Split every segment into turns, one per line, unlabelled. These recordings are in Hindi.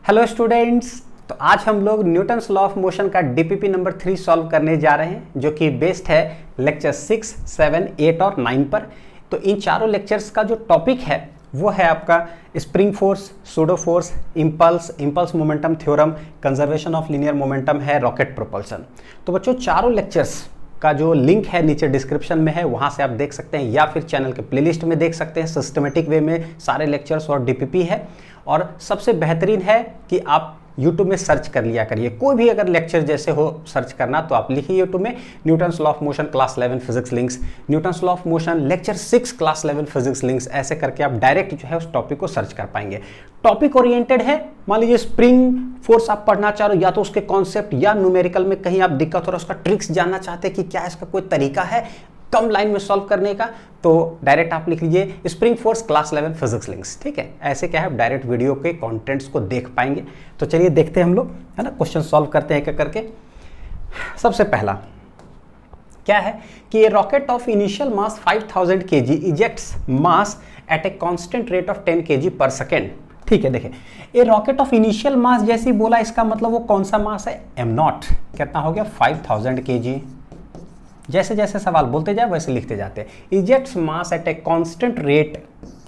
Hello students. तो आज हम लोग न्यूटन्स लॉ ऑफ मोशन का डीपीपी नंबर 3 सॉल्व करने जा रहे हैं, जो कि बेस्ड है लेक्चर 6, 7, 8 और 9 पर। तो इन चारों लेक्चर्स का जो टॉपिक है वो है आपका spring force, pseudo force, impulse momentum theorem, conservation of linear momentum है, रॉकेट प्रोपल्शन। तो बच्चों चारों लेक्चर्स का जो लिंक है नीचे डिस्क्रिप्शन में है, वहाँ से आप देख सकते हैं, या फिर चैनल के प्लेलिस्ट में देख सकते हैं। सिस्टमेटिक वे में सारे लेक्चर्स और डीपीपी है। और सबसे बेहतरीन है कि आप YouTube में सर्च कर लिया करिए। कोई भी अगर लेक्चर जैसे हो सर्च करना तो आप लिखिए YouTube में Newton's law of motion class 11 physics links, Newton's law of motion lecture 6 class 11 physics links, ऐसे करके आप डायरेक्ट जो है उस टॉपिक को सर्च कर पाएंगे। टॉपिक ओरिएंटेड है। मान लीजिए स्प्रिंग फोर्स आप पढ़ना चाह रहे हो, या तो उसके कॉन्सेप्ट या न्यूमेरिकल में कहीं आप दिक्कत हो रहा है, उसका ट्रिक्स जानना चाहते हैं कि क्या इसका कोई तरीका है कम लाइन में सॉल्व करने का, तो डायरेक्ट आप लिख लीजिए spring force class 11 physics links. ठीक है, ऐसे क्या है डायरेक्ट वीडियो के कंटेंट्स को देख पाएंगे। तो चलिए देखते हैं हम लोग, है ना, क्वेश्चन सॉल्व करते हैं एक करके। सबसे पहला क्या है कि ये rocket of initial mass 5000 kg ejects mass at a constant rate of 10 kg पर सेकेंड। ठीक है, देखिए ये रॉकेट ऑफ इनिशियल मास जैसे ही बोला, इसका मतलब वो कौन सा मास है, m0। कितना हो गया 5000 kg। जैसे जैसे सवाल बोलते जाए वैसे लिखते जाते हैं। Ejects mass at a constant rate,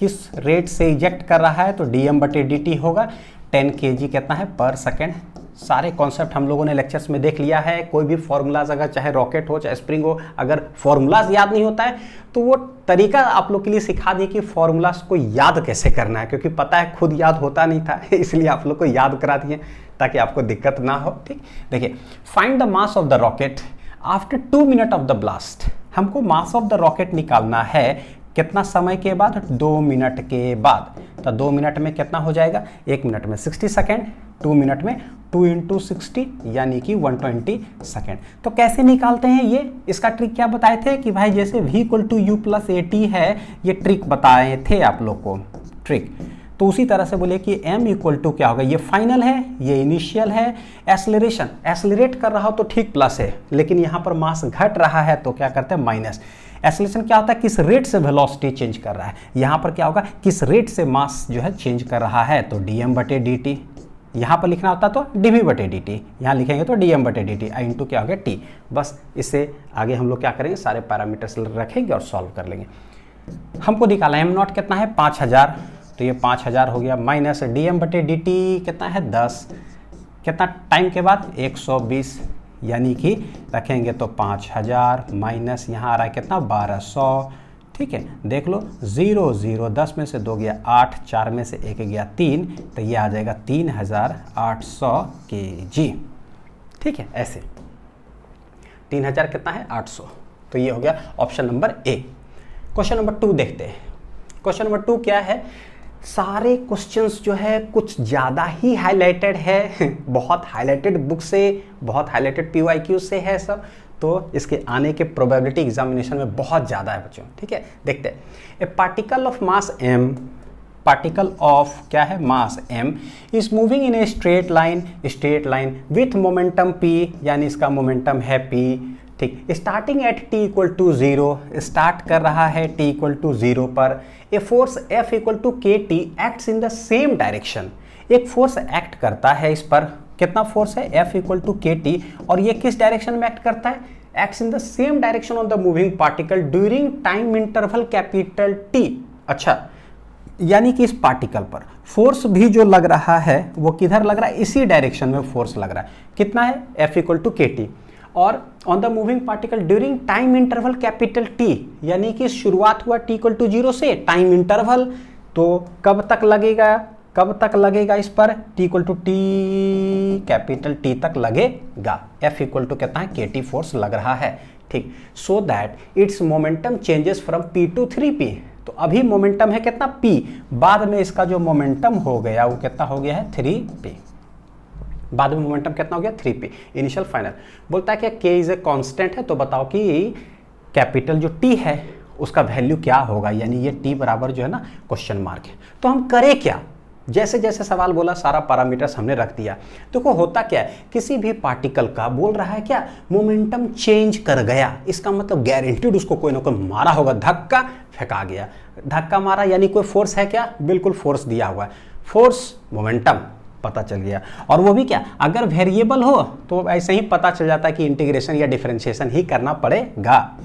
किस रेट से इजेक्ट कर रहा है, तो dm/dt होगा। 10 kg कितना है पर सेकेंड। सारे कॉन्सेप्ट हम लोगों ने लेक्चर्स में देख लिया है। कोई भी फॉर्मूलाज अगर चाहे रॉकेट हो चाहे स्प्रिंग हो, अगर फॉर्मूलाज याद नहीं होता है तो वो तरीका आप लोग के लिए सिखा दिए कि फॉर्मूलाज को याद कैसे करना है, क्योंकि पता है खुद याद होता नहीं था इसलिए आप लोग को याद करा दिए ताकि आपको दिक्कत ना हो। ठीक, देखिए find the mass of the rocket after 2 minute of the blast. हमको मास ऑफ द रॉकेट निकालना है कितना समय के बाद, 2 मिनट के बाद। तो 2 मिनट में कितना हो जाएगा, 1 मिनट में 60 सेकेंड, 2 मिनट में 2 × 60 यानी कि 120 सेकेंड। तो कैसे निकालते हैं ये, इसका ट्रिक क्या बताए थे कि भाई जैसे v = u + at है, ये ट्रिक बताए थे आप लोग को ट्रिक। तो उसी तरह से बोले कि m = क्या होगा, ये फाइनल है ये इनिशियल है, एक्सेलरेशन एक्सेलरेट कर रहा हो तो ठीक प्लस है, लेकिन यहाँ पर मास घट रहा है तो क्या करते हैं माइनस। एक्सेलरेशन क्या होता है, किस रेट से वेलोसिटी चेंज कर रहा है, यहाँ पर क्या होगा किस रेट से मास जो है चेंज कर रहा है, तो dm/dt। यहाँ पर लिखना होता तो dv/dt, यहाँ लिखेंगे तो dm/dt इंटू क्या हो गया t। बस इससे आगे हम लोग क्या करेंगे, सारे पैरामीटर्स रखेंगे और सॉल्व कर लेंगे। हमको निकाला m0 कितना है 5000, तो ये 5000 हो गया, माइनस dm/dt कितना है 10, कितना टाइम के बाद 120, यानी कि रखेंगे तो 5000 माइनस यहाँ आ रहा है कितना 1200। ठीक है, देख लो 0 0, 10 में से 2 गया 8, 4 में से 1 गया 3, तो ये आ जाएगा 3800 kg। ठीक है, ऐसे 3000 कितना है 800। तो ये हो गया option number A. Question number 2 देखते हैं। क्वेश्चन नंबर 2 क्या है, सारे क्वेश्चंस जो है कुछ ज़्यादा ही हाईलाइटेड है बहुत हाईलाइटेड बुक से, बहुत हाईलाइटेड PYQ से है सब, तो इसके आने के प्रोबेबिलिटी एग्जामिनेशन में बहुत ज़्यादा है बच्चों। ठीक है, देखते हैं। ए particle of mass m, particle of क्या है मास m is moving in a straight line with momentum p, यानी इसका मोमेंटम है p। ठीक, स्टार्टिंग एट t = 0, स्टार्ट कर रहा है t = 0 पर। A force F = kT acts in the same direction, एक फोर्स एक्ट करता है इस पर, कितना फोर्स है F = kT, और ये किस डायरेक्शन में एक्ट करता है, acts in the same direction of the moving particle during time interval capital T। अच्छा, यानी कि इस पार्टिकल पर फोर्स भी जो लग रहा है वो किधर लग रहा है, इसी डायरेक्शन में फोर्स लग रहा है। कितना है F = kT, और on the moving particle during time interval capital T, यानी कि शुरुआत हुआ t = 0 से, टाइम इंटरवल तो कब तक लगेगा इस पर, t = t कैपिटल T तक लगेगा। F = कितना है kT फोर्स लग रहा है। ठीक, so that it's momentum changes from p to 3p। तो अभी मोमेंटम है कितना p, बाद में इसका जो मोमेंटम हो गया वो कितना हो गया है 3p। बाद में मोमेंटम कितना हो गया 3p। इनिशियल फाइनल बोलता है कि k इज ए कांस्टेंट है, तो बताओ कि कैपिटल जो t है उसका वैल्यू क्या होगा, यानी ये t बराबर जो है ना क्वेश्चन मार्क है। तो हम करें क्या, जैसे जैसे सवाल बोला सारा पैरामीटर्स हमने रख दिया। देखो होता क्या है, किसी भी पार्टिकल का बोल रहा है क्या मोमेंटम चेंज कर गया, इसका मतलब गारंटीड उसको कोई ना कोई मारा होगा, धक्का फेंका गया, धक्का मारा यानी कोई फोर्स है क्या, बिल्कुल फोर्स दिया हुआ है। फोर्स मोमेंटम पता चल गया। और वो भी क्या, अगर वेरिएबल हो तो ऐसे ही पता चल जाता है कि इंटीग्रेशन या डिफरेंशिएशन ही करना पड़ेगा।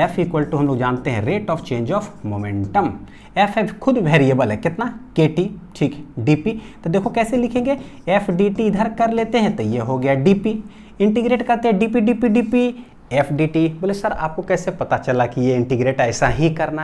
F इक्वल टू हम लोग जानते हैं rate of change of momentum. F खुद वेरिएबल है, कितना, kt, ठीक, dp। तो देखो कैसे लिखेंगे, F dt इधर कर लेते हैं तो ये हो गया dp, इंटीग्रेट करते हैं dp dp dp F dt। बोले सर आपको कैसे पता चला कि ये इंटीग्रेट ऐसा ही करना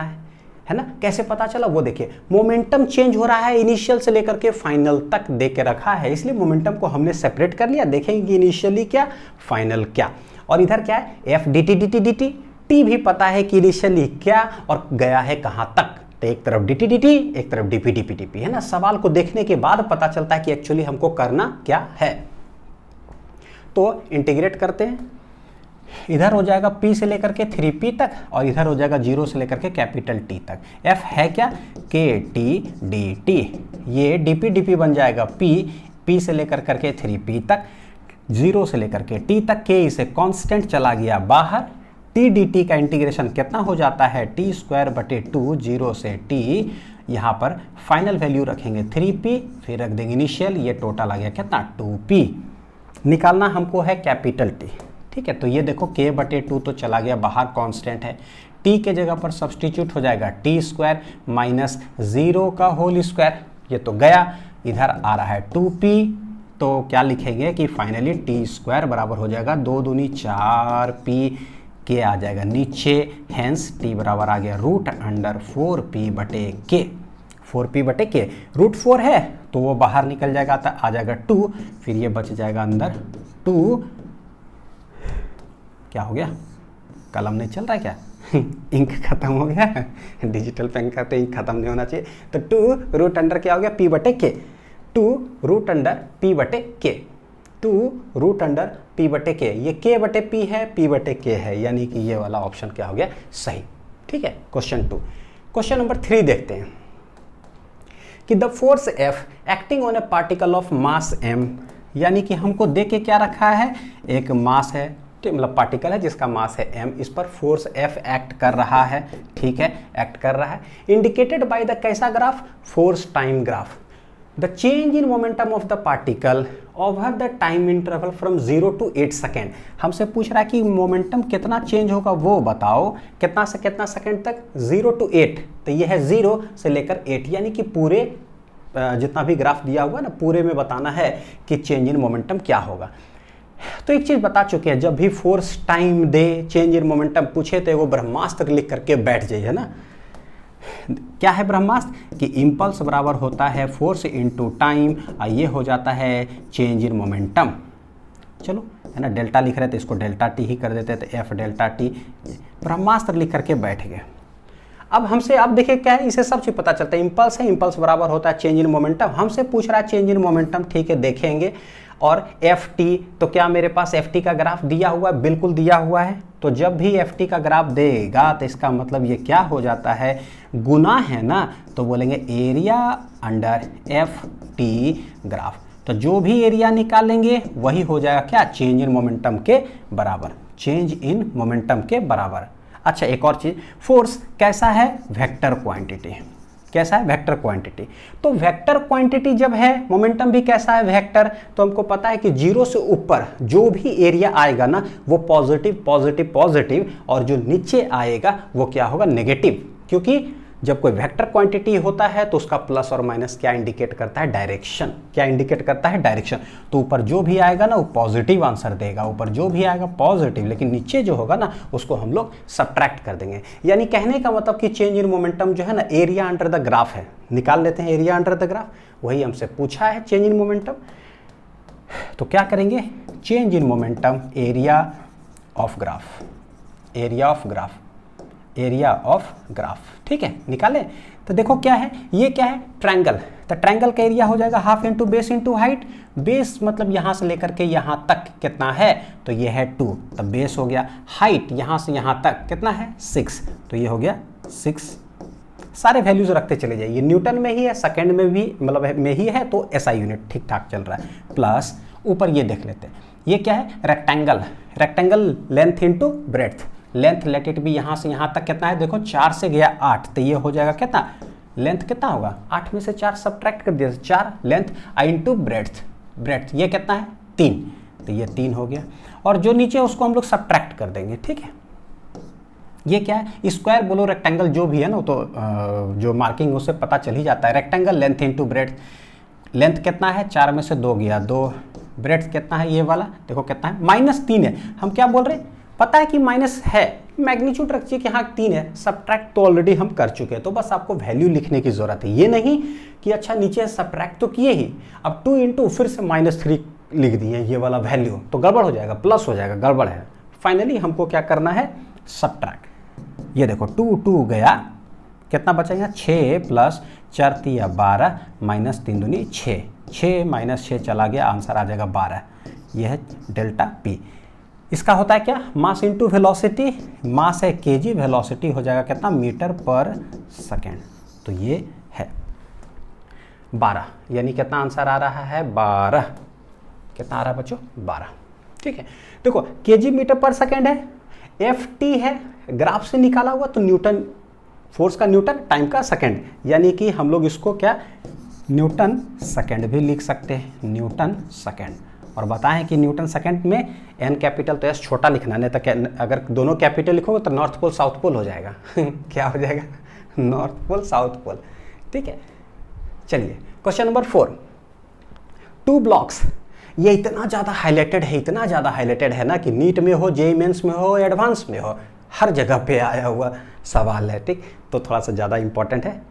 है ना, कैसे पता चला, वो देखिए मोमेंटम चेंज हो रहा है इनिशियल से लेकर के फाइनल तक दे के रखा है, इसलिए मोमेंटम को हमने सेपरेट कर लिया, देखेंगे कि इनिशियली क्या फाइनल क्या। और इधर क्या है, F dt dt dt, t भी पता है कि इनिशियली क्या और गया है कहां तक, तो एक तरफ dt dt एक तरफ dp dp dp, है ना। सवाल को देखने के बाद पता चलता है कि एक्चुअली हमको करना क्या है। तो इंटीग्रेट करते हैं, इधर हो जाएगा p से लेकर के 3p तक और इधर हो जाएगा 0 से लेकर के कैपिटल T तक। f है क्या, kt dt, ये dp dp बन जाएगा p से लेकर करके 3p तक, 0 से लेकर के t तक, k इसे कांस्टेंट चला गया बाहर, t dt का इंटीग्रेशन कितना हो जाता है, t स्क्वायर बटे 2, 0 से t, यहाँ पर फाइनल वैल्यू रखेंगे 3p, फिर रख देंगे इनिशियल, ये टोटल आ गया कितना 2p। निकालना हमको है कैपिटल T, ठीक है। तो ये देखो k बटे 2 तो चला गया बाहर, कांस्टेंट है, t के जगह पर सब्सटीट्यूट हो जाएगा t स्क्वायर माइनस 0 का होल स्क्वायर, ये तो गया, इधर आ रहा है 2p, तो क्या लिखेंगे कि फाइनली t स्क्वायर बराबर हो जाएगा 2 दूनी 4p, k आ जाएगा नीचे, हेंस t बराबर आ गया रूट अंडर 4p बटे k, 4p बटे k, रूट 4 है तो वो बाहर निकल जाएगा, तो आ जाएगा 2, फिर ये बच जाएगा अंदर 2, क्या हो गया, कलम नहीं चल रहा है क्या इंक खत्म हो गया डिजिटल पेन का तो इंक खत्म नहीं होना चाहिए। तो 2 रूट अंडर क्या हो गया, p बटे k, 2 रूट अंडर p बटे k, 2 रूट अंडर p बटे k, ये k बटे p है, p बटे k है, यानी कि ये वाला ऑप्शन क्या हो गया सही, ठीक है। क्वेश्चन 2, क्वेश्चन नंबर 3 देखते हैं कि the force F acting on A particle of mass m, यानी कि हमको दे के क्या रखा है, एक मास है, मतलब पार्टिकल है जिसका मास है m, इस पर फोर्स F एक्ट कर रहा है, ठीक है, एक्ट कर रहा है, इंडिकेटेड बाय द कैसा graph, force time graph, the change in momentum of the particle over the time interval from 0 to 8 second. हमसे पूछ रहा है कि मोमेंटम कितना चेंज होगा वो बताओ, कितना से कितना सेकेंड तक, 0 to 8, तो ये है 0 से लेकर 8, यानी कि पूरे जितना भी ग्राफ दिया हुआ ना पूरे में बताना है कि चेंज इन मोमेंटम क्या होगा। तो एक चीज बता चुके हैं, जब भी force time they change in momentum पूछे तो वो ब्रह्मास्त्र लिख करके बैठ जाइए ना। क्या है ब्रह्मास्त्र, कि इम्पल्स बराबर होता है फोर्स इनटू टाइम, और ये हो जाता है चेंज इन मोमेंटम। चलो है ना, डेल्टा लिख रहे थे इसको डेल्टा टी ही कर देते थे, एफ डेल्टा टी, ब्रह्मास्त्र लिख करके बैठ गए। अब हमसे अब देखिए क्या है, इसे सब चीज पता चलता है, इम्पल्स है, इम्पल्स बराबर होता है चेंज इन मोमेंटम, हमसे पूछ रहा है चेंज इन मोमेंटम, ठीक है देखेंगे। और एफ टी, तो क्या मेरे पास एफ टी का ग्राफ दिया हुआ है, बिल्कुल दिया हुआ है, तो जब भी एफ टी का ग्राफ देगा तो इसका मतलब ये क्या हो जाता है, गुना है ना, तो बोलेंगे area under F T graph, तो जो भी एरिया निकालेंगे वही हो जाएगा क्या, चेंज इन मोमेंटम के बराबर, चेंज इन मोमेंटम के बराबर। अच्छा एक और चीज, फोर्स कैसा है, वेक्टर क्वांटिटी, कैसा है, वेक्टर क्वांटिटी, तो वेक्टर क्वांटिटी जब है, मोमेंटम भी कैसा है, वेक्टर, तो हमको पता है कि 0 से ऊपर जो भी एरिया आएगा ना वो पॉजिटिव पॉजिटिव पॉजिटिव, और जो नीचे आएगा वो क्या होगा, नेगेटिव, क्योंकि जब कोई वेक्टर क्वांटिटी होता है तो उसका प्लस और माइनस क्या इंडिकेट करता है, डायरेक्शन, क्या इंडिकेट करता है, डायरेक्शन। तो ऊपर जो भी आएगा ना वो पॉजिटिव आंसर देगा, ऊपर जो भी आएगा पॉजिटिव, लेकिन नीचे जो होगा ना उसको हम लोग सब्ट्रैक्ट कर देंगे। यानी कहने का मतलब कि चेंज इन मोमेंटम जो है ना एरिया अंडर द ग्राफ है, निकाल लेते हैं एरिया अंडर द ग्राफ, वही हमसे पूछा है चेंज इन मोमेंटम। तो क्या करेंगे, change in momentum area of graph, area of graph, area of graph, ठीक है, निकाले। तो देखो क्या है, ये क्या है, ट्रायंगल, तो ट्रायंगल का एरिया हो जाएगा half into base into height, base मतलब यहाँ से लेकर के यहाँ तक कितना है, तो ये है 2, तो बेस हो गया, हाइट यहाँ से यहाँ तक कितना है 6, तो ये हो गया 6, सारे वैल्यूज रखते चले जाइए, न्यूटन में ही है, सेकेंड में भी मतलब में ही है, तो एसआई यूनिट ठीक ठाक चल रहा है, प्लस ऊपर ये देख लेते हैं, ये क्या है, rectangle, rectangle length into breadth, length let it भी यहाँ से यहाँ तक कितना है, देखो 4 से गया 8, तो ये हो जाएगा कितना लेंथ कितना होगा, 8 में से 4 सब्ट्रैक्ट कर दिया, 4 लेंथ आई इंटू ब्रेड्थ ये कितना है 3, तो ये 3 हो गया। और जो नीचे उसको हम लोग सब्ट्रैक्ट कर देंगे, ठीक है। ये क्या है, स्क्वायर बोलो रेक्टेंगल जो भी है ना, तो जो मार्किंग उससे पता चल ही जाता है। Rectangle length into breadth, length कितना है 4 में से 2 गया 2, ब्रेड्थ कितना है ये वाला देखो कितना है -3 है। हम क्या बोल रहे हैं, पता है कि माइनस है, मैग्नीट्यूड रखिए कि हाँ 3 है, सब्ट्रैक्ट तो ऑलरेडी हम कर चुके हैं, तो बस आपको वैल्यू लिखने की जरूरत है। ये नहीं कि अच्छा नीचे सब्ट्रैक्ट तो किए ही, अब 2 इंटू फिर से -3 लिख दिए ये वाला वैल्यू, तो गड़बड़ हो जाएगा, प्लस हो जाएगा, गड़बड़ है। फाइनली हमको क्या करना है, सब्ट्रैक्ट। ये देखो 2 गया, कितना बचेगा 6 प्लस 4 3 12 -3 दूनी 6, 6 - 6 चला गया, आंसर आ जाएगा 12। यह है डेल्टा पी। इसका होता है क्या, मास इंटू वेलोसिटी, मास है केजी, वेलोसिटी हो जाएगा कितना मीटर पर सेकेंड, तो ये है 12, यानी कितना आंसर आ रहा है 12। कितना आ रहा है बच्चों 12, ठीक है। देखो केजी मीटर पर सेकेंड है, एफ टी है, ग्राफ से निकाला हुआ, तो न्यूटन फोर्स का न्यूटन, टाइम का सेकेंड, यानी कि हम लोग इसको क्या न्यूटन सेकेंड भी लिख सकते हैं, न्यूटन सेकेंड। और बताएं कि न्यूटन सेकेंड में एन कैपिटल तो एस छोटा लिखना, नहीं तो अगर दोनों कैपिटल लिखोगे तो नॉर्थ पोल साउथ पोल हो जाएगा क्या हो जाएगा, नॉर्थ पोल साउथ पोल, ठीक है। चलिए क्वेश्चन नंबर 4, 2 ब्लॉक्स। ये इतना ज़्यादा हाईलाइटेड है, इतना ज़्यादा हाईलाइटेड है ना कि नीट में हो, जेईई मेंस में हो, एडवांस में हो, हर जगह पे आया हुआ सवाल है, ठीक। तो थोड़ा सा ज़्यादा इंपॉर्टेंट है।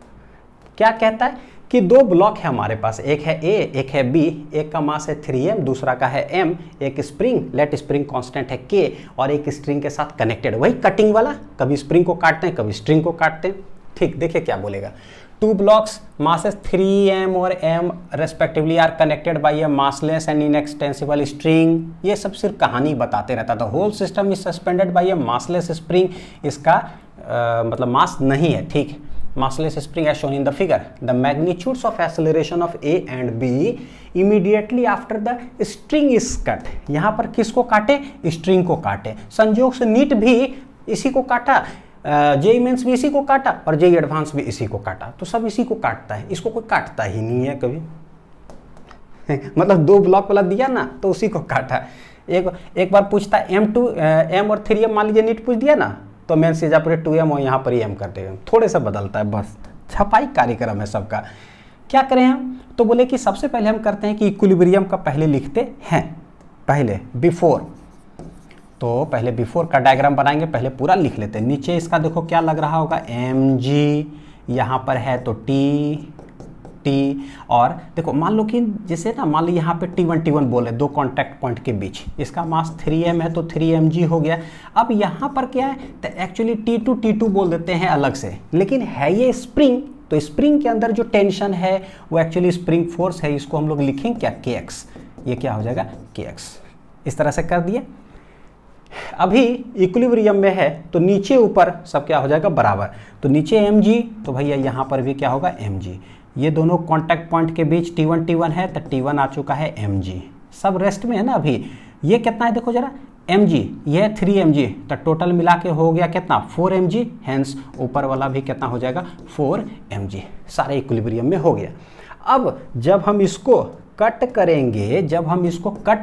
क्या कहता है कि 2 ब्लॉक है हमारे पास, एक है ए एक है बी, एक का मास है 3m, दूसरा का है m, एक स्प्रिंग, लेट स्प्रिंग कांस्टेंट है k, और एक स्ट्रिंग के साथ कनेक्टेड, वही कटिंग वाला, कभी स्प्रिंग को काटते हैं कभी स्ट्रिंग को काटते हैं, ठीक। देखिए क्या बोलेगा, 2 blocks masses 3m और m respectively are connected by a massless and inextensible string। ये सब सिर्फ कहानी बताते रहता था। whole system is suspended by a massless spring। इसका मतलब मास नहीं है, ठीक। massless spring as shown in the figure। the magnitudes of acceleration of A and B immediately after the string is cut। यहाँ पर किसको काटे, स्ट्रिंग को काटे। संयोग से नीट भी इसी को काटा, जेईई मेंस भी इसी को काटा, और जेईई एडवांस भी इसी को काटा, तो सब इसी को काटता है, इसको कोई काटता ही नहीं है कभी मतलब 2 ब्लॉक वाला दिया ना तो उसी को काटा। एक बार पूछता है m और 3m, मान लीजिए नीट पूछ दिया ना, तो मेंस से पर 2m और यहाँ पर ही m कर देगा, थोड़े से बदलता है बस, छपाई कार्यक्रम है सबका। क्या करें हम, तो बोले कि सबसे पहले हम करते हैं कि इक्विलिब्रियम का पहले लिखते हैं, पहले बिफोर, तो पहले बिफोर का डायग्राम बनाएंगे, पहले पूरा लिख लेते हैं। नीचे इसका देखो क्या लग रहा होगा mg, यहाँ पर है तो t, और देखो मान लो कि जैसे ना, मान लो यहाँ पे T1 बोले, 2 कॉन्टैक्ट पॉइंट के बीच, इसका मास 3m है तो 3mg हो गया। अब यहाँ पर क्या है, तो एक्चुअली T2 बोल देते हैं अलग से, लेकिन है ये स्प्रिंग, तो स्प्रिंग के अंदर जो टेंशन है वो एक्चुअली स्प्रिंग फोर्स है, इसको हम लोग लिखेंगे क्या kx, ये क्या हो जाएगा kx। इस तरह से कर दिए। अभी इक्विलिब्रियम में है तो नीचे ऊपर सब क्या हो जाएगा बराबर, तो नीचे mg, तो भैया यहाँ पर भी क्या होगा mg। ये दोनों कांटेक्ट पॉइंट के बीच T1 है तो T1 आ चुका है mg, सब रेस्ट में है ना। अभी ये कितना है देखो जरा, mg, ये 3mg, तो टोटल मिला के हो गया कितना 4mg, हेंस ऊपर वाला भी कितना हो जाएगा 4mg, सारे इक्विलिब्रियम में हो गया। अब जब हम इसको कट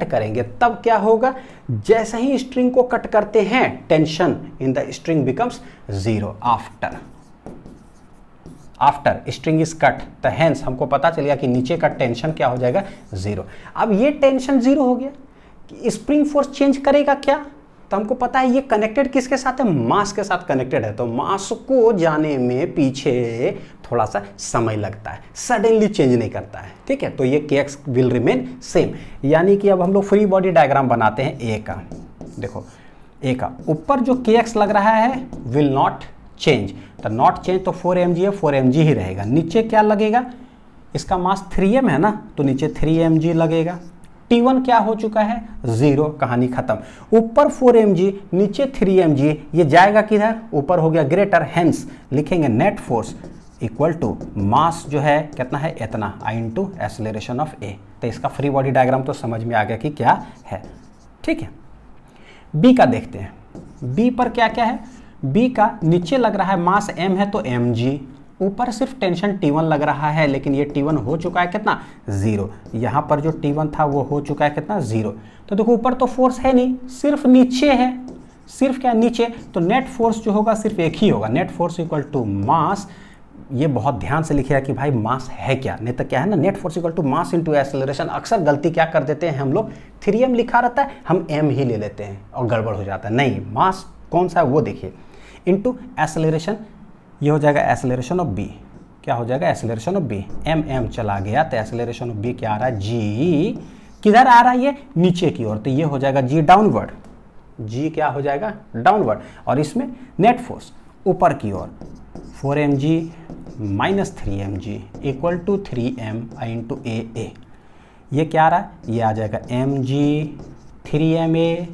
करेंगे, तब क्या होगा, जैसे ही स्ट्रिंग को कट करते हैं tension in the string becomes 0 after string is cut, तो हेंस हमको पता चल गया कि नीचे का टेंशन क्या हो जाएगा 0। अब ये टेंशन 0 हो गया कि स्प्रिंग फोर्स चेंज करेगा क्या, तो हमको पता है ये कनेक्टेड किसके साथ है, मास के साथ कनेक्टेड है, तो मास को जाने में पीछे थोड़ा सा समय लगता है, सडनली चेंज नहीं करता है, ठीक है। तो ये kx विल रिमेन सेम, यानी कि अब हम लोग फ्री बॉडी डायग्राम बनाते हैं ए का। देखो ए का ऊपर जो kx लग रहा है विल नॉट चेंज, तो नॉट चेंज तो 4mg है, 4mg ही रहेगा। नीचे क्या लगेगा, इसका मास 3m है ना, तो नीचे 3mg लगेगा। T1 क्या हो चुका है 0, कहानी खत्म। ऊपर 4mg नीचे 3mg, ये जाएगा किधर, ऊपर हो गया ग्रेटर, हेंस लिखेंगे net force equal to mass जो है कितना है इतना, I into acceleration of A। तो इसका फ्री बॉडी डायग्राम तो समझ में आ गया कि क्या है, ठीक है। बी का देखते हैं, बी पर क्या क्या है, बी का नीचे लग रहा है मास m है तो mg, ऊपर सिर्फ टेंशन T1 लग रहा है, लेकिन ये T1 हो चुका है कितना 0। यहाँ पर जो T1 था वो हो चुका है कितना 0। तो देखो ऊपर तो फोर्स है नहीं, सिर्फ नीचे है, सिर्फ क्या नीचे, तो नेट फोर्स जो होगा सिर्फ एक ही होगा, net force equal to mass. ये बहुत ध्यान से लिखिएगा कि भाई मास है क्या, नहीं तो क्या है ना, net force equal to mass into acceleration. अक्सर गलती क्या कर देते हैं हम लोग, 3m लिखा रहता है, हम m ही ले लेते हैं और गड़बड़ हो जाता है। नहीं, मास कौन सा है वो देखिए, इनटू एक्सेलरेशन, ये हो जाएगा एक्सेलरेशन ऑफ b। क्या हो जाएगा, एक्सेलरेशन ऑफ b, m चला गया तो एक्सेलरेशन ऑफ b क्या आ रहा है, g किधर आ रहा है, ये नीचे की ओर, तो ये हो जाएगा g डाउनवर्ड, g क्या हो जाएगा डाउनवर्ड, और इसमें नेट फोर्स ऊपर की ओर 4mg minus 3mg equal to 3m into a। ये क्या आ रहा है, ये आ जाएगा mg 3ma,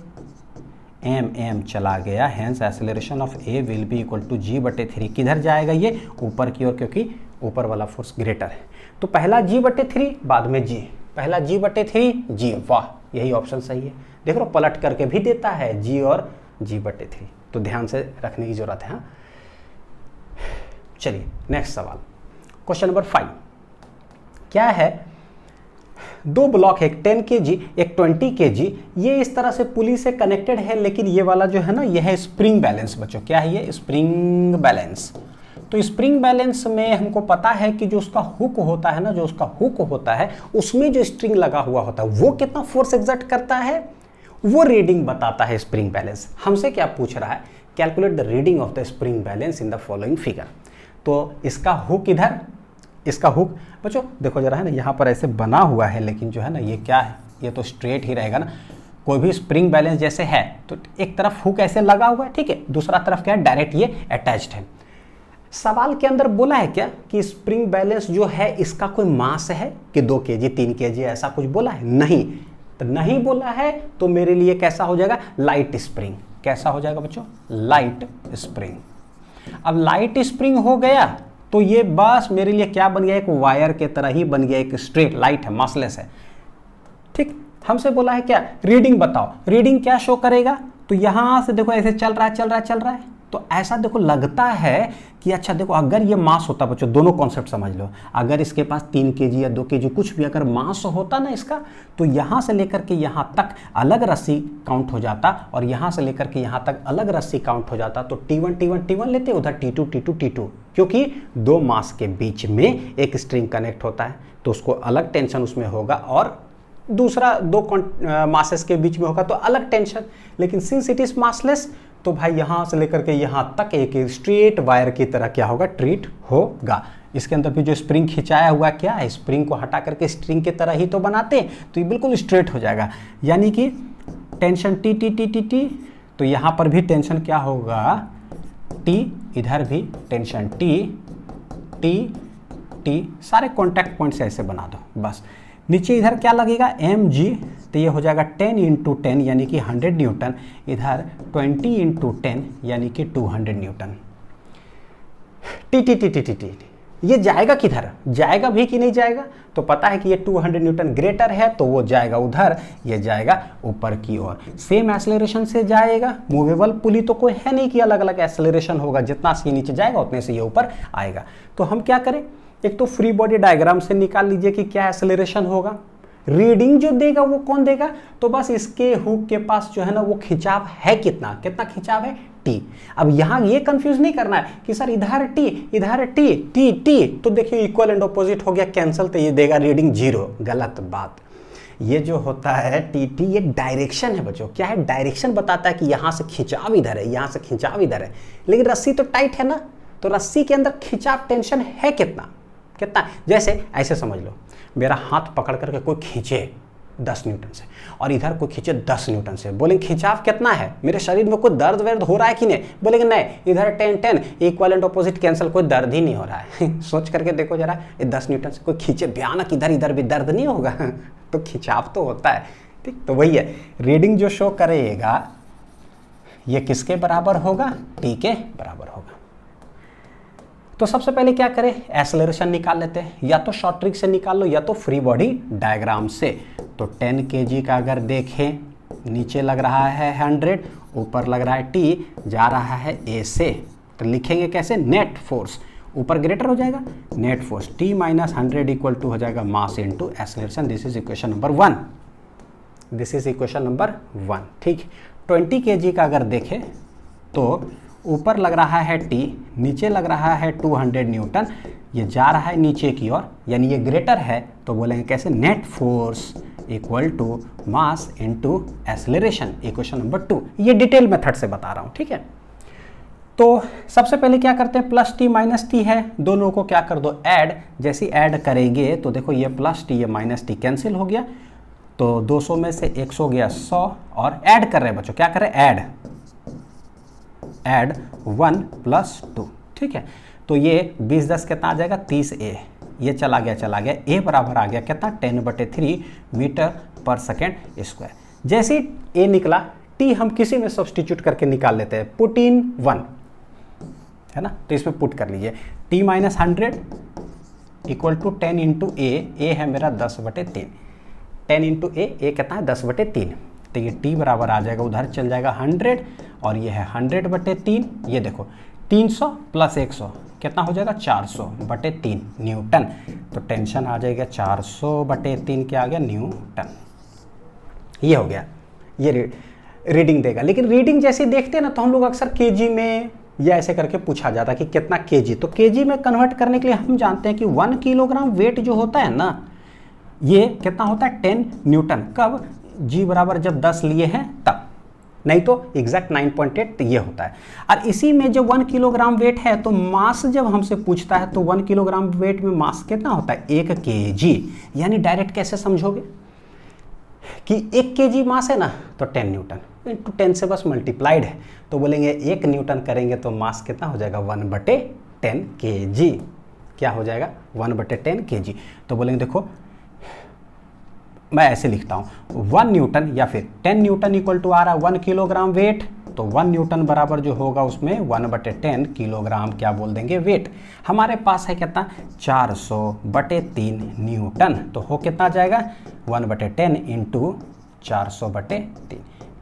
m चला गया, hence acceleration of a will be equal to g/3। किधर जाएगा, ये ऊपर की ओर, क्योंकि ऊपर वाला फोर्स ग्रेटर है। तो पहला g/3 बाद में g, पहला g/3 g, वाह यही ऑप्शन सही है। देख लो पलट करके भी देता है g और g/3, तो ध्यान से रखने की जरूरत है। हाँ चलिए नेक्स्ट सवाल, क्वेश्चन नंबर 5 क्या है, दो ब्लॉक है, एक 10 kg एक 20 kg, ये इस तरह से पुली से कनेक्टेड है, लेकिन ये वाला जो है ना, ये है स्प्रिंग बैलेंस। बच्चों क्या है ये, स्प्रिंग बैलेंस। तो स्प्रिंग बैलेंस में हमको पता है कि जो उसका हुक होता है ना, जो उसका हुक होता है उसमें जो स्ट्रिंग लगा हुआ होता है वो कितना फोर्स एक्सर्ट करता है, वो रीडिंग बताता है स्प्रिंग बैलेंस। हमसे क्या पूछ रहा है, calculate the reading of the spring balance in the following figure. तो इसका हुक इधर, इसका हुक बच्चों देखो जरा है ना, यहाँ पर ऐसे बना हुआ है, लेकिन जो है ना ये क्या है, ये तो स्ट्रेट ही रहेगा ना। कोई भी स्प्रिंग बैलेंस जैसे है तो एक तरफ हुक ऐसे लगा हुआ है, ठीक है, दूसरा तरफ क्या है, डायरेक्ट ये अटैच्ड है। सवाल के अंदर बोला है क्या कि स्प्रिंग बैलेंस जो है इसका कोई मास है कि 2 kg 3 kg, ऐसा कुछ बोला है? नहीं, तो नहीं बोला है तो मेरे लिए कैसा हो जाएगा, लाइट स्प्रिंग। कैसा हो जाएगा बच्चों, लाइट स्प्रिंग। अब लाइट स्प्रिंग हो गया तो ये बस मेरे लिए क्या बन गया, एक वायर के तरह ही बन गया, एक स्ट्रेट, लाइट है, मासलेस है। ठीक, हमसे बोला है क्या, रीडिंग बताओ। रीडिंग क्या शो करेगा, तो यहां से देखो ऐसे चल रहा है चल रहा है चल रहा है, तो ऐसा देखो लगता है कि अच्छा देखो अगर ये मास होता, बच्चों दोनों कॉन्सेप्ट समझ लो, अगर इसके पास 3 kg या 2 kg कुछ भी अगर मास होता ना इसका, तो यहां से लेकर के यहां तक अलग रस्सी काउंट हो जाता और यहां से लेकर के यहां तक अलग रस्सी काउंट हो जाता। तो T1 लेते, उधर T2, क्योंकि दो मास के बीच में एक स्ट्रिंग कनेक्ट होता है तो उसको अलग टेंशन उसमें होगा, और दूसरा दो मासेस के बीच में होगा तो अलग टेंशन। लेकिन सिंस इट इज मासलेस, तो भाई यहां से लेकर के यहां तक एक स्ट्रेट वायर की तरह क्या होगा, ट्रीट होगा। इसके अंदर भी जो स्प्रिंग खिंचाया हुआ क्या है, स्प्रिंग को हटा करके स्ट्रिंग की तरह ही तो बनाते हैं, तो ये बिल्कुल स्ट्रेट हो जाएगा। यानी कि tension T T T T T, तो यहां पर भी टेंशन क्या होगा, टी, इधर भी टेंशन टी टी टी, सारे कॉन्टैक्ट पॉइंट्स ऐसे बना दो बस। नीचे इधर क्या लगेगा, mg, तो ये हो जाएगा 10 × 10 यानी कि 100 न्यूटन, इधर 20 × 10 यानी कि 200 Newton. T T T T T T, ये जाएगा किधर, जाएगा भी कि नहीं जाएगा, तो पता है कि ये 200 न्यूटन ग्रेटर है तो वो जाएगा उधर, ये जाएगा ऊपर की ओर। सेम एक्सेलरेशन से जाएगा, मूवेबल पुली तो कोई है नहीं कि अलग अलग एक्सेलरेशन होगा, जितना से नीचे जाएगा उतने से ये ऊपर आएगा। तो हम क्या करें, एक तो फ्री बॉडी डायग्राम से निकाल लीजिए कि क्या एक्सेलरेशन होगा, रीडिंग जो देगा वो कौन देगा, तो बस इसके हुक के पास जो है ना वो खिंचाव है, कितना कितना खिंचाव है, टी। अब यहां ये कंफ्यूज नहीं करना है कि सर इधर टी इधर टी टी टी, तो देखिए इक्वल एंड ऑपोजिट हो गया, कैंसिल, तो ये देगा रीडिंग 0। गलत बात। ये जो होता है टी टी, ये डायरेक्शन है बच्चों, क्या है, डायरेक्शन बताता है कि यहां से खिंचाव इधर है, यहां से खिंचाव इधर है, लेकिन रस्सी तो टाइट है ना, तो रस्सी के अंदर खिंचाव टेंशन है कितना कितना। जैसे ऐसे समझ लो, मेरा हाथ पकड़ करके कोई खींचे 10 न्यूटन से और इधर कोई खींचे 10 न्यूटन से, बोलेंगे खिंचाव कितना है, मेरे शरीर में कोई दर्द वर्द हो रहा है कि नहीं, बोलेंगे नहीं, इधर 10 इक्वल एंड ऑपोजिट कैंसिल, कोई दर्द ही नहीं हो रहा है। सोच करके देखो जरा, ये 10 न्यूटन से कोई खींचे भयानक, इधर इधर भी दर्द नहीं होगा, तो खिंचाव तो होता है। ठीक, तो वही है, रीडिंग जो शो करेगा ये किसके बराबर होगा, टी के बराबर होगा। तो सबसे पहले क्या करें, एक्सेलरेशन निकाल लेते हैं, या तो शॉर्ट ट्रिक से निकाल लो या तो फ्री बॉडी डायग्राम से। तो 10 kg का अगर देखें, नीचे लग रहा है 100, ऊपर लग रहा है t, जा रहा है a से, तो लिखेंगे कैसे, नेट फोर्स ऊपर ग्रेटर हो जाएगा, net force T minus 100 equal to हो जाएगा mass into acceleration. This is equation number 1, this is equation number 1। ठीक, 20 kg का अगर देखें तो ऊपर लग रहा है T, नीचे लग रहा है 200 न्यूटन, ये जा रहा है नीचे की ओर, यानी ये ग्रेटर है, तो बोलेंगे कैसे, net force equal to mass into acceleration, equation number 2। ये डिटेल मेथड से बता रहा हूँ, ठीक है। तो सबसे पहले क्या करते हैं, प्लस टी माइनस टी है, दोनों को क्या कर दो, ऐड। जैसे ऐड करेंगे तो देखो ये प्लस टी ये माइनस टी कैंसिल हो गया, तो 200 में से 100 गया 100, और ऐड कर रहे हैं बच्चों, क्या कर रहे हैं, ऐड 1 प्लस 2, ठीक है। तो ये 20 10 कितना आ जाएगा, 30A, ये चला गया, A बराबर आ गया कितना, 10/3 मीटर पर सेकेंड स्क्वायर। जैसे ही A निकला, T हम किसी में सब्सटीट्यूट करके निकाल लेते हैं, पुट इन 1, है ना, तो इसमें पुट कर लीजिए, T minus 100 equal to 10 into A है मेरा 10/3, 10 इंटू A कितना है 10/3, तो ये T बराबर आ जाएगा, उधर चल जाएगा 100, और ये है 100/3, ये देखो 300 प्लस 100 कितना हो जाएगा, 400/3 न्यूटन। तो टेंशन आ जाएगा 400/3 क्या आ गया, न्यूटन। ये हो गया, ये रीडिंग देगा। लेकिन रीडिंग जैसे देखते हैं ना, तो हम लोग अक्सर केजी में या ऐसे करके पूछा जाता है कि कितना केजी, तो केजी में कन्वर्ट करने के लिए हम जानते हैं कि 1 किलोग्राम वेट जो होता है ना, ये कितना होता है, 10 न्यूटन। कब, जी बराबर जब 10 लिए हैं तब, नहीं तो एग्जैक्ट 9.8 ये होता है। और इसी में जब 1 किलोग्राम वेट है, तो मास जब हमसे पूछता है, तो 1 किलोग्राम वेट में मास कितना होता है, 1 kg। यानी डायरेक्ट कैसे समझोगे कि 1 kg मास है ना, तो 10 न्यूटन इंटू 10 से बस मल्टीप्लाइड है, तो बोलेंगे 1 न्यूटन करेंगे तो मास कितना हो जाएगा, 1/10 kg। क्या हो जाएगा, 1/10 kg। तो बोलेंगे देखो मैं ऐसे लिखता हूँ, 1 न्यूटन या फिर 10 न्यूटन इक्वल टू आ रहा है 1 किलोग्राम वेट, तो 1 न्यूटन बराबर जो होगा उसमें 1/10 किलोग्राम क्या बोल देंगे, वेट। हमारे पास है कितना, 400/3 न्यूटन, तो हो कितना जाएगा, 1/10 इंटू 400/3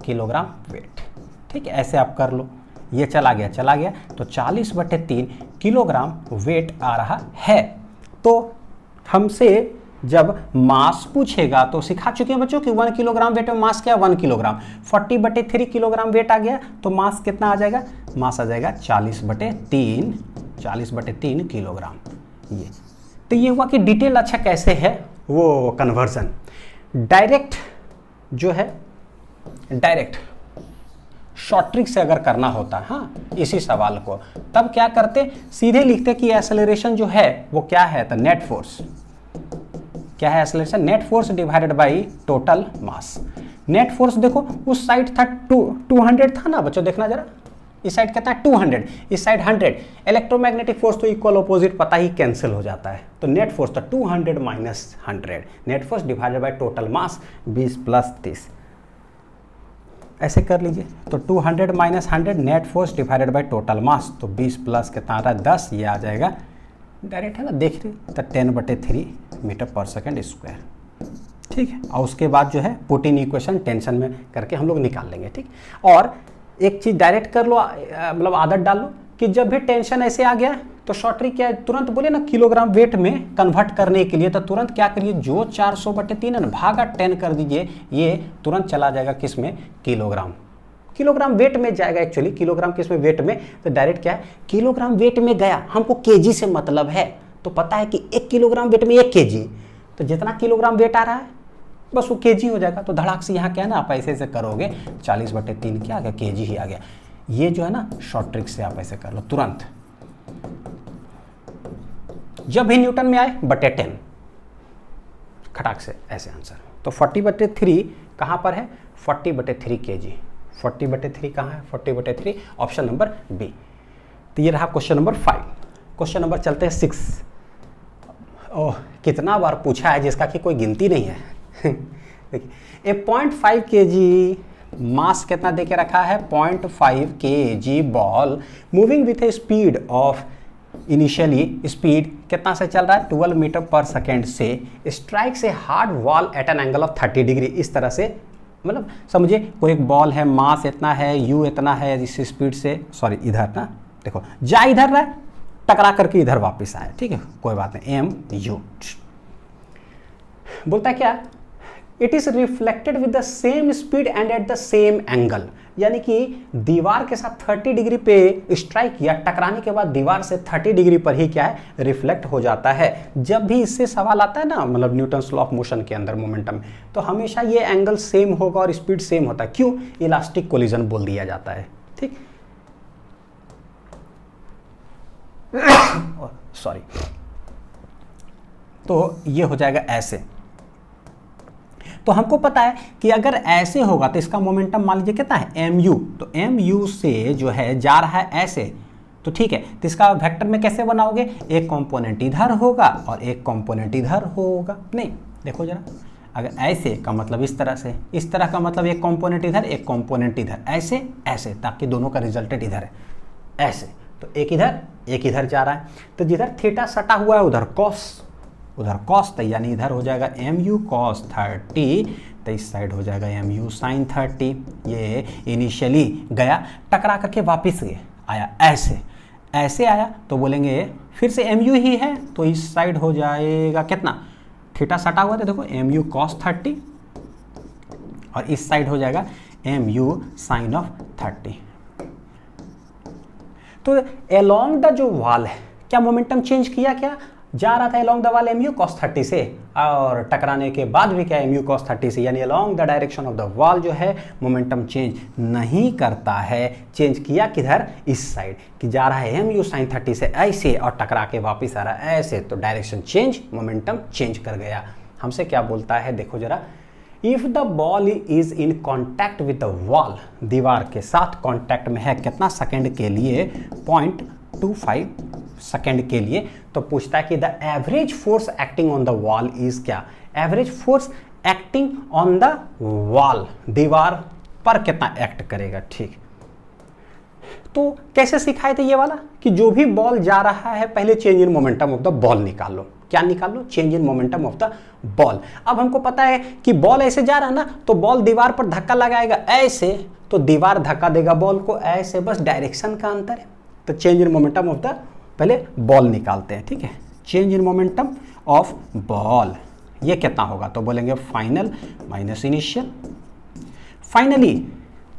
किलोग्राम वेट। ठीक है, ऐसे आप कर लो, ये चला गया, तो 40/3 किलोग्राम वेट आ रहा है। तो हमसे जब मास पूछेगा तो सिखा चुके हैं बच्चों कि 1 किलोग्राम वेट में मास क्या, 1 किलोग्राम। 40/3 किलोग्राम वेट आ गया, तो मास कितना आ जाएगा, मास आ जाएगा 40/3 किलोग्राम। ये तो ये हुआ कि डिटेल अच्छा कैसे है वो कन्वर्जन। डायरेक्ट जो है, डायरेक्ट शॉर्ट ट्रिक से अगर करना होता है, हाँ, इसी सवाल को, तब क्या करते, सीधे लिखते कि एक्सेलरेशन जो है वो क्या है, तो नेट फोर्स क्या है, acceleration net force divided by total mass. Net force देखो उस साइड था 200 था ना बच्चों, देखना जरा, इस साइड कितना है 200, इस साइड 100। इलेक्ट्रोमैग्नेटिक फोर्स तो इक्वल ऑपोजिट पता ही कैंसिल हो जाता है, तो नेट फोर्स तो 200 minus 100, net force divided by total mass 20 plus 30, ऐसे कर लीजिए। तो 200 minus 100 net force divided by total mass, तो 20 प्लस कितना आ रहा है 10, ये आ जाएगा डायरेक्ट, है ना, देख रहे, तो 10/3 मीटर पर सेकेंड स्क्वायर। ठीक है, और उसके बाद जो है पुट इन इक्वेशन टेंशन में करके हम लोग निकाल लेंगे। ठीक, और एक चीज़ डायरेक्ट कर लो, मतलब आदत डाल लो कि जब भी टेंशन ऐसे आ गया तो शॉर्ट ट्रिक क्या है, तुरंत बोले ना किलोग्राम वेट में कन्वर्ट करने के लिए, तो तुरंत क्या करिए, जो 400/3 है ना, भागा 10 कर दीजिए, ये तुरंत चला जाएगा किस में, किलोग्राम। किलोग्राम वेट में जाएगा, एक्चुअली किलोग्राम किस में, वेट में, तो डायरेक्ट क्या है, किलोग्राम वेट में गया, हमको केजी से मतलब है, तो पता है कि 1 किलोग्राम वेट में 1 kg, तो जितना किलोग्राम वेट आ रहा है बस वो केजी हो जाएगा। तो धड़ाक से यहाँ क्या है ना, आप ऐसे ऐसे करोगे, 40/3 क्या आ गया, केजी ही आ गया। ये जो है ना शॉर्ट ट्रिक से आप ऐसे कर लो तुरंत, जब भी न्यूटन में आए /10 खटाक से ऐसे आंसर। तो 40/3 कहाँ पर है, 40/3 kg, 40/3 कहाँ है, 40/3 ऑप्शन नंबर बी। तो ये रहा क्वेश्चन नंबर 5। क्वेश्चन नंबर चलते हैं 6। ओह, कितना बार पूछा है जिसका कि कोई गिनती नहीं है। देखिए, 0.5 kg मास कितना दे के रखा है, 0.5 kg ball moving with a speed of, initially speed कितना से चल रहा है, 12 मीटर पर सेकेंड से, स्ट्राइक से hard wall at an angle of 30 degree. इस तरह से मतलब समझिए कोई एक बॉल है, मास इतना है, यू इतना है, इस स्पीड से, सॉरी इधर ना, देखो जा इधर रहा है, टकरा करके इधर वापस आया, ठीक है, कोई बात नहीं, एम यू। बोलता है क्या, it is reflected with the same speed and at the same angle, यानी कि दीवार के साथ 30 डिग्री पे स्ट्राइक किया, टकराने के बाद दीवार से 30 डिग्री पर ही क्या है, रिफ्लेक्ट हो जाता है। जब भी इससे सवाल आता है ना, मतलब न्यूटन्स लॉ ऑफ मोशन के अंदर मोमेंटम, तो हमेशा ये एंगल सेम होगा और स्पीड सेम होता है। क्यों? इलास्टिक कोलिजन बोल दिया जाता है, ठीक। सॉरी, तो ये हो जाएगा ऐसे। तो हमको पता है कि अगर ऐसे होगा तो इसका मोमेंटम मान लीजिए कितना है, एम यू। तो एम यू से जो है जा रहा है ऐसे, तो ठीक है, तो इसका वेक्टर में कैसे बनाओगे, एक कंपोनेंट इधर होगा और एक कंपोनेंट इधर होगा। नहीं, देखो जरा, अगर ऐसे का मतलब इस तरह से, इस तरह का मतलब एक कंपोनेंट इधर एक कंपोनेंट इधर, ऐसे ऐसे, ताकि दोनों का रिजल्टेंट इधर है, ऐसे। तो एक इधर जा रहा है, तो जिधर थीटा सटा हुआ है उधर कॉस, तो यानी इधर हो जाएगा एम यू कॉस 30, तो इस साइड हो जाएगा एम यू साइन 30। ये इनिशियली गया, टकरा करके वापस आया ऐसे आया, तो बोलेंगे फिर से एम यू ही है, तो इस साइड हो जाएगा कितना, थीटा सटा हुआ था, देखो एम यू कॉस 30, और इस साइड हो जाएगा एम यू साइन ऑफ 30। तो अलोंग द जो वॉल है, क्या मोमेंटम चेंज किया, क्या जा रहा था along the wall M U cos 30 से, और टकराने के बाद भी क्या एम यू कॉस 30 से, यानी along the direction of the wall जो है मोमेंटम चेंज नहीं करता है। चेंज किया किधर, इस साइड, कि जा रहा है एम यू साइन 30 से ऐसे और टकरा के वापस आ रहा है ऐसे, तो डायरेक्शन चेंज, मोमेंटम चेंज कर गया। हमसे क्या बोलता है, देखो जरा, if the ball is in contact with the wall, दीवार के साथ कॉन्टैक्ट में है, कितना सेकेंड के लिए, 0.25 सेकेंड के लिए, तो पूछता है कि the average force acting on the wall is क्या, average force acting on the wall, दीवार पर कितना एक्ट करेगा, ठीक। तो कैसे सिखाए थे ये वाला, कि जो भी बॉल जा रहा है पहले change in momentum of the ball निकाल लो। क्या निकाल लो, change in momentum of the ball. अब हमको पता है कि बॉल ऐसे जा रहा है ना, तो बॉल दीवार पर धक्का लगाएगा ऐसे, तो दीवार धक्का देगा बॉल को ऐसे, बस डायरेक्शन का अंतर है। तो change in momentum of the, पहले बॉल निकालते हैं, ठीक है, change in momentum of ball, ये कितना होगा, तो बोलेंगे फाइनल माइनस इनिशियल। फाइनली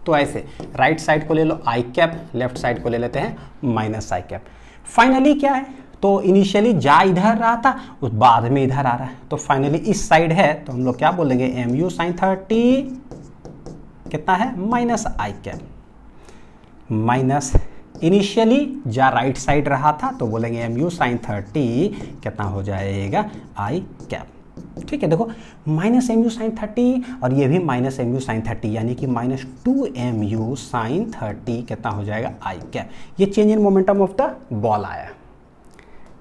तो ऐसे राइट साइड को ले लो आई कैप, लेफ्ट साइड को ले लेते हैं माइनस आई कैप। फाइनली क्या है, तो इनिशियली जा इधर रहा था, उस बाद में इधर आ रहा है, तो फाइनली इस साइड है, तो हम लोग क्या बोलेंगे, एम यू साइन 30 कितना है, माइनस आई कैप, माइनस इनिशियली जा राइट साइड रहा था, तो बोलेंगे एम यू साइन 30 कितना हो जाएगा, आई कैप। ठीक है, देखो माइनस एम यू साइन 30 और ये भी माइनस एम यू साइन 30, यानी कि माइनस 2 एम यू साइन 30 कितना हो जाएगा, आई कैप। ये change in momentum of the ball आया,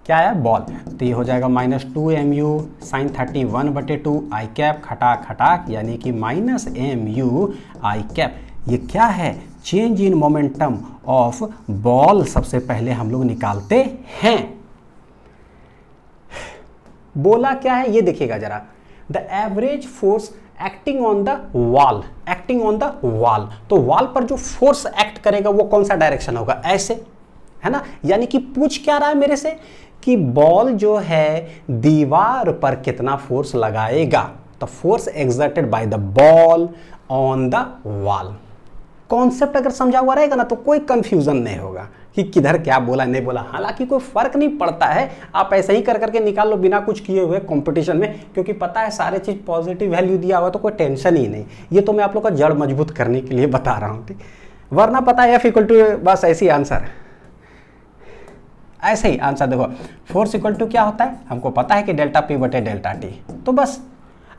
क्या आया, बॉल। तो ये हो जाएगा minus 2 M U sine 30 1/2 I cap, खटाक खटाक, यानी कि minus M U I cap. ये क्या है, change in momentum of ball सबसे पहले हम लोग निकालते हैं। बोला क्या है, ये देखिएगा जरा, the average force acting on the wall, acting on the wall, तो वॉल पर जो फोर्स एक्ट करेगा वो कौन सा डायरेक्शन होगा, ऐसे, है ना। यानी कि पूछ क्या रहा है मेरे से, कि बॉल जो है दीवार पर कितना फोर्स लगाएगा, तो force exerted by the ball on the wall. Concept अगर समझा हुआ रहेगा ना, तो कोई कंफ्यूजन नहीं होगा कि किधर क्या बोला नहीं बोला। हालांकि कोई फर्क नहीं पड़ता है, आप ऐसे ही कर करके निकाल लो बिना कुछ किए हुए कंपटीशन में, क्योंकि पता है सारे चीज पॉजिटिव वैल्यू दिया हुआ, तो कोई टेंशन ही नहीं। ये तो मैं आप लोग का जड़ मजबूत करने के लिए बता रहा हूँ, ठीक। वरना पता है F इक्वल टू, बस ऐसी आंसर, ऐसे ही आंसर। देखो फोर्स इक्वल टू क्या होता है, हमको पता है कि डेल्टा पी बटे डेल्टा टी, तो बस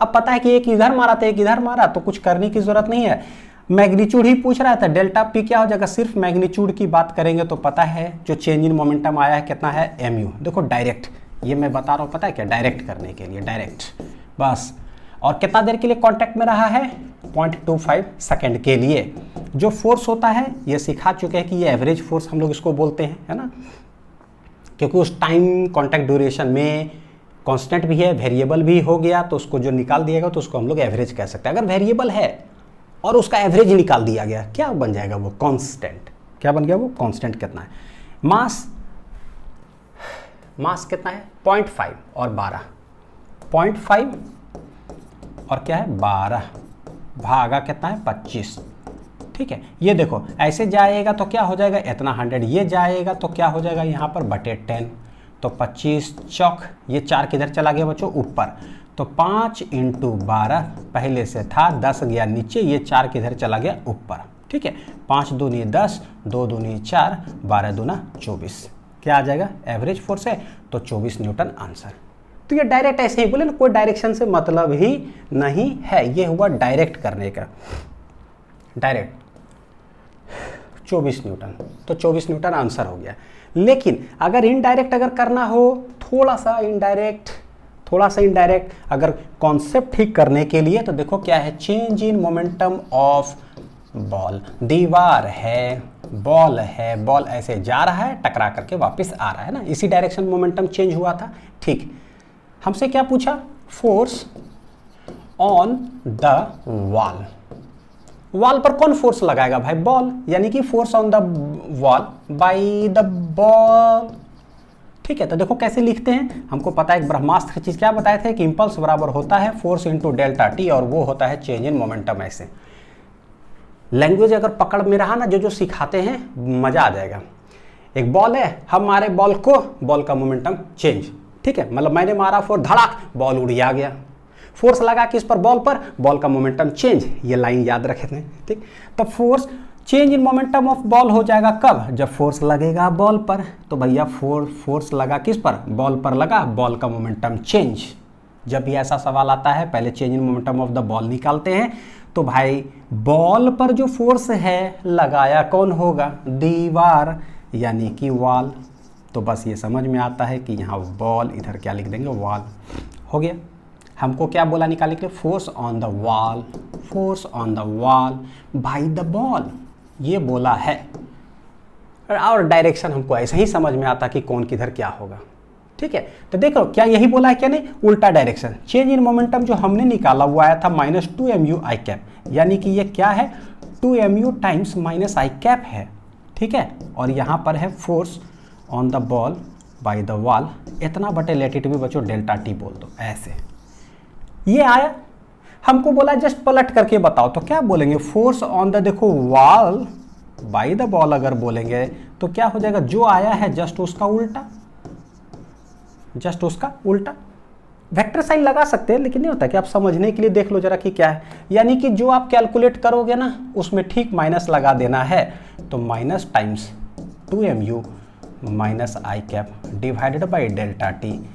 अब पता है कि एक इधर मारा था एक इधर मारा, तो कुछ करने की जरूरत नहीं है। मैग्नीट्यूड ही पूछ रहा था, डेल्टा पी क्या हो जाएगा, सिर्फ मैग्नीट्यूड की बात करेंगे तो पता है जो चेंज इन मोमेंटम आया है कितना है, एम यू। देखो डायरेक्ट, ये मैं बता रहा हूँ, पता है क्या, डायरेक्ट करने के लिए, डायरेक्ट बस। और कितना देर के लिए कांटेक्ट में रहा है, 0.25 सेकेंड के लिए। जो फोर्स होता है ये सिखा चुके हैं कि ये एवरेज फोर्स हम लोग इसको बोलते हैं, है ना, क्योंकि उस टाइम कॉन्टैक्ट ड्यूरेशन में कांस्टेंट भी है, वेरिएबल भी हो गया, तो उसको जो निकाल दिएगा तो उसको हम लोग एवरेज कह सकते हैं। अगर वेरिएबल है और उसका एवरेज निकाल दिया गया, क्या बन जाएगा वो, कांस्टेंट। क्या बन गया वो, कांस्टेंट। कितना है, मास मास कितना है 0.5 और 12, 0.5 और क्या है 12 भागा कितना है 25। ठीक है, ये देखो ऐसे जाएगा तो क्या हो जाएगा इतना 100, ये जाएगा तो क्या हो जाएगा यहाँ पर बटे 10, तो 25 चौक, ये 4 किधर चला गया बच्चों ऊपर, तो 5 इंटू 12 पहले से था 10 गया नीचे, ये 4 किधर चला गया ऊपर। ठीक है, 5 दूनी 10, 2 दूनी 4, 12 दूना 24, क्या आ जाएगा एवरेज फोर्स है तो 24 न्यूटन आंसर। तो ये डायरेक्ट ऐसे ही बोले ना, कोई डायरेक्शन से मतलब ही नहीं है, ये हुआ डायरेक्ट करने का, डायरेक्ट 24 न्यूटन, तो 24 न्यूटन आंसर हो गया। लेकिन अगर इनडायरेक्ट अगर करना हो, थोड़ा सा इनडायरेक्ट अगर कॉन्सेप्ट ठीक करने के लिए, तो देखो क्या है, change in momentum of ball, दीवार है, बॉल है, बॉल ऐसे जा रहा है टकरा करके वापस आ रहा है ना, इसी डायरेक्शन मोमेंटम चेंज हुआ था। ठीक, हमसे क्या पूछा, force on the wall, wall पर कौन फोर्स लगाएगा भाई, बॉल, यानी कि force on the wall by the ball. ठीक है, तो देखो कैसे लिखते हैं, हमको पता है एक ब्रह्मास्त्र चीज क्या बताए थे कि इंपल्स बराबर होता है फोर्स इंटू डेल्टा टी, और वो होता है चेंज इन मोमेंटम। ऐसे लैंग्वेज अगर पकड़ में रहा ना, जो सिखाते हैं मजा आ जाएगा। एक बॉल है, हम मारे बॉल को, बॉल का मोमेंटम चेंज। ठीक है, मतलब मैंने मारा फोर्स, धड़ाक बॉल उड़िया गया, फोर्स लगा किस पर, बॉल पर, बॉल का मोमेंटम चेंज, ये लाइन याद रखे थे। ठीक, तो force change in momentum of ball हो जाएगा कब, जब फोर्स लगेगा बॉल पर। तो भैया फोर्स लगा किस पर, बॉल पर लगा, बॉल का मोमेंटम चेंज। जब भी ऐसा सवाल आता है पहले change in momentum of the ball निकालते हैं। तो भाई बॉल पर जो फोर्स है लगाया कौन होगा, दीवार, यानी कि वॉल। तो बस ये समझ में आता है कि यहाँ बॉल, इधर क्या लिख देंगे, वॉल। हो गया, हमको क्या बोला निकालने के लिए, force on the wall, force on the wall by the ball, ये बोला है। और डायरेक्शन हमको ऐसे ही समझ में आता कि कौन किधर क्या होगा। ठीक है, तो देखो क्या यही बोला है क्या, नहीं, उल्टा डायरेक्शन। चेंज इन मोमेंटम जो हमने निकाला वो आया था -2mu आई कैप, यानी कि ये क्या है 2mu टाइम्स माइनस आई कैप है। ठीक है, और यहाँ पर है force on the ball by the wall, इतना बटे लेटिट्यूड भी बच्चों डेल्टा टी बोल दो। ऐसे ये आया, हमको बोला जस्ट पलट करके बताओ, तो क्या बोलेंगे, फोर्स ऑन द, देखो वॉल बाय द बॉल अगर बोलेंगे तो क्या हो जाएगा, जो आया है जस्ट उसका उल्टा, जस्ट उसका उल्टा। वेक्टर साइन लगा सकते हैं लेकिन नहीं होता कि आप समझने के लिए देख लो जरा कि क्या है, यानी कि जो आप कैलकुलेट करोगे ना उसमें ठीक माइनस लगा देना है। तो minus times 2mu minus I cap divided by delta T,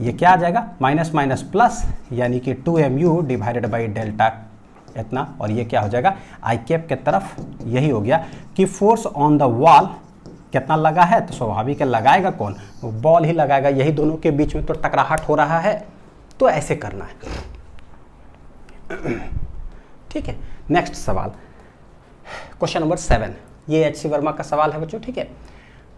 ये क्या आ जाएगा, माइनस माइनस प्लस, यानी कि 2mu डिवाइडेड बाई डेल्टा इतना, और ये क्या हो जाएगा आई कैप के तरफ। यही हो गया कि फोर्स ऑन द वॉल कितना लगा है, तो स्वाभाविक है लगाएगा कौन, बॉल ही लगाएगा, यही दोनों के बीच में तो टकराहट हो रहा है, तो ऐसे करना है। ठीक है, नेक्स्ट सवाल, क्वेश्चन नंबर 7, ये HC वर्मा का सवाल है बच्चों। ठीक है,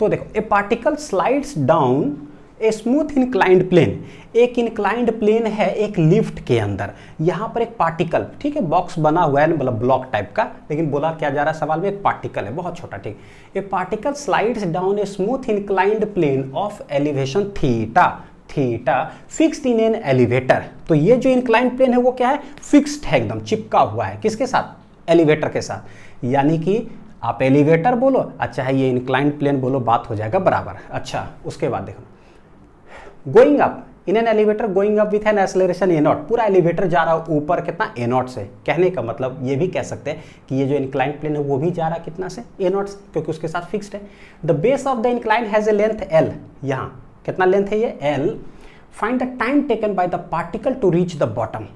तो देखो, a particle slides down a smooth inclined plane, एक इंक्लाइंड प्लेन है एक लिफ्ट के अंदर, यहाँ पर एक पार्टिकल, ठीक है, बॉक्स बना हुआ है, मतलब ब्लॉक टाइप का, लेकिन बोला क्या जा रहा है सवाल में, एक पार्टिकल है बहुत छोटा। ठीक, a particle slides down a smooth inclined plane of elevation theta fixed in an elevator. तो ये जो इंक्लाइंड प्लेन है वो क्या है, फिक्स्ड है, एकदम चिपका हुआ है, किसके साथ, एलिवेटर के साथ, यानी कि आप एलिवेटर बोलो अच्छा है, ये इंक्लाइंड प्लेन बोलो, बात हो जाएगा बराबर। अच्छा, उसके बाद देखो, going up in an elevator, going up with an acceleration A not, पूरा एलिवेटर जा रहा है ऊपर कितना, ए नॉट से। कहने का मतलब ये भी कह सकते हैं कि ये जो इंक्लाइंड प्लेन है वो भी जा रहा है कितना से, ए नॉट से, क्योंकि उसके साथ फिक्स्ड है। The base of the incline has a length L, यहाँ कितना लेंथ है ये L. Find the time taken by the particle to reach the bottom,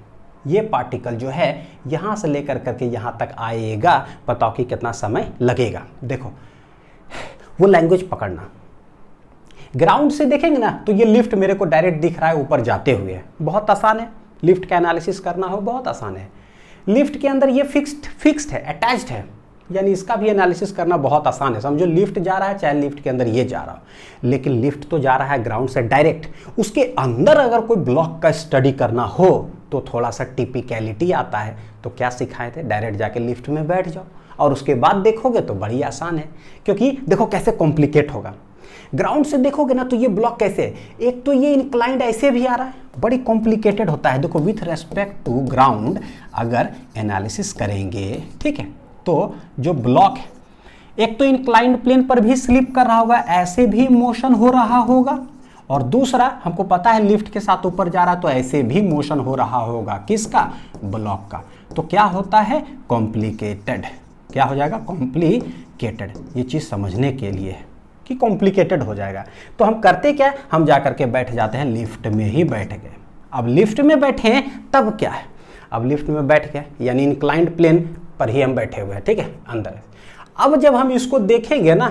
ये पार्टिकल जो है यहाँ से लेकर करके यहाँ तक आएगा, बताओ कि कितना समय लगेगा। देखो वो लैंग्वेज पकड़ना, ग्राउंड से देखेंगे ना तो ये लिफ्ट मेरे को डायरेक्ट दिख रहा है ऊपर जाते हुए, बहुत आसान है, लिफ्ट का एनालिसिस करना हो बहुत आसान है। लिफ्ट के अंदर ये फिक्स्ड है, अटैच्ड है, यानी इसका भी एनालिसिस करना बहुत आसान है। समझो लिफ्ट जा रहा है, चाहे लिफ्ट के अंदर ये जा रहा हो, लेकिन लिफ्ट तो जा रहा है ग्राउंड से डायरेक्ट, उसके अंदर अगर कोई ब्लॉक का स्टडी करना हो तो थोड़ा सा टिपिकलिटी आता है। तो क्या सिखाए थे, डायरेक्ट जाके लिफ्ट में बैठ जाओ और उसके बाद देखोगे तो बड़ी आसान है, क्योंकि देखो कैसे कॉम्प्लिकेट होगा। ग्राउंड से देखोगे ना तो ये ब्लॉक कैसे है, एक तो ये इंक्लाइंड ऐसे भी आ रहा है, बड़ी कॉम्प्लिकेटेड होता है। देखो विथ रेस्पेक्ट टू ग्राउंड अगर एनालिसिस करेंगे, ठीक है, तो जो ब्लॉक है एक तो इंक्लाइंड प्लेन पर भी स्लिप कर रहा होगा, ऐसे भी मोशन हो रहा होगा, और दूसरा हमको पता है लिफ्ट के साथ ऊपर जा रहा तो ऐसे भी मोशन हो रहा होगा, किसका, ब्लॉक का। तो क्या होता है, कॉम्प्लिकेटेड। क्या हो जाएगा, कॉम्प्लिकेटेड। ये चीज समझने के लिए कि कॉम्प्लिकेटेड हो जाएगा तो हम करते क्या, हम जा करके बैठ जाते हैं, लिफ्ट में ही बैठ गए। अब लिफ्ट में बैठे तब क्या है, अब लिफ्ट में बैठ गए यानी इंक्लाइंड प्लेन पर ही हम बैठे हुए हैं, ठीक है, अंदर। अब जब हम इसको देखेंगे ना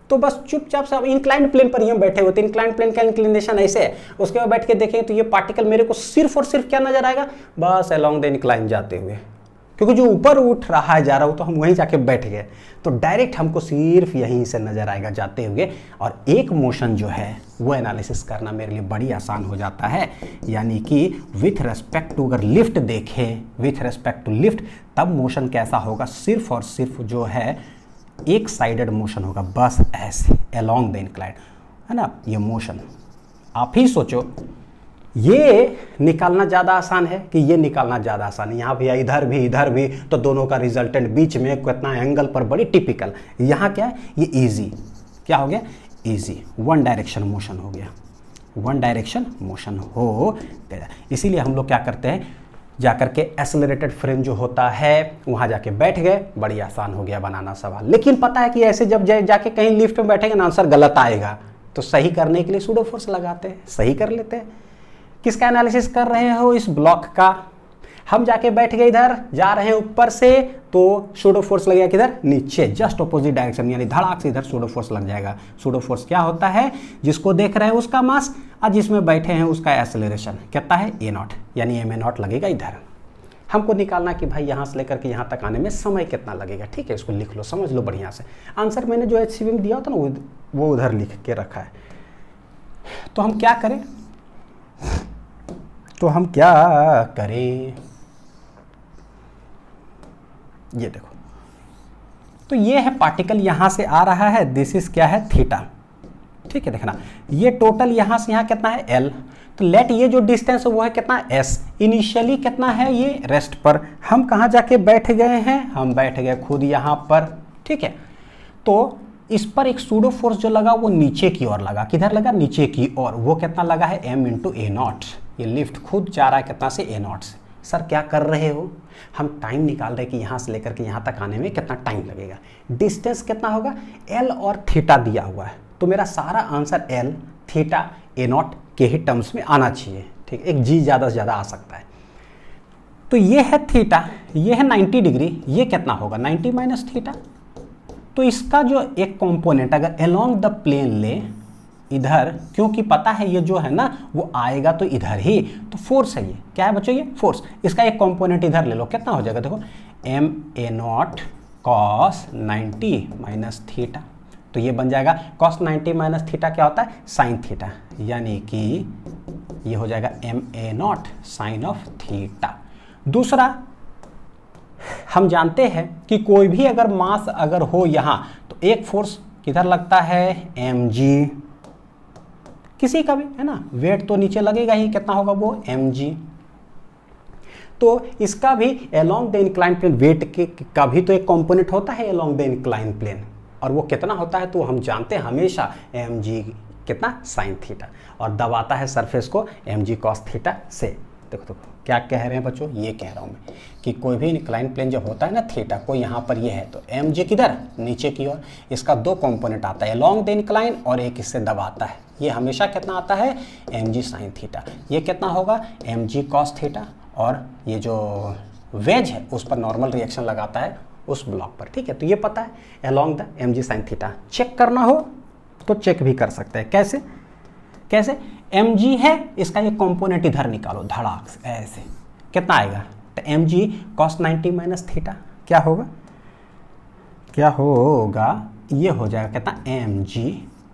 तो बस चुपचाप से, अब इंक्लाइंड प्लेन पर ही हम बैठे हुए थे, इंक्लाइंड प्लेन का इंक्लिनेशन ऐसे है, उसके बाद बैठ के देखेंगे तो ये पार्टिकल मेरे को सिर्फ और सिर्फ क्या नजर आएगा, बस अलोंग द इंक्लाइन जाते हुए, क्योंकि जो ऊपर उठ रहा है जा रहा हो तो हम वहीं जाके बैठ गए, तो डायरेक्ट हमको सिर्फ यहीं से नजर आएगा जाते हुए। और एक मोशन जो है वो एनालिसिस करना मेरे लिए बड़ी आसान हो जाता है, यानी कि विथ रेस्पेक्ट टू अगर लिफ्ट देखें, विथ रेस्पेक्ट टू लिफ्ट, तब मोशन कैसा होगा, सिर्फ और सिर्फ जो है एक साइडेड मोशन होगा, बस ऐसे अलोंग द इंक्लाइन, है ना। ये मोशन आप ही सोचो, ये निकालना ज़्यादा आसान है कि ये निकालना ज़्यादा आसान है, यहाँ भी इधर भी, तो दोनों का रिजल्टेंट बीच में कितना एंगल पर, बड़ी टिपिकल। यहाँ क्या है, ये इजी, क्या हो गया, इजी, वन डायरेक्शन मोशन हो गया, वन डायरेक्शन मोशन हो गया। इसीलिए हम लोग क्या करते हैं, जाकर के एक्सेलरेटेड फ्रेम जो होता है वहाँ जाके बैठ गए, बड़ी आसान हो गया बनाना सवाल। लेकिन पता है कि ऐसे जब जाके कहीं लिफ्ट में बैठेंगे ना आंसर गलत आएगा, तो सही करने के लिए सूडो फोर्स लगाते हैं, सही कर लेते हैं। किसका एनालिसिस कर रहे हो, इस ब्लॉक का। हम जाके बैठ गए इधर, जा रहे हैं ऊपर से, तो सूडो फोर्स लगेगा किधर, नीचे, जस्ट ऑपोजिट डायरेक्शन, यानी धड़ाक से इधर सूडो फोर्स लग जाएगा। सूडो फोर्स क्या होता है, जिसको देख रहे हैं उसका मास और जिसमें बैठे हैं उसका एक्सेलरेशन कितना है, a0, यानी ma0 लगेगा इधर। हमको निकालना कि भाई यहाँ से लेकर के यहाँ तक आने में समय कितना लगेगा, ठीक है, इसको लिख लो, समझ लो बढ़िया से। आंसर मैंने जो HCV में दिया होता ना वो उधर लिख के रखा है। तो हम क्या करें, ये देखो, तो ये है पार्टिकल यहाँ से आ रहा है, दिस इज क्या है, थीटा, ठीक है। देखना ये टोटल यहाँ से यहाँ कितना है, l, तो लेट ये जो डिस्टेंस है वो है कितना, s। इनिशियली कितना है, ये रेस्ट पर, हम कहाँ जाके बैठ गए हैं, हम बैठ गए खुद यहाँ पर, ठीक है। तो इस पर एक सूडो फोर्स जो लगा वो नीचे की ओर लगा, किधर लगा, नीचे की ओर, वो कितना लगा है, m × a0। ये लिफ्ट खुद जा रहा है कितना से, a0 से। सर क्या कर रहे हो, हम टाइम निकाल रहे हैं कि यहाँ से लेकर के यहाँ तक आने में कितना टाइम लगेगा, डिस्टेंस कितना होगा, l और थीटा दिया हुआ है, तो मेरा सारा आंसर l, थीटा, a0 के ही टर्म्स में आना चाहिए, ठीक, एक g ज़्यादा से ज़्यादा आ सकता है। तो ये है थीटा, ये है 90 डिग्री, ये कितना होगा, 90 माइनस थीटा। तो इसका जो एक कंपोनेंट अगर अलोंग द प्लेन ले इधर, क्योंकि पता है ये जो है ना वो आएगा तो इधर ही, तो फोर्स है, ये क्या है बच्चों, ये फोर्स। इसका एक कंपोनेंट इधर ले लो, कितना हो जाएगा, देखो ma0 cos 90 माइनस थीटा, तो ये बन जाएगा cos 90 माइनस थीटा क्या होता है, साइन थीटा, यानी कि ये हो जाएगा ma0 साइन ऑफ थीटा। दूसरा, हम जानते हैं कि कोई भी अगर मास अगर हो यहाँ तो एक फोर्स किधर लगता है, mg, किसी का भी, है ना, वेट तो नीचे लगेगा ही, कितना होगा वो, mg। तो इसका भी along the incline plane, weight के का भी तो एक कंपोनेंट होता है अलोंग द इंक्लाइन प्लेन, और वो कितना होता है, तो हम जानते हैं हमेशा mg कितना, साइन थीटा, और दबाता है सरफेस को mg cos थीटा से। देखो क्या कह रहे हैं बच्चों, ये कह रहा हूँ मैं कि कोई भी इंक्लाइन प्लेन जब होता है ना थीटा, कोई यहाँ पर ये है तो mg किधर, नीचे की ओर, इसका दो कंपोनेंट आता है अलोंग द इंक्लाइन और एक इससे दबाता है, ये हमेशा कितना आता है, mg साइन थीटा। ये कितना होगा, mg cos थीटा, और ये जो वेज है उस पर नॉर्मल रिएक्शन लगाता है उस ब्लॉक पर, ठीक है। तो ये पता है along the mg sine theta. Check करना हो तो चेक भी कर सकते हैं, कैसे कैसे, mg है, इसका ये कंपोनेंट इधर निकालो धड़ाक से, ऐसे कितना आएगा, तो mg cos 90 माइनस थीटा क्या होगा, ये हो जाएगा कितना, mg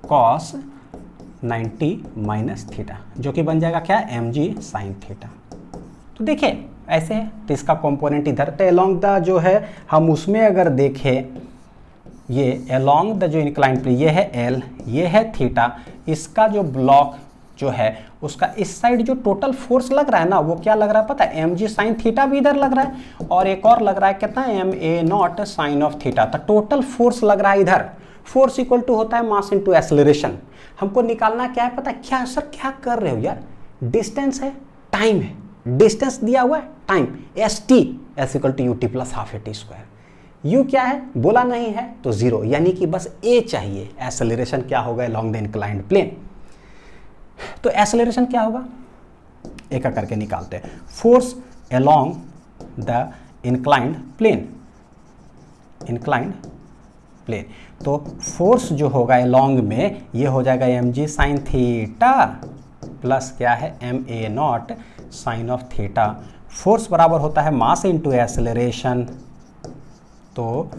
cos 90 माइनस थीटा, जो कि बन जाएगा क्या, mg साइन थीटा। तो देखिए ऐसे है, तो इसका कंपोनेंट इधर, तो अलोंग द जो है हम उसमें अगर देखें ये अलोंग द जो इंक्लाइंड प्लेन, ये है एल, ये है थीटा, इसका जो ब्लॉक जो है उसका इस साइड जो टोटल फोर्स लग रहा है ना, वो क्या लग रहा है पता है, mg साइन थीटा भी इधर लग रहा है, और एक और लग रहा है कितना, ma naught sine of theta. तो टोटल फोर्स लग रहा है इधर। फोर्स इक्वल टू होता है मास इनटू एक्सेलरेशन। हमको निकालना क्या है पता है, क्या सर क्या कर रहे हो यार, डिस्टेंस है, टाइम है, डिस्टेंस दिया हुआ है, time, S T S equal to U T plus half A T square. U क्या है बोला नहीं है तो जीरो, यानी कि बस ए चाहिए। एक्सेलरेशन क्या होगा अलोंग द इंक्लाइंड प्लेन। तो एक्सेलरेशन क्या होगा, एक एक करके निकालते हैं। Force along the inclined plane, inclined plane, तो फोर्स जो होगा अलोंग में ये हो जाएगा mg साइन थीटा प्लस क्या है ma naught sine of theta. Force बराबर होता है मास इनटू एक्सेलरेशन। तो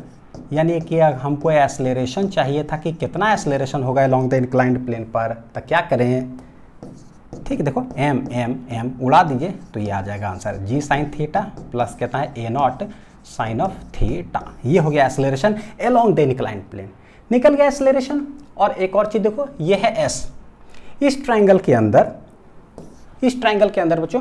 यानी कि हमको एक्सेलरेशन चाहिए था कि कितना एक्सेलरेशन होगा अलोंग द इंक्लाइंड प्लेन पर, तो क्या करें, ठीक है देखो m उड़ा दीजिए तो ये आ जाएगा answer, g sine theta plus कितना है a naught sine of theta. ये हो गया acceleration along the inclined plane. निकल गया एक्सेलरेशन। और एक और चीज देखो, ये है s, इस ट्रायंगल के अंदर, इस ट्रायंगल के अंदर बच्चों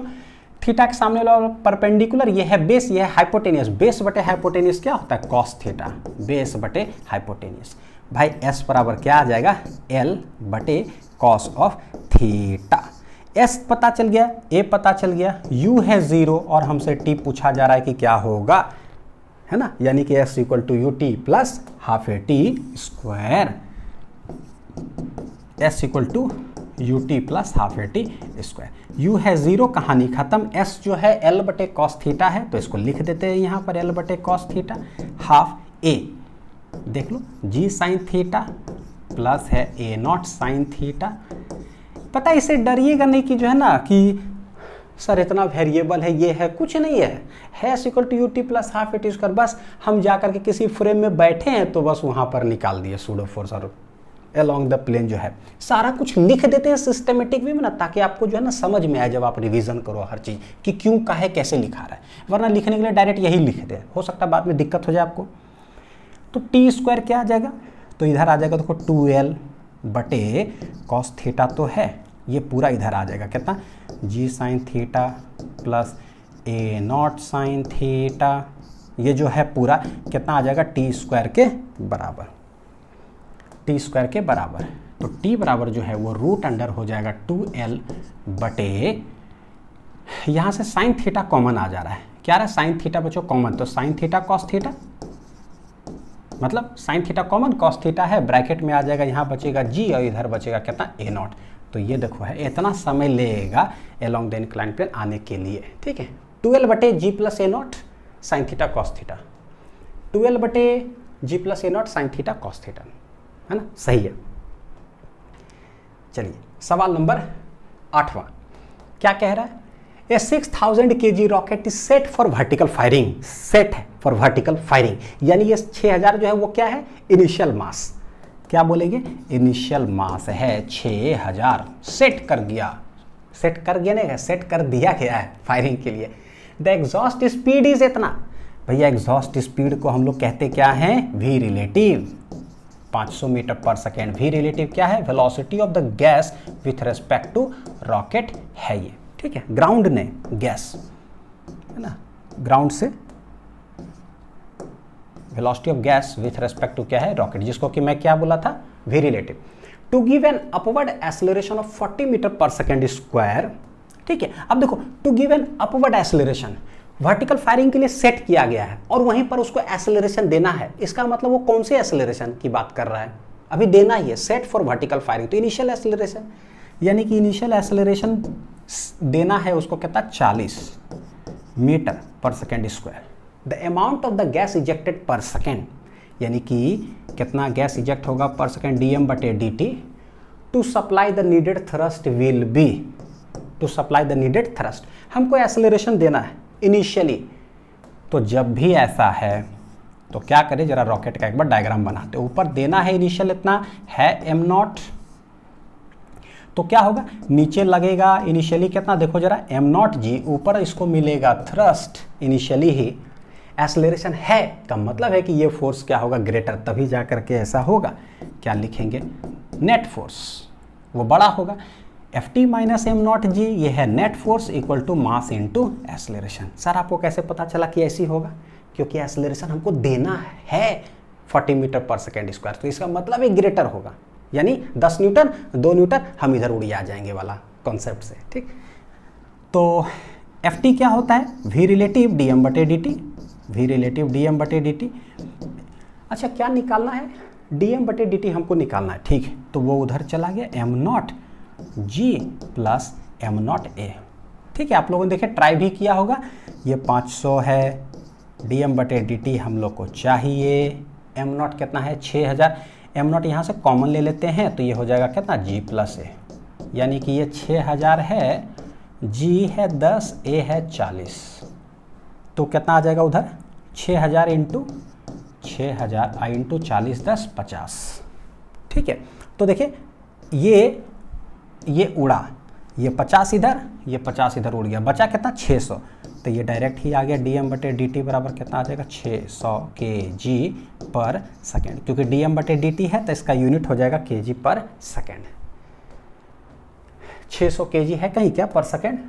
थीटा के सामने वाला परपेंडिकुलर, ये है बेस, ये है हाइपोटेनियस। बेस बटे हाइपोटेनियस क्या होता है, कॉस थीटा, बेस बटे हाइपोटेनियस। भाई s बराबर क्या आ जाएगा, l बटे कॉस ऑफ थीटा। s पता चल गया, a पता चल गया, u है 0 और हमसे t पूछा जा रहा है कि क्या होगा, है ना, यानी कि s equal to U T plus half A T square, s equal to U T plus half A T square. u है 0, कहानी खत्म। s जो है l बटे कॉस थीटा है, तो इसको लिख देते हैं यहाँ पर l बटे कॉस थीटा, हाफ a, देख लो g साइन थीटा प्लस है a नॉट साइन थीटा। पता है इससे डरिएगा नहीं कि जो है ना कि सर इतना वेरिएबल है, ये है, कुछ नहीं है equal to U T plus half A T square. बस हम जा करके किसी फ्रेम में बैठे हैं तो बस वहाँ पर निकाल दिए सूडो फोर्स और अलोंग द प्लेन जो है, सारा कुछ लिख देते हैं सिस्टमेटिक वे में ना, ताकि आपको जो है ना समझ में आए जब आप रिवीजन करो हर चीज़ कि क्यों काहे कैसे लिखा रहा है। वरना लिखने के लिए डायरेक्ट यही लिख दे, हो सकता है बाद में दिक्कत हो जाए आपको। तो टी स्क्वायर क्या आ जाएगा, तो इधर आ जाएगा देखो 2l बटे कॉस थीटा तो है, ये पूरा इधर आ जाएगा कितना, g sine theta plus a naught sine theta, ये जो है पूरा कितना आ जाएगा, टी स्क्वायर के बराबर, टी स्क्वायर के बराबर। तो t बराबर जो है वो रूट अंडर हो जाएगा 2l बटे, यहाँ से साइन थीटा कॉमन आ जा रहा है, क्या रहा है साइन थीटा बच्चों कॉमन, तो साइन थीटा कॉस थीटा, मतलब sine theta common, cos theta है, ब्रैकेट में आ जाएगा, यहाँ बचेगा g और इधर बचेगा कितना a नॉट। तो ये देखो है इतना समय लेगा अलोंग द इंक्लाइंड प्लेन आने के लिए, ठीक है। 12 बटे g plus A naught sine theta cos theta, 12 बटे g plus A naught sine theta cos theta, है ना, सही है। चलिए सवाल नंबर 8वां क्या कह रहा है, ए 6000 kg rocket is set for vertical firing, set है फॉर वर्टिकल फायरिंग, यानी ये 6000 जो है वो क्या है, इनिशियल मास, क्या बोलेंगे, इनिशियल मास है 6000, सेट कर दिया, सेट कर गया नहीं, सेट कर दिया गया है फायरिंग के लिए। द एग्जॉस्ट स्पीड इज इतना, भैया एग्जॉस्ट स्पीड को हम लोग कहते क्या है, V relative, 500 meter per second. V relative क्या है, velocity of the gas with respect to rocket है ये, ठीक है, ग्राउंड ने गैस, है ना, ग्राउंड से velocity of gas with respect to क्या है, रॉकेट, जिसको कि मैं क्या बोला था, V relative. To give an upward acceleration of 40 meter per second square, ठीक है। अब देखो to give an upward acceleration, vertical firing के लिए सेट किया गया है और वहीं पर उसको एक्सेलरेशन देना है, इसका मतलब वो कौन से एक्सेलरेशन की बात कर रहा है, अभी देना ही है, सेट फॉर वर्टिकल फायरिंग, तो इनिशियल एक्सेलरेशन, यानी कि इनिशियल एक्सेलरेशन देना है उसको कितना, 40 meter per second square. The amount of the gas ejected per second, यानी कि कितना गैस इजेक्ट होगा पर सेकेंड, dm बटे dt, to supply the needed thrust will be, to supply the needed thrust, हमको एक्सेलरेशन देना है इनिशियली। तो जब भी ऐसा है तो क्या करें, जरा रॉकेट का एक बार डायग्राम बनाते, ऊपर देना है इनिशियल इतना है m नॉट, तो क्या होगा, नीचे लगेगा इनिशियली कितना, देखो जरा m नॉट g, ऊपर इसको मिलेगा थ्रस्ट इनिशियली ही, एक्सेलरेशन है का मतलब है कि ये फोर्स क्या होगा, ग्रेटर, तभी जा करके ऐसा होगा। क्या लिखेंगे, नेट फोर्स वो बड़ा होगा। Ft minus M naught G, ये है net force equal to mass into acceleration. Sir आपको कैसे पता चला कि ऐसी होगा, क्योंकि एक्सेलरेशन हमको देना है 40 मीटर पर सेकेंड स्क्वायर, तो इसका मतलब एक ग्रेटर होगा, यानी 10 न्यूटन 2 न्यूटन हम इधर उड़ी आ जाएंगे वाला कॉन्सेप्ट से, ठीक। तो Ft क्या होता है, v रिलेटिव dm बटे dt, v रिलेटिव dm बटे dt। अच्छा क्या निकालना है, dm बटे dt हमको निकालना है, ठीक है। तो वो उधर चला गया m not g plus m not a, ठीक है। आप लोगों ने देखे ट्राई भी किया होगा, ये 500 है, dm बटे dt हम लोग को चाहिए, m नॉट कितना है 6000, m नॉट यहाँ से कॉमन ले लेते हैं तो ये हो जाएगा कितना g प्लस a, यानी कि ये 6000 है, g है 10, a है 40, तो कितना आ जाएगा उधर 6000 इंटू 6000 आई इंटू 40 10 50, ठीक है। तो देखिए ये उड़ा, ये 50 इधर, ये 50 इधर उड़ गया, बचा कितना 600, तो ये डायरेक्ट ही आ गया dm बटे dt बराबर कितना आ जाएगा 600 kg पर सेकेंड, क्योंकि dm बटे dt है तो इसका यूनिट हो जाएगा kg पर सेकेंड। 600 kg है कहीं क्या पर सेकेंड,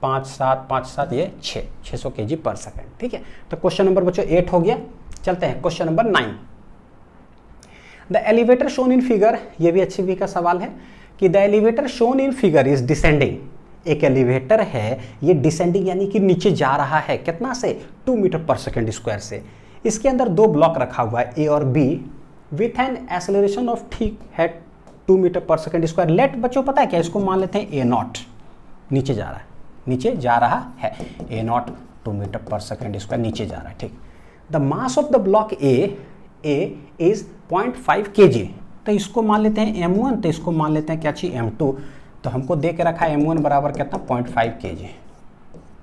5 7 5 7 ये 600 kg पर सेकेंड, ठीक है। तो क्वेश्चन नंबर बच्चों 8 हो गया। चलते हैं question number 9। The elevator shown in figure, ये भी HCV का सवाल है कि the elevator shown in figure is descending. एक एलिवेटर है, ये डिसेंडिंग यानी कि नीचे जा रहा है, कितना से 2 मीटर पर सेकेंड स्क्वायर से। इसके अंदर 2 ब्लॉक रखा हुआ है A और B with an acceleration of, ठीक है 2 metre per second square. Late बच्चों पता है क्या, इसको मान लेते हैं A नॉट, नीचे जा रहा है, नीचे जा रहा है, A not 2 metre per second square नीचे जा रहा है, ठीक। The mass of the block A is 0.5 kg, तो इसको मान लेते हैं M1, तो इसको मान लेते हैं क्या चाहिए M2, तो हमको दे के रखा है M1 बराबर कितना 0.5 kg,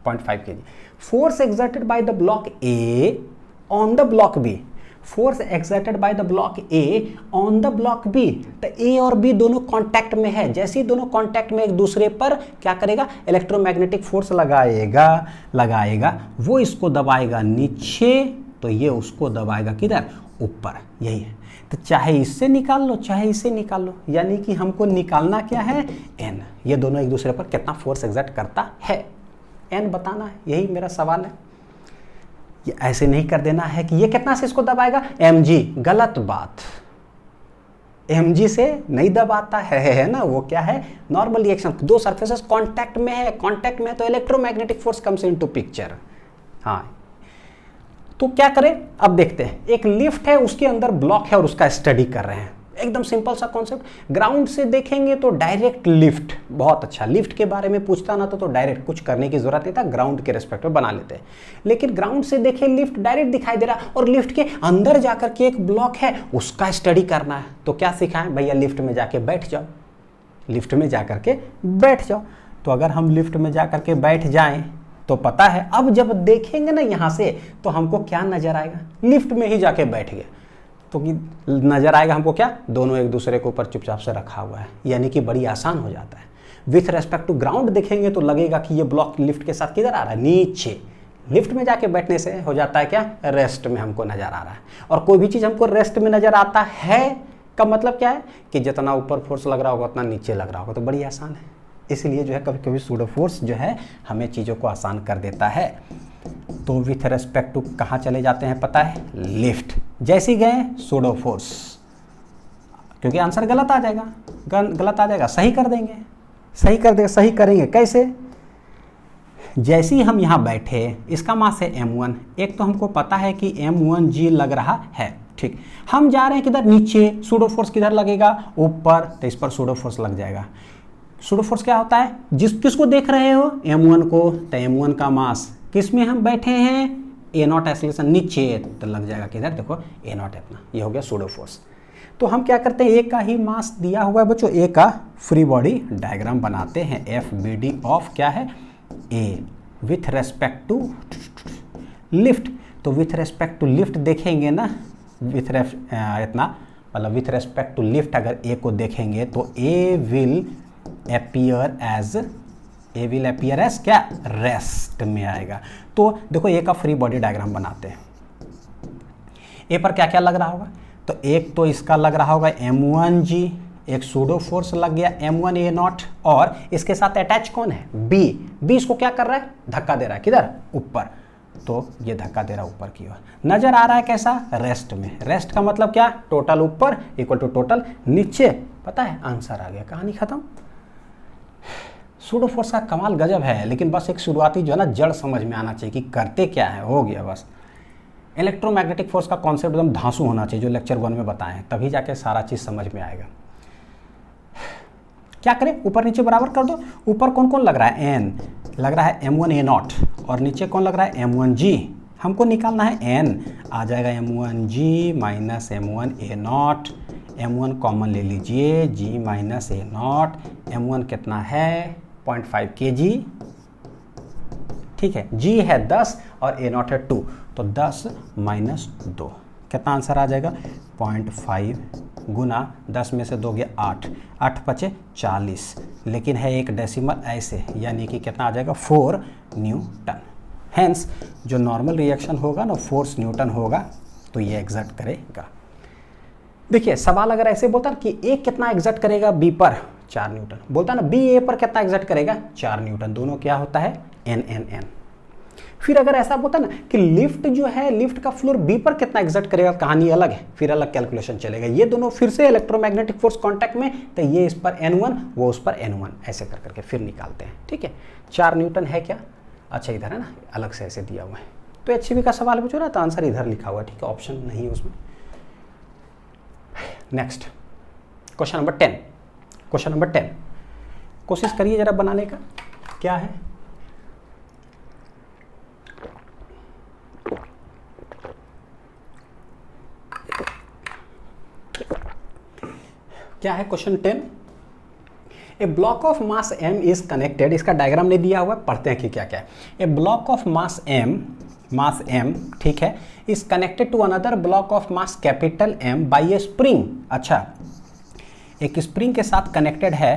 0.5 kg। Force exerted by the block A on the block B, force exerted by the block A on the block B, तो A और B दोनों कांटेक्ट में है, जैसे ही दोनों कांटेक्ट में एक दूसरे पर क्या करेगा, इलेक्ट्रोमैग्नेटिक फोर्स लगाएगा, वो इसको दबाएगा नीचे, तो ये उसको दबाएगा किधर, ऊपर, यही है। तो चाहे इससे निकाल लो चाहे इससे निकाल लो, यानी कि हमको निकालना क्या है, n, ये दोनों एक दूसरे पर कितना फोर्स एक्सर्ट करता है, n बताना है, यही मेरा सवाल है। ये ऐसे नहीं कर देना है कि ये कितना से इसको दबाएगा mg, गलत बात, mg से नहीं दबाता है ना, वो क्या है नॉर्मल रिएक्शन, 2 सरफेसेस कांटेक्ट में है, कांटेक्ट में है तो electromagnetic force comes into picture. हाँ तो क्या करें, अब देखते हैं। एक लिफ्ट है, उसके अंदर ब्लॉक है और उसका स्टडी कर रहे हैं, एकदम सिंपल सा कॉन्सेप्ट। ग्राउंड से देखेंगे तो डायरेक्ट लिफ्ट, बहुत अच्छा, लिफ्ट के बारे में पूछता ना तो डायरेक्ट कुछ करने की जरूरत नहीं था, ग्राउंड के रेस्पेक्ट में बना लेते हैं। लेकिन ग्राउंड से देखें लिफ्ट डायरेक्ट दिखाई दे रहा और लिफ्ट के अंदर जाकर के एक ब्लॉक है, उसका स्टडी करना है, तो क्या सिखाएं भैया, लिफ्ट में जाके बैठ जाओ, लिफ्ट में जाकर के बैठ जाओ। तो अगर हम लिफ्ट में जाकर के बैठ जाएं तो पता है अब जब देखेंगे ना यहाँ से तो हमको क्या नजर आएगा, लिफ्ट में ही जाके बैठ गए तो नजर आएगा हमको क्या, दोनों एक दूसरे के ऊपर चुपचाप से रखा हुआ है, यानी कि बड़ी आसान हो जाता है। विथ रेस्पेक्ट टू ग्राउंड देखेंगे तो लगेगा कि ये ब्लॉक लिफ्ट के साथ किधर आ रहा है, नीचे। लिफ्ट में जाके बैठने से हो जाता है क्या, रेस्ट में हमको नजर आ रहा है। और कोई भी चीज़ हमको रेस्ट में नजर आता है का मतलब क्या है कि जितना ऊपर फोर्स लग रहा होगा उतना नीचे लग रहा होगा, तो बड़ी आसान है। इसलिए जो है कभी कभी सूडो फोर्स जो है हमें चीज़ों को आसान कर देता है। तो विथ रेस्पेक्ट टू कहाँ चले जाते हैं पता है, लिफ्ट। जैसे ही गए सूडो फोर्स, क्योंकि आंसर गलत आ जाएगा, गलत आ जाएगा, सही कर देंगे, सही कर देंगे। सही करेंगे कैसे, जैसे ही हम यहाँ बैठे, इसका मास है m1, एक तो हमको पता है कि m1g लग रहा है, ठीक। हम जा रहे हैं किधर, नीचे, सूडो फोर्स किधर लगेगा, ऊपर, तो इस पर सूडो फोर्स लग जाएगा। सूडो फोर्स क्या होता है, किसको देख रहे हो, m1 को, तो m1 का मास किस में हम बैठे हैं, a नॉट एक्सेलरेशन नीचे, तो लग जाएगा किधर, देखो a नॉट इतना, ये हो गया सूडो फोर्स। तो हम क्या करते हैं, a का ही मास दिया हुआ है बच्चों, a का फ्री बॉडी डायग्राम बनाते हैं, FBD ऑफ क्या है a with respect to lift. तो विथ रेस्पेक्ट टू लिफ्ट देखेंगे ना, इतना मतलब विथ रेस्पेक्ट टू लिफ्ट अगर a को देखेंगे तो a विल अपियर एज क्या, रेस्ट में आएगा। तो देखो a का फ्री बॉडी डायग्राम बनाते हैं, ए पर क्या क्या लग रहा होगा, तो एक तो इसका लग रहा होगा M1G, एक सूडो फोर्स लग गया M1A0, और इसके साथ अटैच कौन है, बी इसको क्या कर रहा है, धक्का दे रहा है, किधर, ऊपर, तो ये धक्का दे रहा है ऊपर की ओर, नजर आ रहा है कैसा, रेस्ट में। रेस्ट का मतलब क्या, टोटल ऊपर इक्वल टू टोटल नीचे, पता है, आंसर आ गया, कहानी खत्म। सूडो फोर्स का कमाल गजब है, लेकिन बस एक शुरुआती जो है ना जड़ समझ में आना चाहिए कि करते क्या है, हो गया बस। इलेक्ट्रोमैग्नेटिक फोर्स का कॉन्सेप्ट एकदम धांसू होना चाहिए, जो लेक्चर 1 में बताएं, तभी जाके सारा चीज़ समझ में आएगा। क्या करें, ऊपर नीचे बराबर कर दो। ऊपर कौन कौन लग रहा है, N लग रहा है M1A0, और नीचे कौन लग रहा है, M1G। हमको निकालना है N, आ जाएगा M1G minus M1A0, M1 common ले लीजिए, G माइनस A0, M1 कितना है 0.5 kg, ठीक है, G है 10 और A0 है 2, तो 10 माइनस 2 कितना आंसर आ जाएगा, 0.5 गुना 10 में से 2 गया 8, 8 पचे 40, लेकिन है एक डेसिमल ऐसे, यानी कि कितना आ जाएगा 4 न्यूटन। हेंस जो नॉर्मल रिएक्शन होगा ना, फोर्स न्यूटन होगा, तो ये एग्जर्ट करेगा। देखिए सवाल अगर ऐसे बोलता ना कि ए कितना एग्जर्ट करेगा बी पर, 4 न्यूटन, बोलता ना बी ए पर कितना एग्जर्ट करेगा, 4 न्यूटन, दोनों क्या होता है, n। फिर अगर ऐसा बोलता ना कि लिफ्ट जो है, लिफ्ट का फ्लोर बी पर कितना एग्जर्ट करेगा, कहानी अलग है, फिर अलग कैलकुलेशन चलेगा। ये दोनों फिर से इलेक्ट्रोमैग्नेटिक फोर्स कांटेक्ट में, तो ये इस पर N1, वो उस पर N1, ऐसे कर करके फिर निकालते हैं, ठीक है। 4 न्यूटन है क्या, अच्छा इधर है ना, अलग से ऐसे दिया हुआ है। तो HCV का सवाल पूछो ना, तो आंसर इधर लिखा हुआ है, ठीक है, ऑप्शन नहीं उसमें। Next question number 10, question number 10 कोशिश करिए जरा बनाने का, क्या है, क्या है question 10। A block of mass m is connected, इसका डायग्राम नहीं दिया हुआ है, पढ़ते हैं कि क्या क्या है। A block of mass m, ठीक है, is connected to another block of mass capital M by a spring. अच्छा, एक स्प्रिंग के साथ कनेक्टेड है,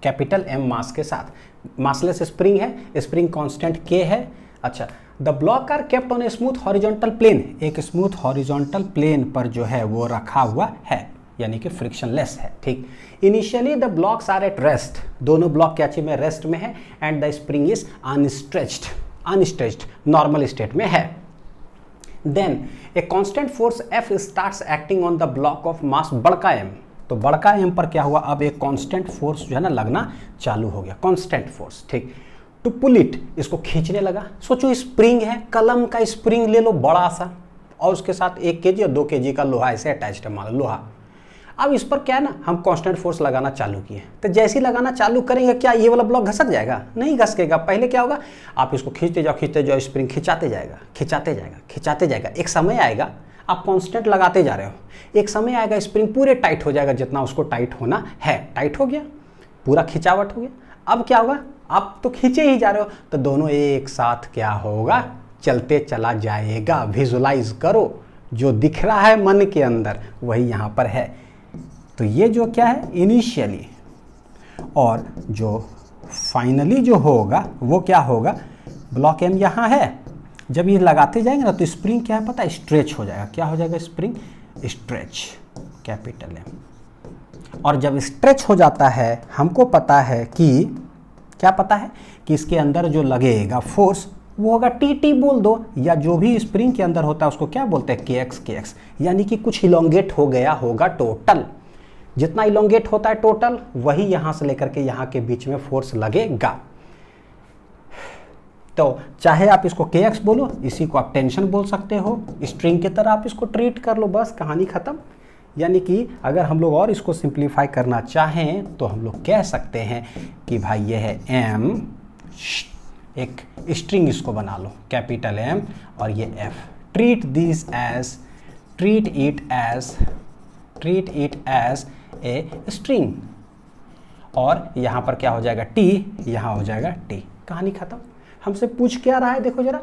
कैपिटल M मास के साथ, मासलेस स्प्रिंग है, स्प्रिंग कांस्टेंट K है। अच्छा, the block are kept on a smooth horizontal plane, एक स्मूथ हॉरिजॉन्टल प्लेन पर जो है वो रखा हुआ है, यानी कि फ्रिक्शनलेस है, ठीक। Initially the blocks are at rest, दोनों ब्लॉक क्या चीज में, रेस्ट में है, and the spring is unstretched normal state में है। Then a constant force F starts acting on the block of mass बड़का M, तो बड़का M पर क्या हुआ, अब एक कांस्टेंट फोर्स जो है ना लगना चालू हो गया, कांस्टेंट फोर्स, ठीक। टू पुल इट, इसको खींचने लगा। सोचो स्प्रिंग है, कलम का स्प्रिंग ले लो बड़ा सा, और उसके साथ 1 kg और 2 kg का लोहा ऐसे अटैच्ड है, मान लो लोहा। अब इस पर क्या है ना, हम कांस्टेंट फोर्स लगाना चालू किए, तो जैसे ही लगाना चालू करेंगे, क्या ये वाला ब्लॉक घसक जाएगा, नहीं घसकेगा। पहले क्या होगा, आप इसको खींचते जाओ, स्प्रिंग खिंचाते जाएगा, एक समय आएगा, आप कांस्टेंट लगाते जा रहे हो, एक समय आएगा स्प्रिंग पूरे टाइट हो जाएगा, जितना उसको टाइट होना है, टाइट हो गया, पूरा खिंचावट हो गया। अब क्या होगा, आप तो खींचे ही जा रहे हो, तो दोनों एक साथ क्या होगा, चलते चला जाएगा। विजुलाइज करो, जो दिख रहा है मन के अंदर वही यहाँ पर है। तो ये जो क्या है इनिशियली, और जो फाइनली जो होगा वो क्या होगा, ब्लॉक M यहाँ है, जब ये लगाते जाएंगे ना तो स्प्रिंग क्या है पता है, स्ट्रेच हो जाएगा। क्या हो जाएगा, स्प्रिंग स्ट्रेच, कैपिटल M। और जब स्ट्रेच हो जाता है, हमको पता है कि क्या पता है कि इसके अंदर जो लगेगा फोर्स वो होगा TT बोल दो, या जो भी स्प्रिंग के अंदर होता है उसको क्या बोलते हैं, KX, यानी कि कुछ इलोंगेट हो गया होगा टोटल। जितना इलोंगेट होता है टोटल, वही यहां से लेकर के यहां के बीच में फोर्स लगेगा। तो चाहे आप इसको KX बोलो, इसी को आप टेंशन बोल सकते हो, स्ट्रिंग की तरह आप इसको ट्रीट कर लो, बस कहानी खत्म। यानी कि अगर हम लोग और इसको सिंप्लीफाई करना चाहें तो हम लोग कह सकते हैं कि भाई ये है M, एक स्ट्रिंग इसको बना लो, कैपिटल M, और ये F। Treat it as a string, और यहाँ पर क्या हो जाएगा T, यहाँ हो जाएगा T, कहानी खत्म। हमसे पूछ क्या रहा है, देखो जरा,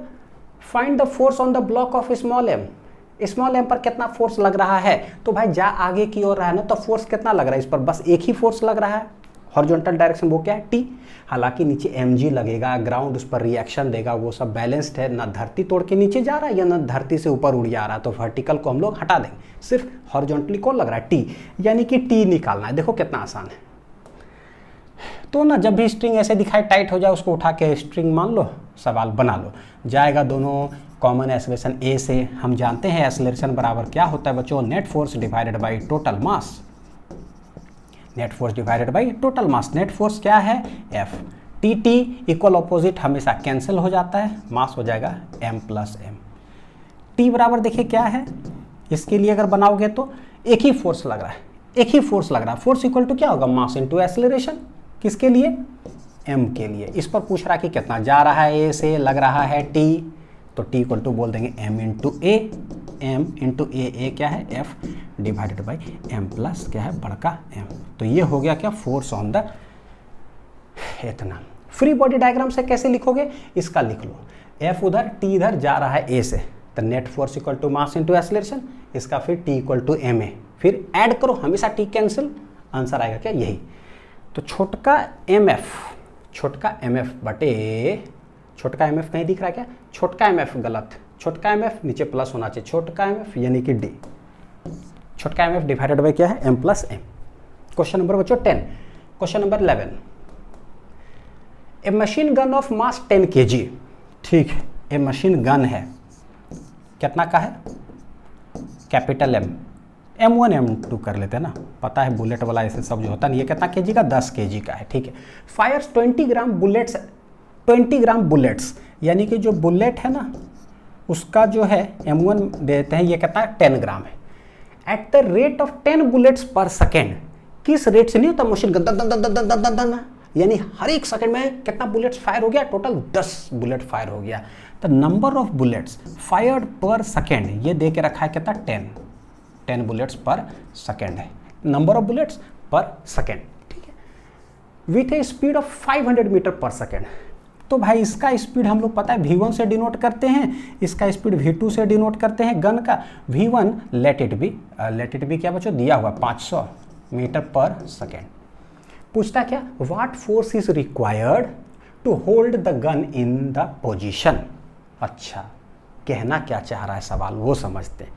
find the force on the block of small m, small m पर कितना फोर्स लग रहा है। तो भाई जा आगे की ओर रहा है ना, तो फोर्स कितना लग रहा है इस पर, बस एक ही फोर्स लग रहा है, हॉरिजॉन्टल डायरेक्शन वो क्या है, टी। हालांकि नीचे mg लगेगा, ग्राउंड उस पर रिएक्शन देगा, वो सब बैलेंस्ड है, ना धरती तोड़ के नीचे जा रहा है या ना धरती से ऊपर उड़ जा रहा है, तो वर्टिकल को हम लोग हटा देंगे, सिर्फ हॉरिजॉन्टली कौन लग रहा है, टी, यानी कि टी निकालना है। देखो कितना आसान है। तो ना जब भी स्ट्रिंग ऐसे दिखाई टाइट हो जाए उसको उठा के स्ट्रिंग मान लो, सवाल बना लो, जाएगा दोनों कॉमन एक्सेलरेशन ए से। हम जानते हैं एक्सेलरेशन बराबर क्या होता है बच्चों, net force divided by total mass, net force divided by total mass. Net force क्या है, F. T T equal opposite हमेशा कैंसिल हो जाता है, मास हो जाएगा m प्लस एम। टी बराबर देखिए क्या है, इसके लिए अगर बनाओगे तो एक ही फोर्स लग रहा है, एक ही फोर्स लग रहा है, फोर्स इक्वल टू क्या होगा, मास इनटू एक्सेलरेशन, किसके लिए, m के लिए। इस पर पूछ रहा है कि कितना जा रहा है, a से लग रहा है t, तो t इक्वल टू बोल देंगे m into A, m into ए क्या है, f divided by m plus क्या है, बड़का m। तो ये हो गया क्या, फोर्स ऑन द, इतना। फ्री बॉडी डायग्राम से कैसे लिखोगे, इसका लिख लो, f उधर, t इधर जा रहा है a से, तो net force equal to mass into acceleration, इसका फिर t equal to M A, फिर ऐड करो, हमेशा t कैंसिल, आंसर आएगा क्या, यही। तो छोटका mf बटे, छोटका mf कहीं दिख रहा है क्या, छोटका mf गलत, छोटका mf नीचे प्लस होना चाहिए, छोटका mf यानी कि d, छोटका mf डिवाइडेड बाई क्या है, m plus m। Question number बच्चों 10। Question number 11, A machine gun of mass 10 kg, ठीक है, ए मशीन गन है, कितना का है, कैपिटल M, M1 M2 कर लेते हैं ना, पता है बुलेट वाला ऐसे सब जो होता है, ये कितना केजी का, 10 kg का है, ठीक है। फायर्स 20 ग्राम बुलेट्स, 20 ग्राम बुलेट्स, यानी कि जो बुलेट है ना उसका जो है M1 देते हैं, ये कितना है, 10 ग्राम है। At the rate of 10 bullets per second, किस रेट से नहीं होता मशीन गन, दन दन दन दन दन दन दन, यानी हर एक सेकंड में कितना बुलेट्स फायर हो गया, टोटल 10 बुलेट फायर हो गया। तो नंबर ऑफ बुलेट्स फायर्ड पर सेकेंड ये दे के रखा है कितना, 10 बुलेट्स पर सेकेंड है, number of bullets per second, ठीक है, with a speed of 500 meter per second. तो भाई इसका स्पीड हम लोग पता है V1 से डिनोट करते हैं, इसका स्पीड V2 से डिनोट करते हैं, गन का V1 लेट इट बी क्या बच्चों दिया हुआ 500 मीटर पर सेकेंड। पूछता क्या, what force is required to hold the gun in the position. अच्छा, कहना क्या चाह रहा है सवाल वो समझते हैं,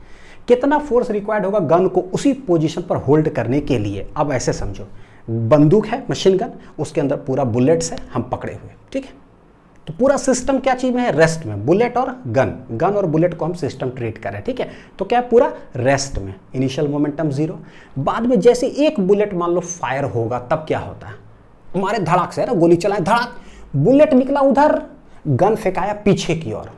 कितना फोर्स रिक्वायर्ड होगा गन को उसी पोजीशन पर होल्ड करने के लिए। अब ऐसे समझो, बंदूक है मशीन गन, उसके अंदर पूरा बुलेट्स है, हम पकड़े हुए, ठीक है, तो पूरा सिस्टम क्या चीज में है, रेस्ट में, बुलेट और गन और बुलेट को हम सिस्टम ट्रीट करें, ठीक है, तो क्या पूरा रेस्ट में, इनिशियल मोमेंटम 0। बाद में जैसे एक बुलेट मान लो फायर होगा तब क्या होता है, हमारे धड़ाक से ना गोली चलाए, धड़ाक, बुलेट निकला उधर, गन फेंकाया पीछे की ओर,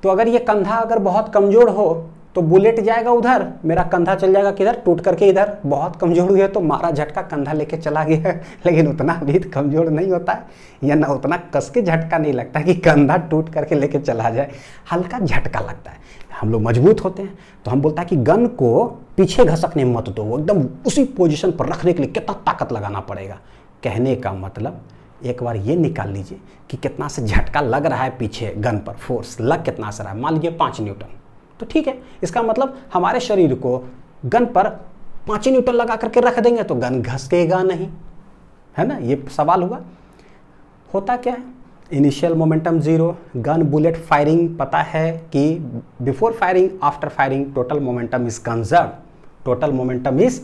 तो अगर ये कंधा अगर बहुत कमजोर हो तो बुलेट जाएगा उधर, मेरा कंधा चल जाएगा किधर, टूट करके इधर, बहुत कमजोर हुई है तो मारा झटका कंधा लेके चला गया, लेकिन उतना भी कमजोर नहीं होता है, या ना उतना कस के झटका नहीं लगता कि कंधा टूट करके लेके चला जाए, हल्का झटका लगता है। हम लोग मजबूत होते हैं तो हम बोलता है कि गन को पीछे घसकने मत दो, वो एकदम उसी पोजिशन पर रखने के लिए कितना ताकत लगाना पड़ेगा। कहने का मतलब एक बार ये निकाल लीजिए कि कितना से झटका लग रहा है पीछे गन पर, फोर्स लग कितना से रहा है, मान लीजिए 5 न्यूटन, तो ठीक है, इसका मतलब हमारे शरीर को गन पर 5 न्यूटन लगा करके रख देंगे तो गन घसकेगा नहीं, है ना, ये सवाल हुआ। होता क्या है, initial momentum 0, gun bullet firing पता है कि before firing after firing total momentum is conserve, total momentum is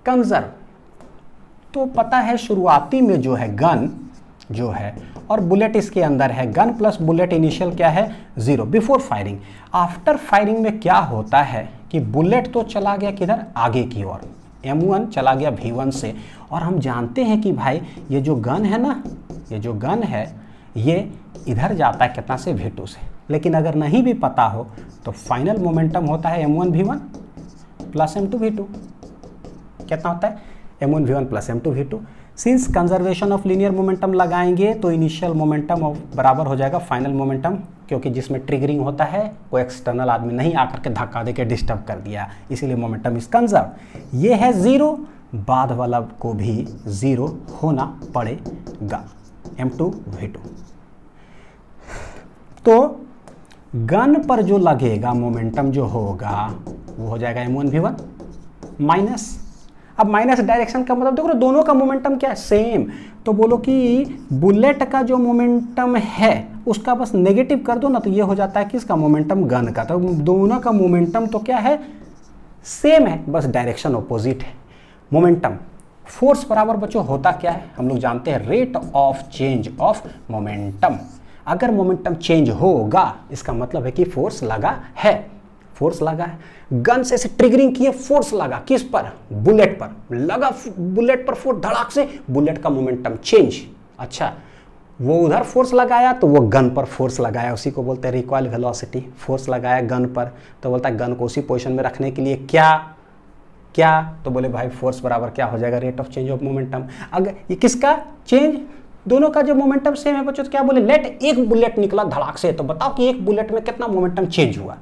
conserve. तो पता है शुरुआती में जो है गन जो है और बुलेट इसके अंदर है, गन प्लस बुलेट इनिशियल क्या है 0 बिफोर फायरिंग। आफ्टर फायरिंग में क्या होता है कि बुलेट तो चला गया किधर, आगे की ओर, M1 चला गया V1 से, और हम जानते हैं कि भाई ये जो गन है ना, ये जो गन है ये इधर जाता है कितना से, V2 से। लेकिन अगर नहीं भी पता हो तो फाइनल मोमेंटम होता है M1 V1 plus M2 V2, कितना होता है M1 V1 plus M2 V2। Since conservation of linear momentum लगाएंगे तो इनिशियल मोमेंटम बराबर हो जाएगा फाइनल मोमेंटम, क्योंकि जिसमें ट्रिगरिंग होता है कोई एक्सटर्नल आदमी नहीं आकर के धक्का दे के डिस्टर्ब कर दिया, इसीलिए मोमेंटम इज कंजर्व। ये है 0, बाद वाला को भी 0 होना पड़ेगा, M2 V2। तो गन पर जो लगेगा मोमेंटम जो होगा वो हो जाएगा M1 V1 माइनस, अब माइनस डायरेक्शन का मतलब देखो दोनों का मोमेंटम क्या है, सेम। तो बोलो कि बुलेट का जो मोमेंटम है उसका बस नेगेटिव कर दो ना, तो ये हो जाता है किसका मोमेंटम, गन का। तो दोनों का मोमेंटम तो क्या है, सेम है, बस डायरेक्शन ऑपोजिट है। मोमेंटम फोर्स बराबर बच्चों होता क्या है, हम लोग जानते हैं rate of change of momentum. अगर मोमेंटम चेंज होगा इसका मतलब है कि फोर्स लगा है, फोर्स लगा है। गन से ऐसे ट्रिगरिंग किए, फोर्स लगा किस पर, बुलेट पर लगा, बुलेट पर फोर्स धड़ाक से, बुलेट का मोमेंटम चेंज। अच्छा, वो उधर फोर्स लगाया तो वो गन पर फोर्स लगाया, उसी को बोलते हैं रिकॉइल वेलोसिटी। फोर्स लगाया गन पर तो बोलता है गन को उसी पोजीशन में रखने के लिए क्या, तो बोले भाई फोर्स बराबर क्या हो जाएगा, rate of change of momentum. अगर ये किसका चेंज, दोनों का जो मोमेंटम सेम है बच्चों, तो क्या बोले, लेट एक बुलेट निकला धड़ाक से, तो बताओ कि एक बुलेट में कितना मोमेंटम चेंज हुआ।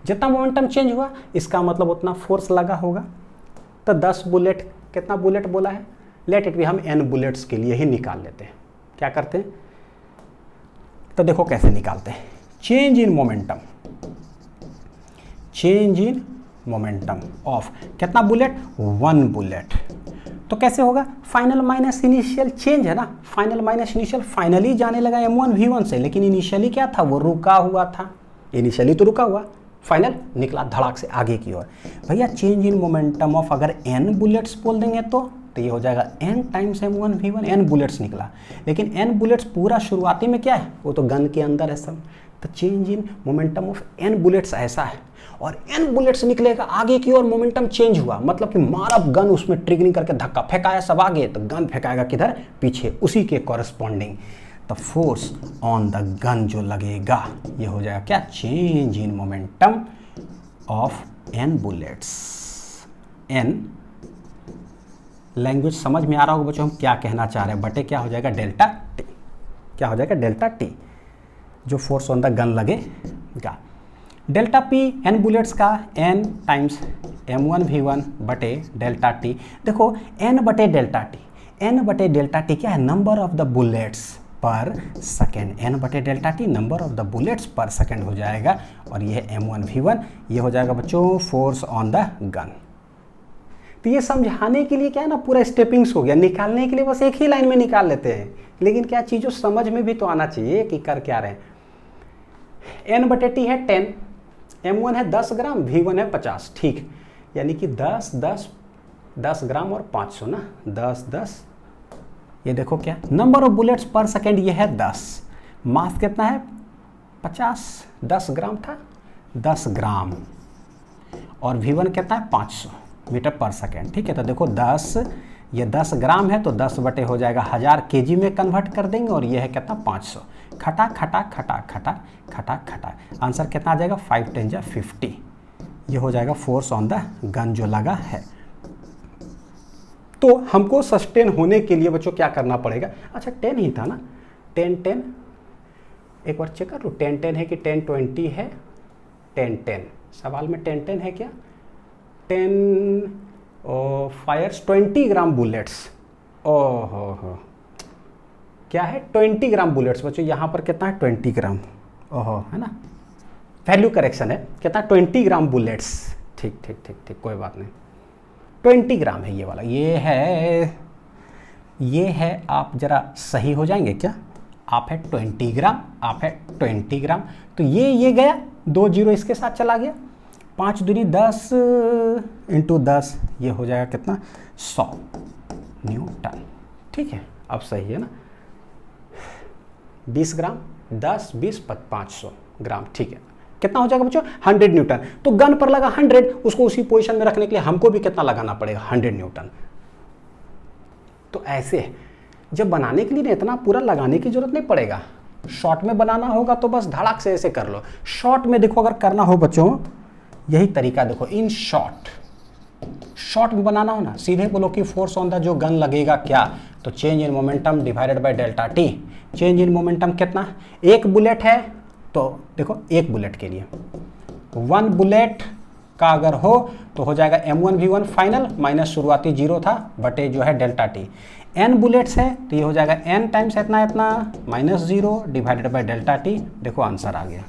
जितना मोमेंटम चेंज हुआ इसका मतलब उतना फोर्स लगा होगा। तो 10 बुलेट, कितना बुलेट बोला है, लेट इट भी हम n बुलेट्स के लिए ही निकाल लेते हैं। क्या करते हैं, तो देखो कैसे निकालते हैं, change in momentum, change in momentum of कितना बुलेट, 1 बुलेट। तो कैसे होगा, फाइनल माइनस इनिशियल चेंज है ना, फाइनल माइनस इनिशियल, फाइनली जाने लगा m1 v1 से, लेकिन इनिशियली क्या था, वो रुका हुआ था, इनिशियली तो रुका हुआ, फाइनल निकला धड़ाक से आगे की ओर। भैया चेंज इन मोमेंटम ऑफ अगर n बुलेट्स बोल देंगे तो ये हो जाएगा n times m1 v1, n bullets निकला, लेकिन n बुलेट्स पूरा शुरुआती में क्या है, वो तो गन के अंदर है सब। तो change in momentum of n bullets ऐसा है, और n बुलेट्स निकलेगा आगे की ओर, मोमेंटम चेंज हुआ मतलब कि मारा गन उसमें ट्रिगरिंग करके धक्का फेंकाया सब आगे, तो गन फेंकाएगा किधर, पीछे, उसी के कॉरस्पॉन्डिंग। तो फोर्स ऑन द गन जो लगेगा ये हो जाएगा क्या, change in momentum of n bullets. n language समझ में आ रहा होगा बच्चों हम क्या कहना चाह रहे हैं, बटे क्या हो जाएगा, डेल्टा टी, क्या हो जाएगा, डेल्टा टी, जो फोर्स ऑन द गन लगेगा। डेल्टा पी n बुलेट्स का n टाइम्स m1 v1 बटे डेल्टा टी। देखो n बटे डेल्टा टी, n बटे डेल्टा टी क्या है, number of the bullets per second, n बटे delta T number of the bullets per second हो जाएगा, और ये है m1 v1, ये हो जाएगा बच्चों फोर्स ऑन द गन। तो ये समझाने के लिए क्या है ना, पूरा स्टेपिंग्स हो गया, निकालने के लिए बस एक ही लाइन में निकाल लेते हैं, लेकिन क्या चीज़ों समझ में भी तो आना चाहिए कि कर क्या रहे हैं। n बटे टी है 10, m1 है 10 ग्राम, v1 है 50, ठीक, यानी कि 10 ग्राम और 500 ना, 10, ये देखो क्या, number of bullets per second ये है 10, मास कितना है 50, 10 ग्राम था, 10 ग्राम, और v1 कितना है 500 मीटर पर सेकेंड, ठीक है। तो देखो 10, ये 10 ग्राम है तो 10 बटे हो जाएगा 1000 kg में कन्वर्ट कर देंगे, और ये है कितना 500, खटा खटा खटा खटा खटा खटा, आंसर कितना आ जाएगा 5 10 जा 50, ये हो जाएगा फोर्स ऑन द गन जो लगा है। तो हमको सस्टेन होने के लिए बच्चों क्या करना पड़ेगा, अच्छा 10 ही था ना, 10 एक बार चेक कर लो, 10 है कि 10-20 है, 10 सवाल में 10 है क्या, 10 फायर्स 20 ग्राम बुलेट्स, ओहो क्या है 20 ग्राम बुलेट्स बच्चों, यहाँ पर कितना है 20 ग्राम, ओहो है ना, वैल्यू करेक्शन है, कितना 20 ग्राम बुलेट्स, ठीक कोई बात नहीं, 20 ग्राम है ये वाला, ये है आप जरा सही हो जाएंगे क्या, आप है 20 ग्राम, आप है 20 ग्राम, तो ये गया 2 जीरो इसके साथ चला गया, 5 दूनी 10 इंटू 10, ये हो जाएगा कितना 100 न्यूटन, ठीक है, अब सही है ना, 20 ग्राम 10 20 500 ग्राम, ठीक है, कितना हो जाएगा बच्चों 100 न्यूटन। तो गन पर लगा 100, उसको उसी पोजीशन में रखने के लिए हमको भी कितना लगाना पड़ेगा 100 न्यूटन। तो ऐसे है, जब बनाने के लिए ना इतना पूरा लगाने की जरूरत नहीं पड़ेगा, शॉर्ट में बनाना होगा तो बस धड़ाक से ऐसे कर लो। शॉर्ट में देखो अगर करना हो बच्चों, यही तरीका देखो, इन शॉर्ट में बनाना हो ना, सीधे बोलो कि फोर्स ऑन द जो गन लगेगा क्या, तो change in momentum divided by delta T. Change in momentum कितना, एक बुलेट है तो देखो एक बुलेट के लिए 1 बुलेट का अगर हो तो हो जाएगा m1 v1 फाइनल माइनस शुरुआती 0 था बटे जो है डेल्टा टी। n बुलेट्स है तो ये हो जाएगा n टाइम्स इतना minus 0 divided by delta T. देखो आंसर आ गया।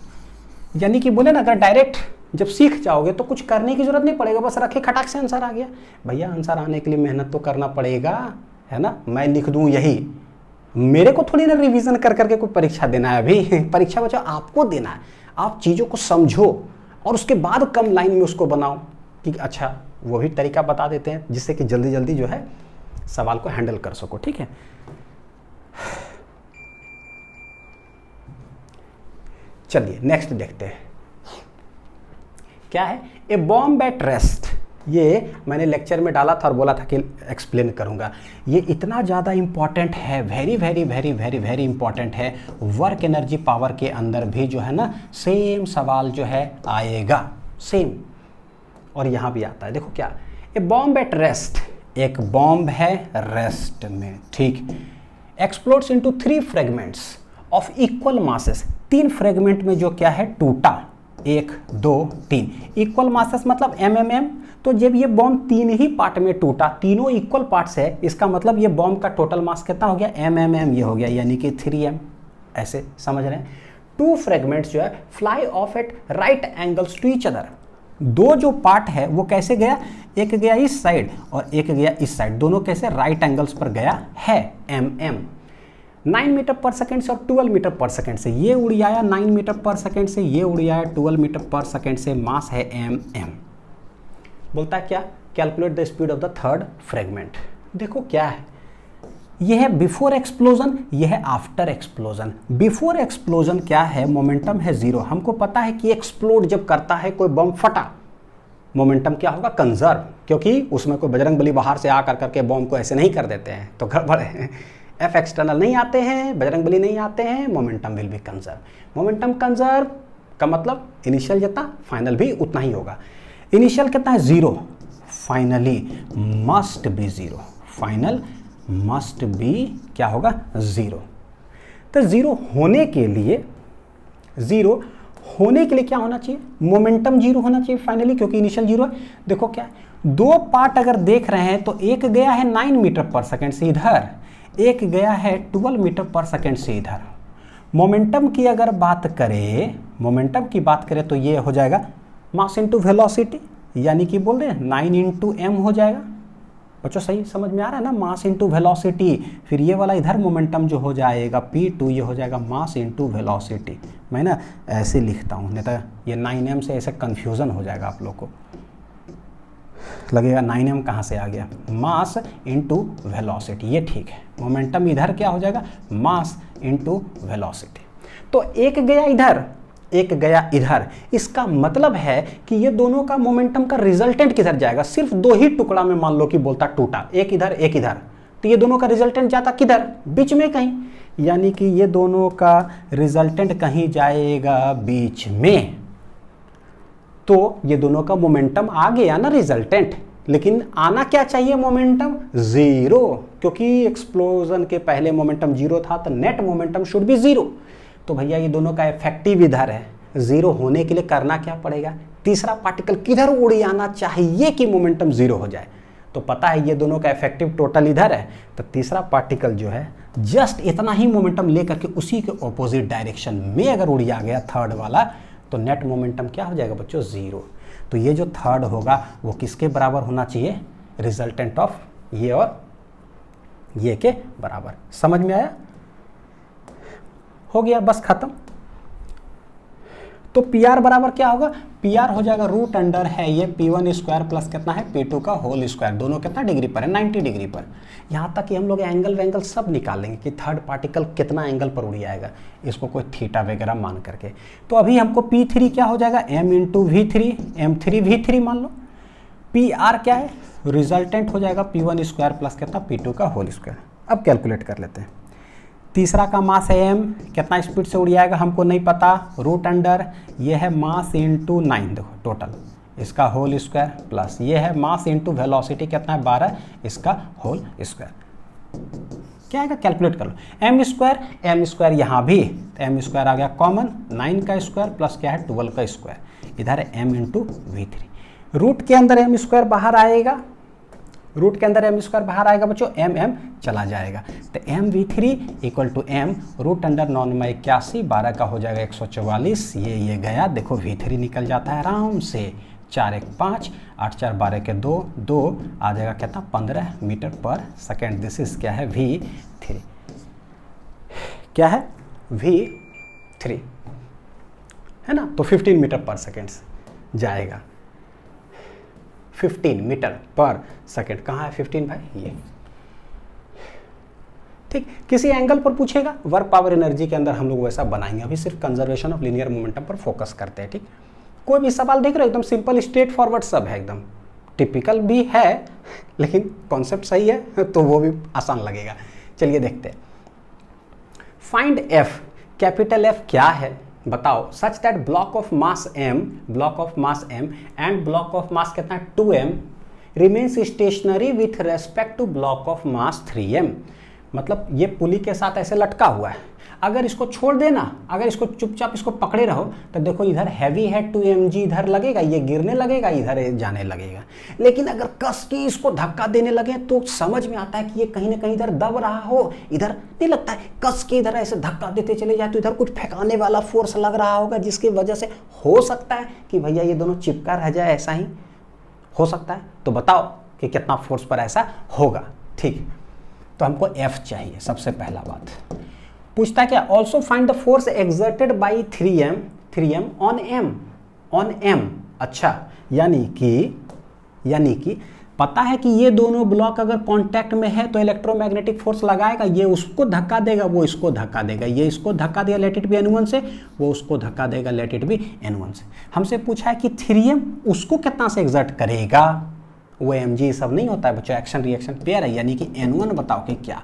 यानी कि बोले ना अगर डायरेक्ट जब सीख जाओगे तो कुछ करने की जरूरत नहीं पड़ेगा, बस रखे खटाक से आंसर आ गया। भैया आंसर आने के लिए मेहनत तो करना पड़ेगा, है ना। मैं लिख दूं यही, मेरे को थोड़ी ना रिवीजन कर करके कोई परीक्षा देना है। अभी परीक्षा बच्चों आपको देना है, आप चीज़ों को समझो और उसके बाद कम लाइन में उसको बनाओ कि अच्छा वो भी तरीका बता देते हैं जिससे कि जल्दी जल्दी जो है सवाल को हैंडल कर सको, ठीक है। चलिए नेक्स्ट देखते हैं क्या है। ए बॉम्ब एट रेस्ट, ये मैंने लेक्चर में डाला था और बोला था कि एक्सप्लेन करूंगा। ये इतना ज़्यादा इंपॉर्टेंट है, very very very very very important है। वर्क एनर्जी पावर के अंदर भी जो है ना सेम सवाल जो है आएगा, सेम, और यहाँ भी आता है। देखो क्या, ए बॉम्ब एट रेस्ट, एक बॉम्ब है रेस्ट में, ठीक, explodes into 3 fragments of equal masses, 3 fragment में जो क्या है टूटा, 1 2 3, इक्वल मासेस मतलब एमएमएम। तो जब ये बॉम्ब 3 ही पार्ट में टूटा, तीनों इक्वल पार्ट्स है, इसका मतलब ये बॉम्ब का टोटल मास कितना हो गया, एमएमएम ये हो गया, यानी कि 3m, ऐसे समझ रहे हैं। 2 फ्रेगमेंट्स जो है fly off at right angles to each other, 2 जो पार्ट है वो कैसे गया, एक गया इस साइड और एक गया इस साइड, दोनों कैसे राइट एंगल्स पर गया है, mm। 9 मीटर पर सेकेंड से और 12 मीटर पर सेकेंड से, ये उड़ आया 9 मीटर पर सेकेंड से, ये उड़ आया 12 मीटर पर सेकेंड से, मास है mm। बोलता है क्या, calculate the speed of the third fragment. देखो क्या है, यह है बिफोर एक्सप्लोजन, यह है आफ्टर एक्सप्लोजन। बिफोर एक्सप्लोजन क्या है, मोमेंटम है 0। हमको पता है कि एक्सप्लोड जब करता है कोई बम फटा, मोमेंटम क्या होगा, कंजर्व, क्योंकि उसमें कोई बजरंगबली बाहर से आकर करके बम को ऐसे नहीं कर देते हैं, तो गड़बड़ है। एफ एक्सटर्नल नहीं आते हैं, बजरंगबली नहीं आते हैं, momentum will be conserve. Momentum conserve का मतलब इनिशियल जितना फाइनल भी उतना ही होगा। इनिशियल कितना है 0, finally must be 0, final must be क्या होगा 0। तो 0 होने के लिए, 0 होने के लिए क्या होना चाहिए, मोमेंटम 0 होना चाहिए फाइनली, क्योंकि इनिशियल 0 है। देखो क्या है, 2 पार्ट अगर देख रहे हैं तो एक गया है 9 मीटर पर सेकेंड से इधर, एक गया है 12 मीटर पर सेकेंड से इधर। मोमेंटम की अगर बात करें, मोमेंटम की बात करें तो ये हो जाएगा मास इनटू वेलोसिटी, यानी कि बोल रहे हैं 9 इंटू एम हो जाएगा। बच्चों सही समझ में आ रहा है ना, मास इनटू वेलोसिटी। फिर ये वाला इधर मोमेंटम जो हो जाएगा P2, ये हो जाएगा मास इनटू वेलोसिटी। मैं ना ऐसे लिखता हूँ, नहीं तो ये 9m से ऐसे कन्फ्यूज़न हो जाएगा आप लोग को, लगेगा 9m कहाँ से आ गया, मास इनटू वेलोसिटी, ये ठीक है। मोमेंटम इधर क्या हो जाएगा, मास इनटू वेलोसिटी। तो एक गया इधर, एक गया इधर, इसका मतलब है कि ये दोनों का मोमेंटम का रिजल्टेंट किधर जाएगा, सिर्फ 2 ही टुकड़ा में मान लो कि बोलता टूटा, एक इधर एक इधर, तो ये दोनों का रिजल्टेंट जाता किधर, बीच में कहीं, यानी कि ये दोनों का रिजल्टेंट कहीं जाएगा बीच में। तो ये दोनों का मोमेंटम आ गया ना रिजल्टेंट, लेकिन आना क्या चाहिए, मोमेंटम 0, क्योंकि एक्सप्लोजन के पहले मोमेंटम 0 था, तो नेट मोमेंटम शुड बी 0। तो भैया ये दोनों का इफेक्टिव इधर है, 0 होने के लिए करना क्या पड़ेगा, तीसरा पार्टिकल किधर उड़ आना चाहिए कि मोमेंटम 0 हो जाए। तो पता है ये दोनों का इफेक्टिव टोटल इधर है, तो तीसरा पार्टिकल जो है जस्ट इतना ही मोमेंटम लेकर के उसी के ऑपोजिट डायरेक्शन में अगर उड़ गया थर्ड वाला, तो नेट मोमेंटम क्या हो जाएगा बच्चों 0। तो ये जो थर्ड होगा वो किसके बराबर होना चाहिए, रिजल्टेंट ऑफ ये और ये के बराबर। समझ में आया, हो गया, बस खत्म। तो पी आर बराबर क्या होगा, पी आर हो जाएगा रूट अंडर है ये P1 स्क्वायर प्लस कितना है P2 का होल स्क्वायर, दोनों कितना डिग्री पर है, 90 डिग्री पर। यहाँ तक कि हम लोग एंगल वेंगल सब निकाल लेंगे कि थर्ड पार्टिकल कितना एंगल पर उड़ आएगा, इसको कोई थीटा वगैरह मान करके। तो अभी हमको P3 क्या हो जाएगा, m into V3, M3 V3 मान लो। पी आर क्या है, रिजल्टेंट हो जाएगा P1 स्क्वायर प्लस कितना P2 का होल स्क्वायर। अब कैलकुलेट कर लेते हैं। तीसरा का मास है m, कितना स्पीड से उड़ जाएगा हमको नहीं पता, रूट अंडर ये है मास इंटू 9, देखो टोटल इसका होल स्क्वायर, प्लस ये है मास इंटू वेलोसिटी कितना है 12, इसका होल स्क्वायर। क्या आएगा, कैलकुलेट कर लो, m स्क्वायर यहाँ भी m स्क्वायर आ गया कॉमन, 9 का स्क्वायर प्लस क्या है 12 का स्क्वायर, इधर है m इंटू V3, रूट के अंदर m स्क्वायर बाहर आएगा, रूट के अंदर एम स्क्वायर बाहर आएगा बच्चों, एम एम चला जाएगा, तो M V three equal to M root under 9 12 का हो जाएगा 144, ये गया, देखो वी थ्री निकल जाता है आराम से, 4 1 5 8 4 12 के 2 2 आ जाएगा कितना 15 metre per second. This is क्या है वी थ्री, क्या है वी थ्री, है ना, तो 15 मीटर पर सेकेंड जाएगा, 15 मीटर पर सेकेंड, कहाँ है 15 भाई, ये ठीक। किसी एंगल पर पूछेगा वर्क पावर एनर्जी के अंदर हम लोग वैसा बनाएंगे, अभी सिर्फ कंजर्वेशन ऑफ लीनियर मोमेंटम पर फोकस करते हैं, ठीक। कोई भी सवाल देख रहे हो एकदम सिंपल स्ट्रेट फॉरवर्ड सब है, एकदम टिपिकल भी है लेकिन कॉन्सेप्ट सही है तो वो भी आसान लगेगा। चलिए देखते हैं, फाइंड एफ, कैपिटल एफ क्या है बताओ, such that block of mass m and block of mass कितना 2m remains stationary with respect to block of mass 3m। मतलब ये पुली के साथ ऐसे लटका हुआ है, अगर इसको छोड़ देना, अगर इसको चुपचाप इसको पकड़े रहो तो देखो इधर हैवी है 2mg, इधर लगेगा, ये गिरने लगेगा, इधर जाने लगेगा। लेकिन अगर कस के इसको धक्का देने लगे तो समझ में आता है कि ये कहीं ना कहीं इधर दब रहा हो, इधर नहीं लगता है, कस के इधर ऐसे धक्का देते चले जाए तो इधर कुछ फेंकाने वाला फोर्स लग रहा होगा, जिसकी वजह से हो सकता है कि भैया ये दोनों चिपका रह जाए, ऐसा ही हो सकता है। तो बताओ कि कितना फोर्स पर ऐसा होगा, ठीक। तो हमको एफ चाहिए, सबसे पहला बात पूछता है क्या, also find the force exerted by 3m on m। अच्छा, यानी कि पता है कि ये दोनों ब्लॉक अगर कांटेक्ट में है तो इलेक्ट्रोमैग्नेटिक फोर्स लगाएगा, ये उसको धक्का देगा, वो इसको धक्का देगा, ये इसको धक्का देगा लेट इट बी n1 से, वो उसको धक्का देगा लेट इट बी n1 से। हमसे पूछा है कि 3m उसको कितना से एक्सर्ट करेगा, वो mg सब नहीं होता है बच्चों, एक्शन रिएक्शन पेयर है, यानी कि n1 बताओ कि क्या।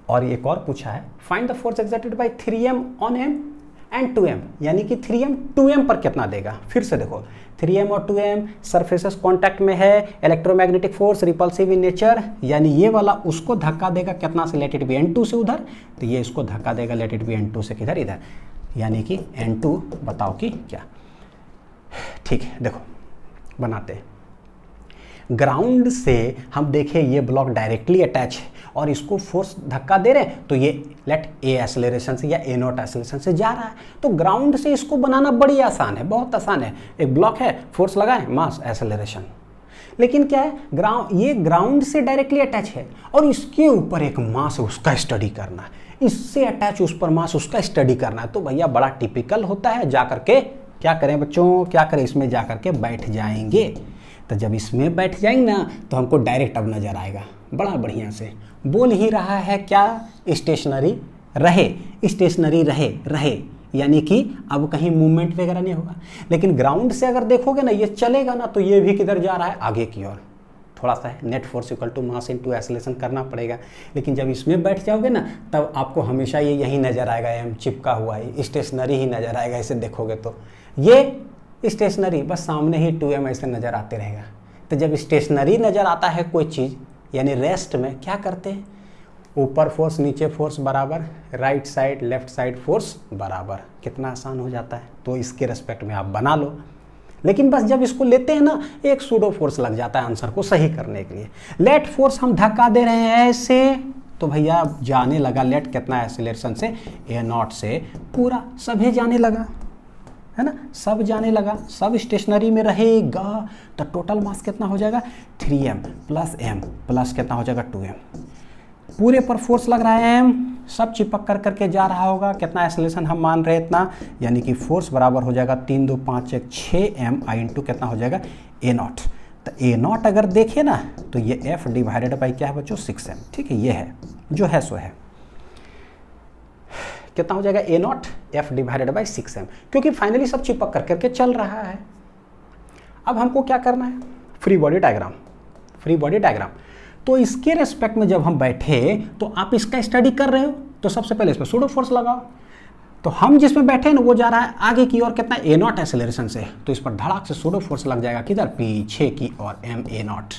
और एक और पूछा है find the force exerted by 3m on m and 2m, यानी कि 3m 2m पर कितना देगा। फिर से देखो 3m और 2m सरफेसेस कांटेक्ट में है, electromagnetic force repulsive in nature, यानी ये वाला उसको धक्का देगा कितना से, लेट इट बी n2 से उधर, तो ये इसको धक्का देगा लेट इट बी n2 से किधर, इधर, यानी कि n2 बताओ कि क्या। ठीक है, देखो बनाते हैं। ग्राउंड से हम देखें ये ब्लॉक डायरेक्टली अटैच है और इसको फोर्स धक्का दे रहे हैं, तो ये लेट ए एक्सेलरेशन से या ए नॉट एक्सेलरेशन से जा रहा है, तो ग्राउंड से इसको बनाना बड़ी आसान है, बहुत आसान है। एक ब्लॉक है, फोर्स लगाएं, मास एक्सेलरेशन। लेकिन क्या है, ये ग्राउंड से डायरेक्टली अटैच है और इसके ऊपर एक मास है, उसका स्टडी करना है, इससे अटैच उस पर मास, उसका स्टडी करना है। तो भैया बड़ा टिपिकल होता है, जा करके क्या करें बच्चों, क्या करें, इसमें जा करके बैठ जाएंगे। तो जब इसमें बैठ जाएंगे ना तो हमको डायरेक्ट अब नजर आएगा बड़ा बढ़िया से। बोल ही रहा है क्या, स्टेशनरी रहे, यानी कि अब कहीं मूवमेंट वगैरह नहीं होगा। लेकिन ग्राउंड से अगर देखोगे ना, ये चलेगा ना, तो ये भी किधर जा रहा है, आगे की ओर। थोड़ा सा है net force equal to mass into acceleration करना पड़ेगा। लेकिन जब इसमें बैठ जाओगे ना, तब आपको हमेशा ये यही नज़र आएगा, एम चिपका हुआ है, स्टेशनरी ही नज़र आएगा। इसे देखोगे तो ये स्टेशनरी, बस सामने ही 2m ऐसे नज़र आते रहेगा। तो जब स्टेशनरी नज़र आता है कोई चीज़, यानी रेस्ट में, क्या करते हैं, ऊपर फोर्स नीचे फोर्स बराबर, right side left side force बराबर। कितना आसान हो जाता है। तो इसके रेस्पेक्ट में आप बना लो। लेकिन बस जब इसको लेते हैं ना, एक सूडो फोर्स लग जाता है आंसर को सही करने के लिए। लेट फोर्स हम धक्का दे रहे हैं ऐसे, तो भैया जाने लगा लेट कितना एक्सेलरेशन से, ए नॉट से पूरा सभी जाने लगा, है ना, सब जाने लगा, सब स्टेशनरी में रहेगा। तो टोटल मास कितना हो जाएगा, 3m प्लस m प्लस कितना हो जाएगा 2m। पूरे पर फोर्स लग रहा है m, सब चिपक कर करके जा रहा होगा। कितना एक्सेलरेशन हम मान रहे हैं इतना, यानी कि फोर्स बराबर हो जाएगा 3 2 5 1 6m आई इंटू कितना हो जाएगा a नॉट। तो a नॉट अगर देखें ना, तो ये f डिवाइडेड बाई क्या है बच्चों, 6m। ठीक है, ये है जो है सो है। कितना हो जाएगा, a not f divided by 6m, क्योंकि फाइनली सब चिपक कर करके चल रहा है। अब हमको क्या करना है, फ्री बॉडी डायग्राम। तो इसके रेस्पेक्ट में जब हम बैठे, तो आप इसका स्टडी कर रहे हो, तो सबसे पहले इसमें सूडो फोर्स लगाओ। तो हम जिसमें बैठे हैं ना, वो जा रहा है आगे की ओर, कितना, a नॉट एक्सेलरेशन से, तो इस पर धड़ाक से सूडो फोर्स लग जाएगा किधर, पीछे की ओर, m a नॉट।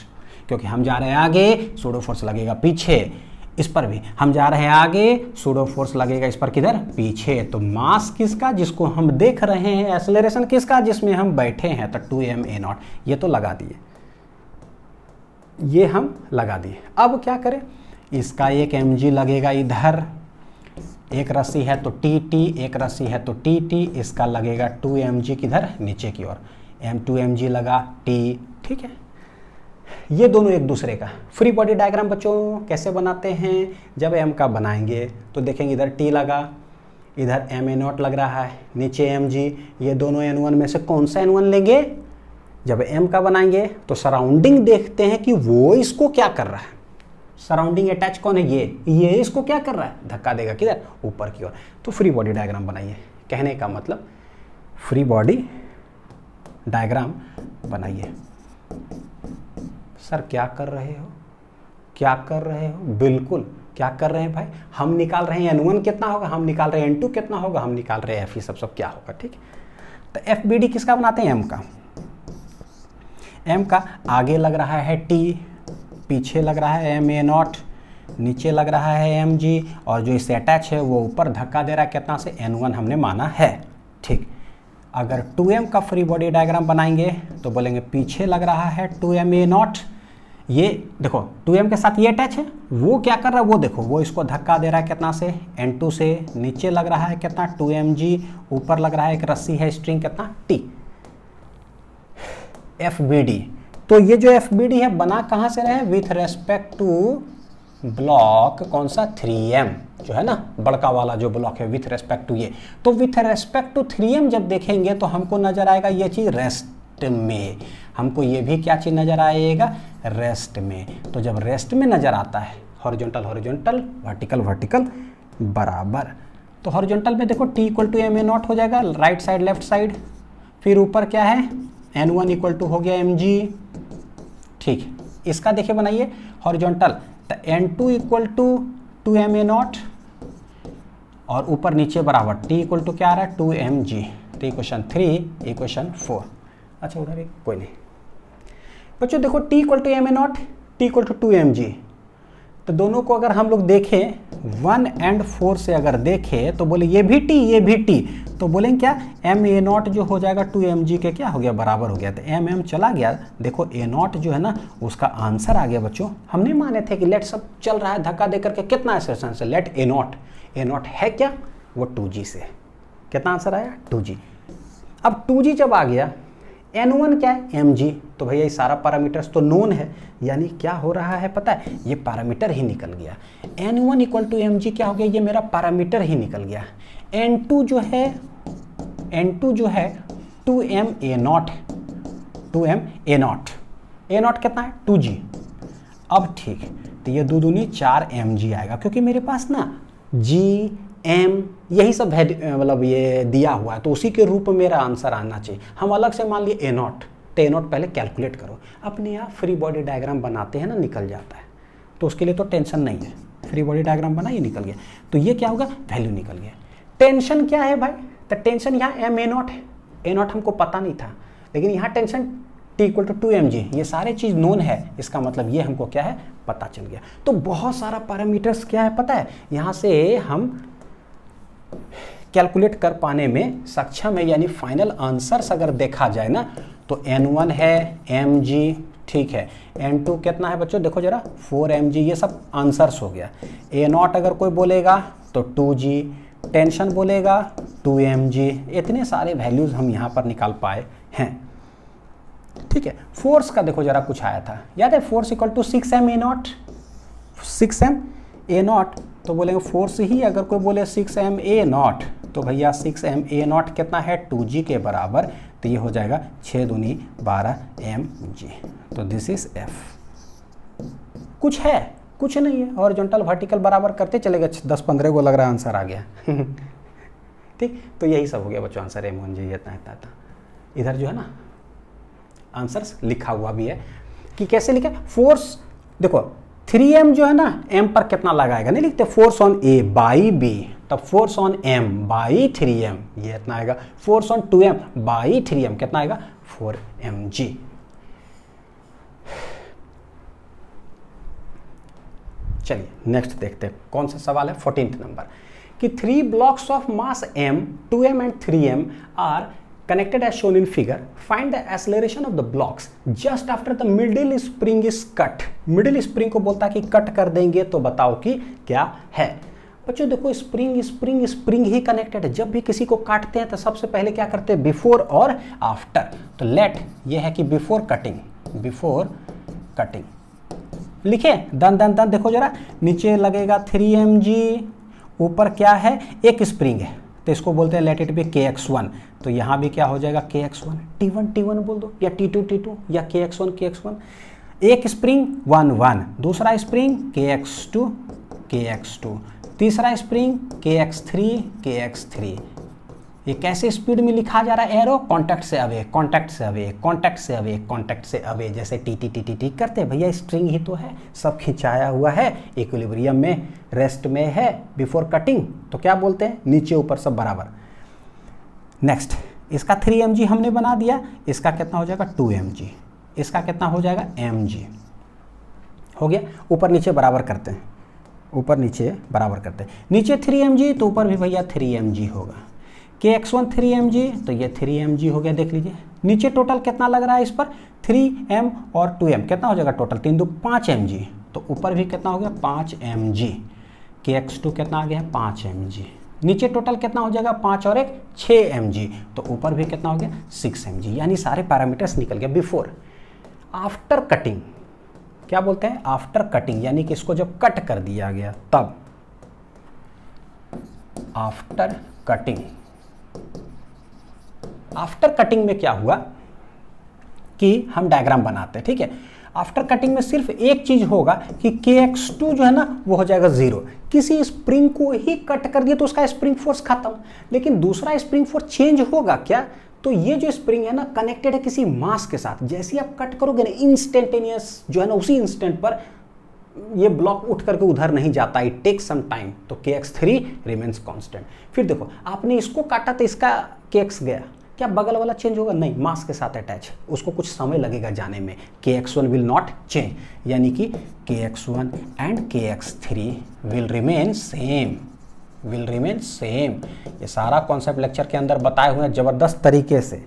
क्योंकि हम जा रहे हैं आगे, सूडो फोर्स लगेगा पीछे। इस पर भी हम जा रहे हैं आगे, सूडो फोर्स लगेगा इस पर किधर, पीछे। तो मास किसका, जिसको हम देख रहे हैं, एक्सेलरेशन किसका, जिसमें हम बैठे हैं, तो 2m a नॉट, ये तो लगा दिए। ये हम लगा दिए। अब क्या करें, इसका एक mg लगेगा इधर, एक रस्सी है तो tt, एक रस्सी है तो tt, इसका लगेगा 2 mg किधर नीचे की ओर, m2 mg लगा t। ठीक है, ये दोनों एक दूसरे का। फ्री बॉडी डायग्राम बच्चों कैसे बनाते हैं, जब m का बनाएंगे तो देखेंगे इधर t लगा, इधर ma0 लग रहा है, नीचे mg, ये दोनों n1 में से कौन सा n1 लेंगे। जब m का बनाएंगे तो सराउंडिंग देखते हैं कि वो इसको क्या कर रहा है, सराउंडिंग अटैच कौन है, ये इसको क्या कर रहा है, धक्का देगा किधर, ऊपर की ओर। तो फ्री बॉडी डायग्राम बनाइए, कहने का मतलब फ्री बॉडी डायग्राम बनाइए। सर क्या कर रहे हो, क्या कर रहे हो, बिल्कुल क्या कर रहे हैं भाई, हम निकाल रहे हैं n1 कितना होगा, हम निकाल रहे हैं n2 कितना होगा, हम निकाल रहे हैं f सब क्या होगा। ठीक, तो FBD किसका बनाते हैं, m का। m का आगे लग रहा है t, पीछे लग रहा है ma0, नीचे लग रहा है mg, और जो इससे अटैच है वो ऊपर धक्का दे रहा है कितना से, n1 हमने माना है। ठीक, अगर 2m का फ्री बॉडी डायग्राम बनाएंगे तो बोलेंगे पीछे लग रहा है 2ma0, ये देखो 2m के साथ ये अटैच है, वो क्या कर रहा है वो देखो, वो इसको धक्का दे रहा है कितना से, n2 से, नीचे लग रहा है कितना 2mg, ऊपर लग रहा है एक रस्सी है स्ट्रिंग कितना t। FBD, तो ये जो FBD है बना कहाँ से रहे, विथ रेस्पेक्ट टू ब्लॉक कौन सा, 3m जो है ना, बड़का वाला जो ब्लॉक है विथ रेस्पेक्ट टू ये। तो विथ रेस्पेक्ट टू 3m जब देखेंगे तो हमको नजर आएगा ये चीज रेस्ट में, हमको ये भी क्या चीज नजर आएगा, रेस्ट में। तो जब रेस्ट में नजर आता है, हॉरिजॉन्टल हॉरिजॉन्टल, वर्टिकल वर्टिकल बराबर, तो हॉरिजॉन्टल में देखो t इक्वल टू ma0 हो जाएगा, राइट साइड लेफ्ट साइड, फिर ऊपर क्या है n1 इक्वल टू हो गया mg। ठीक, इसका देखिए बनाइए हॉरिजॉन्टल, तो n2 इक्वल टू 2ma0, और ऊपर नीचे बराबर t इक्वल टू क्या आ रहा है 2mg। तो इक्वेशन 3, इक्वेशन 4। अच्छा उधर एक कोई नहीं बच्चों, देखो t equal to ma0, t equal to 2mg, तो दोनों को अगर हम लोग देखें 1 and 4 से अगर देखें तो बोले ये भी t ये भी t, तो बोलेंगे क्या ma0 जो हो जाएगा 2mg के क्या हो गया, बराबर हो गया। तो mm चला गया, देखो a0 जो है ना उसका आंसर आ गया बच्चों। हमने माने थे कि लेट सब चल रहा है धक्का दे करके, कितना एसेसन से लेट a0 है क्या, वो 2g से, कितना आंसर आया 2g। अब 2g जब आ गया, n1 क्या है mg, तो भैया ये सारा पैरामीटर्स तो नोन है, यानी क्या हो रहा है पता है, ये पैरामीटर ही निकल गया। n1 इक्वल टू mg क्या हो गया, ये मेरा पैरामीटर ही निकल गया। n2 जो है 2ma0, a0 कितना है 2g। अब ठीक, तो ये दो दूनी 4 mg आएगा, क्योंकि मेरे पास ना g m यही सब मतलब ये दिया हुआ है, तो उसी के रूप में मेरा आंसर आना चाहिए। हम अलग से मान लिए a0, तो a0 पहले कैलकुलेट करो, अपने आप फ्री बॉडी डायग्राम बनाते हैं ना निकल जाता है, तो उसके लिए तो टेंशन नहीं है। फ्री बॉडी डायग्राम बना, ये निकल गया, तो ये क्या होगा, वैल्यू निकल गया। टेंशन क्या है भाई, तो टेंशन यहाँ ma0 है, a0 हमको पता नहीं था, लेकिन यहाँ tension t equal to 2mg, ये सारे चीज़ नोन है, इसका मतलब ये हमको क्या है पता चल गया। तो बहुत सारा पैरामीटर्स क्या है पता है, यहाँ से हम कैलकुलेट कर पाने में सक्षम है, यानी फाइनल आंसर्स अगर देखा जाए ना तो n1 है mg, ठीक है, n2 कितना है बच्चों देखो जरा 4mg, ये सब आंसर्स हो गया। a0 अगर कोई बोलेगा तो 2g, टेंशन बोलेगा 2mg, इतने सारे वैल्यूज हम यहाँ पर निकाल पाए हैं। ठीक है, फोर्स का देखो जरा कुछ आया था, याद है, force equal to 6ma0, 6ma0, तो बोलेंगे फोर्स ही अगर कोई बोले 6ma0, तो भैया 6ma0 कितना है 2g के बराबर, तो ये हो जाएगा 6 दूनी 12 mg। तो दिस इज f। कुछ है, कुछ नहीं है, हॉरिजॉन्टल वर्टिकल बराबर करते चलेगा, 10-15 को लग रहा है आंसर आ गया। ठीक, तो यही सब हो गया बच्चों, आंसर m1g इतना इतना था। इधर जो है ना आंसर्स लिखा हुआ भी है कि कैसे लिखा, फोर्स देखो 3m जो है ना m पर कितना लगाएगा, नहीं लिखते force on a by b, तब force on m by 3m ये इतना आएगा, force on 2m by 3m कितना आएगा 4mg। चलिए नेक्स्ट देखते हैं कौन सा सवाल है, 14th नंबर, कि 3 blocks of mass m, 2m and 3m are connected as shown in figure, find the acceleration of the blocks just after the middle spring is cut. middle spring को बोलता है कि कट कर देंगे तो बताओ कि क्या है। बच्चों देखो स्प्रिंग ही कनेक्टेड है। जब भी किसी को काटते हैं तो सबसे पहले क्या करते हैं, बिफोर और आफ्टर। तो लेट ये है कि बिफोर कटिंग लिखे, दन देखो जरा, नीचे लगेगा 3 mg, ऊपर क्या है, एक स्प्रिंग है तो इसको बोलते हैं लेट इट बी kx1। तो यहाँ भी क्या हो जाएगा kx1, t1 बोल दो, या t2 या kx1। एक स्प्रिंग 1 दूसरा स्प्रिंग kx2, तीसरा स्प्रिंग kx3। ये कैसे स्पीड में लिखा जा रहा है, एरो कांटेक्ट से अवे, जैसे टी करते हैं भैया, स्ट्रिंग ही तो है, सब खिंचाया हुआ है, इक्विलिब्रियम में, रेस्ट में है बिफोर कटिंग, तो क्या बोलते हैं, नीचे ऊपर सब बराबर। नेक्स्ट इसका 3 mg हमने बना दिया, इसका कितना हो जाएगा 2 mg, इसका कितना हो जाएगा mg, हो गया। ऊपर नीचे बराबर करते हैं, नीचे 3 mg तो ऊपर भी भैया 3 mg होगा, kx1 3 mg तो ये 3 mg हो गया। देख लीजिए नीचे टोटल कितना लग रहा है इस पर, 3m और 2m, कितना हो जाएगा टोटल 3 2 5 mg, तो ऊपर भी कितना हो गया 5 mg, kx2 कितना आ गया 5 mg, नीचे टोटल कितना हो जाएगा 5 और 1 6 mg, तो ऊपर भी कितना हो गया 6 mg, यानी सारे पैरामीटर्स निकल गया। बिफोर, आफ्टर कटिंग, क्या बोलते हैं आफ्टर कटिंग, यानी कि इसको जब कट कर दिया गया तब, आफ्टर कटिंग में क्या हुआ कि हम डायग्राम बनाते हैं, ठीक है। आफ्टर कटिंग में सिर्फ एक चीज होगा कि kx2 जो है ना वो हो जाएगा 0, किसी स्प्रिंग को ही कट कर दिया तो उसका स्प्रिंग फोर्स खत्म, लेकिन दूसरा स्प्रिंग फोर्स चेंज होगा क्या, तो ये जो स्प्रिंग है ना कनेक्टेड है किसी मास के साथ, जैसे ही आप कट करोगे ना इंस्टेंटेनियस जो है ना उसी इंस्टेंट पर ये ब्लॉक उठ करके उधर नहीं जाता, इट टेक सम टाइम, तो kx3 रिमेन्स कांस्टेंट। फिर देखो आपने इसको काटा तो इसका kx गया, क्या बगल वाला चेंज होगा, नहीं, मास के साथ अटैच, उसको कुछ समय लगेगा जाने में, kx1 विल नॉट चेंज, यानी कि kx1 and kx3 will remain same. ये सारा कॉन्सेप्ट लेक्चर के अंदर बताए हुए हैं जबरदस्त तरीके से,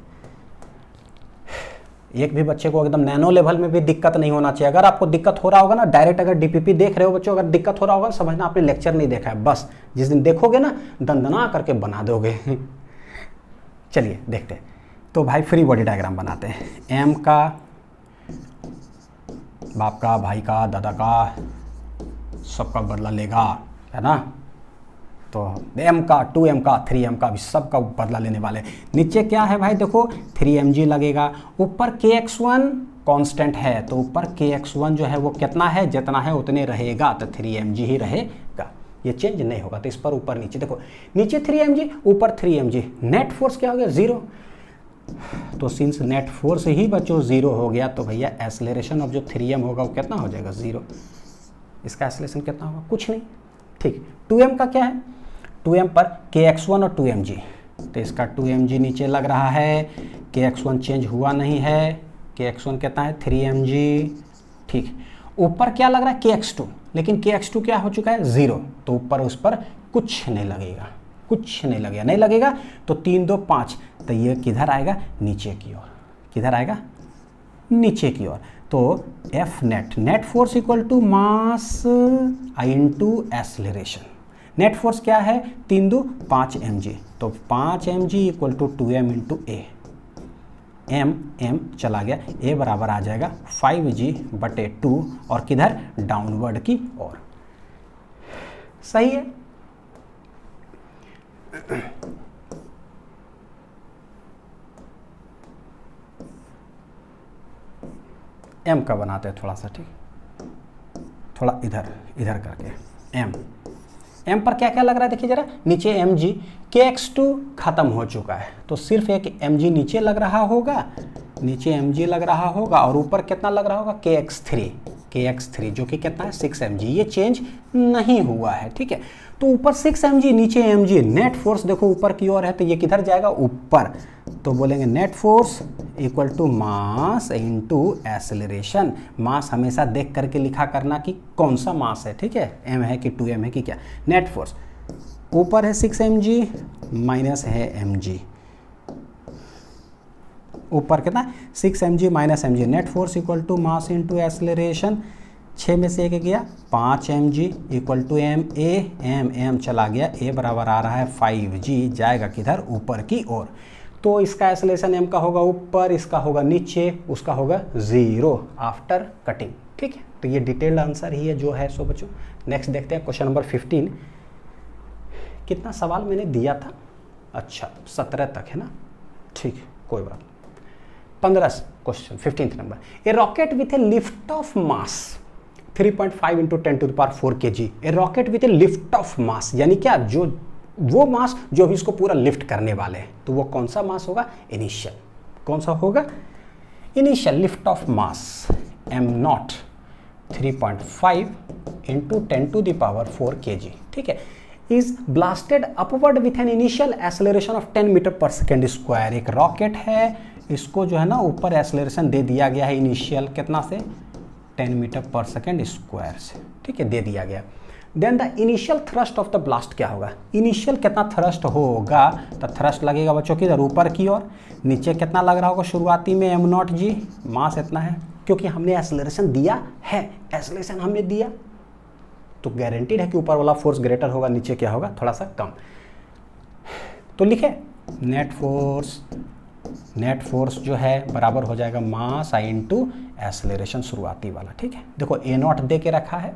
एक भी बच्चे को एकदम नैनो लेवल में भी दिक्कत नहीं होना चाहिए। अगर आपको दिक्कत हो रहा होगा ना, डायरेक्ट अगर डीपीपी देख रहे हो बच्चों, अगर दिक्कत हो रहा होगा समझना आपने लेक्चर नहीं देखा है, बस जिस दिन देखोगे ना दंदना करके बना दोगे। चलिए देखते हैं, तो भाई फ्री बॉडी डायग्राम बनाते हैं। एम का, बाप का, भाई का, दादा का, सबका बदला लेगा, है ना, तो m का, 2m का, 3m का भी सबका बदला लेने वाले। नीचे क्या है भाई देखो 3 mg लगेगा, ऊपर kx1 कांस्टेंट है, तो ऊपर kx1 जो है वो कितना है, जितना है उतने रहेगा, तो 3 mg ही रहेगा, ये चेंज नहीं होगा। तो इस पर ऊपर नीचे देखो, नीचे 3 mg ऊपर 3 mg, नेट फोर्स क्या हो गया 0, तो सिंस नेट फोर्स ही बच्चों 0 हो गया तो भैया एक्सेलरेशन ऑफ जो 3m होगा वो कितना हो जाएगा 0, इसका एक्सेलरेशन कितना होगा, कुछ नहीं, ठीक। 2m का क्या है, 2m पर kx1 और 2 mg, तो इसका 2 mg नीचे लग रहा है, kx1 चेंज हुआ नहीं है, kx1 कितना है 3 mg, ठीक। ऊपर क्या लग रहा है kx2, लेकिन kx2 क्या हो चुका है 0, तो ऊपर उस पर कुछ नहीं लगेगा, तो 3 2 5, तो ये किधर आएगा नीचे की ओर, किधर आएगा नीचे की ओर। तो F net force equal to mass into acceleration, net force क्या है 3 2 5 mg, तो 5 mg equal to 2m into A, m चला गया, a बराबर आ जाएगा 5g/2, और किधर डाउनवर्ड की ओर, सही है। m का बनाते हैं थोड़ा सा, ठीक, थोड़ा इधर करके m पर क्या क्या लग रहा है देखिए जरा, नीचे mg, kx2 खत्म हो चुका है, तो सिर्फ एक mg नीचे लग रहा होगा, और ऊपर कितना लग रहा होगा kx3 जो कि कितना है 6 mg, ये चेंज नहीं हुआ है, ठीक है। तो ऊपर 6 mg नीचे mg, नेट फोर्स देखो ऊपर की ओर है तो ये किधर जाएगा ऊपर, तो बोलेंगे net force equal to mass into acceleration. Mass हमेशा देख करके लिखा करना कि कौन सा मास है, ठीक है, m है कि 2m है कि क्या। नेट फोर्स ऊपर है 6 mg, माइनस है mg, ऊपर कितना 6 mg minus mg, net force equal to mass into acceleration, 6 में से 1 गया 5 mg इक्वल टू m चला गया, a बराबर आ रहा है 5g, जाएगा किधर, ऊपर की ओर। तो इसका एक्सेलरेशन m का होगा ऊपर, इसका होगा नीचे, उसका होगा 0 आफ्टर कटिंग। ठीक है, तो ये डिटेल्ड आंसर ही है जो है सो बच्चों। नेक्स्ट देखते हैं क्वेश्चन नंबर 15। कितना सवाल मैंने दिया था, अच्छा 17 तक है ना, ठीक है कोई बात। 15 question 15th number, A rocket with A lift of mass 3.5 into 10⁴ kg, A rocket with A lift of मास, यानी क्या, जो वो मास जो अभी इसको पूरा लिफ्ट करने वाले हैं, तो वो कौन सा मास होगा, इनिशियल। कौन सा होगा, initial lift of mass m0 3.5 into 10⁴ kg, ठीक है, is blasted upward with an initial acceleration of 10 meter per second square. एक रॉकेट है, इसको जो है ना ऊपर एक्सेलरेशन दे दिया गया है इनिशियल कितना से, 10 मीटर पर सेकेंड स्क्वायर से, ठीक है, दे दिया गया। Then the initial thrust of the blast क्या होगा, इनिशियल कितना थ्रस्ट होगा, तो थ्रस्ट लगेगा बच्चों किधर, ऊपर की ओर। नीचे कितना लग रहा होगा शुरुआती में, m0 g, मास इतना है, क्योंकि हमने एक्सेलरेशन दिया है, एक्सेलरेशन हमने दिया तो गारंटीड है कि ऊपर वाला फोर्स ग्रेटर होगा, नीचे क्या होगा, थोड़ा सा कम। तो लिखे नेट फोर्स जो है बराबर हो जाएगा मास आई इंटू एक्सेलरेशन शुरुआती वाला। ठीक है, देखो a0 दे के रखा है,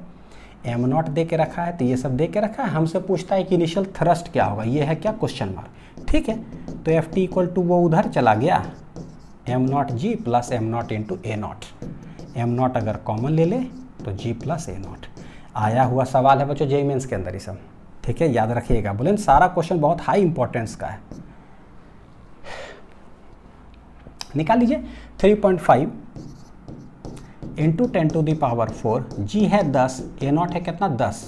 m0 दे के रखा है, तो ये सब दे के रखा है। हमसे पूछता है कि इनिशियल थ्रस्ट क्या होगा, ये है क्या, क्वेश्चन मार्क। ठीक है, तो Ft इक्वल टू वो उधर चला गया, m0 g plus m0 into a0, m0 अगर कॉमन ले ले तो g प्लस a0। आया हुआ सवाल है बच्चों जेईई मेंस के अंदर ही सब, ठीक है, याद रखिएगा। बोले सारा क्वेश्चन बहुत हाई इंपॉर्टेंस का है। निकाल लीजिए 3.5 इंटू 10⁴, जी है 10, a0 है कितना 10,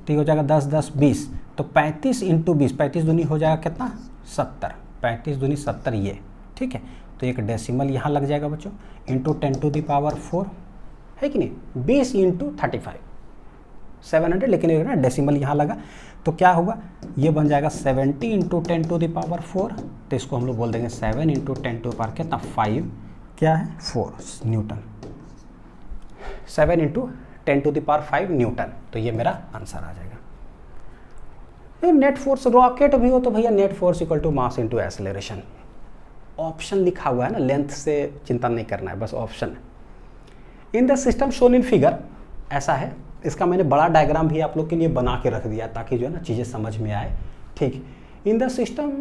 ठीक हो जाएगा 10 10 20, तो 35 इंटू 20, 35 दूनी हो जाएगा कितना 70, 35 दूनी 70 ये, ठीक है। तो एक डेसिमल यहाँ लग जाएगा बच्चों, इंटू 10⁴ है कि नहीं, 20 इंटू 35 700, लेकिन ना डेसिमल यहाँ लगा तो क्या होगा, ये बन जाएगा 70 इंटू 10⁴, तो इसको हम लोग बोल देंगे 7 इंटू 10⁻, कितना 5 क्या है 4 न्यूटन, 7 इंटू 10⁵ न्यूटन। तो ये मेरा आंसर आ जाएगा। नेट फोर्स रॉकेट भी हो तो भैया net force equal to mass into acceleration, option लिखा हुआ है ना, लेंथ से चिंता नहीं करना है, बस ऑप्शन है। In the system shown in figure, ऐसा है, इसका मैंने बड़ा डायग्राम भी आप लोग के लिए बना के रख दिया ताकि जो है ना चीज़ें समझ में आए। ठीक, in the system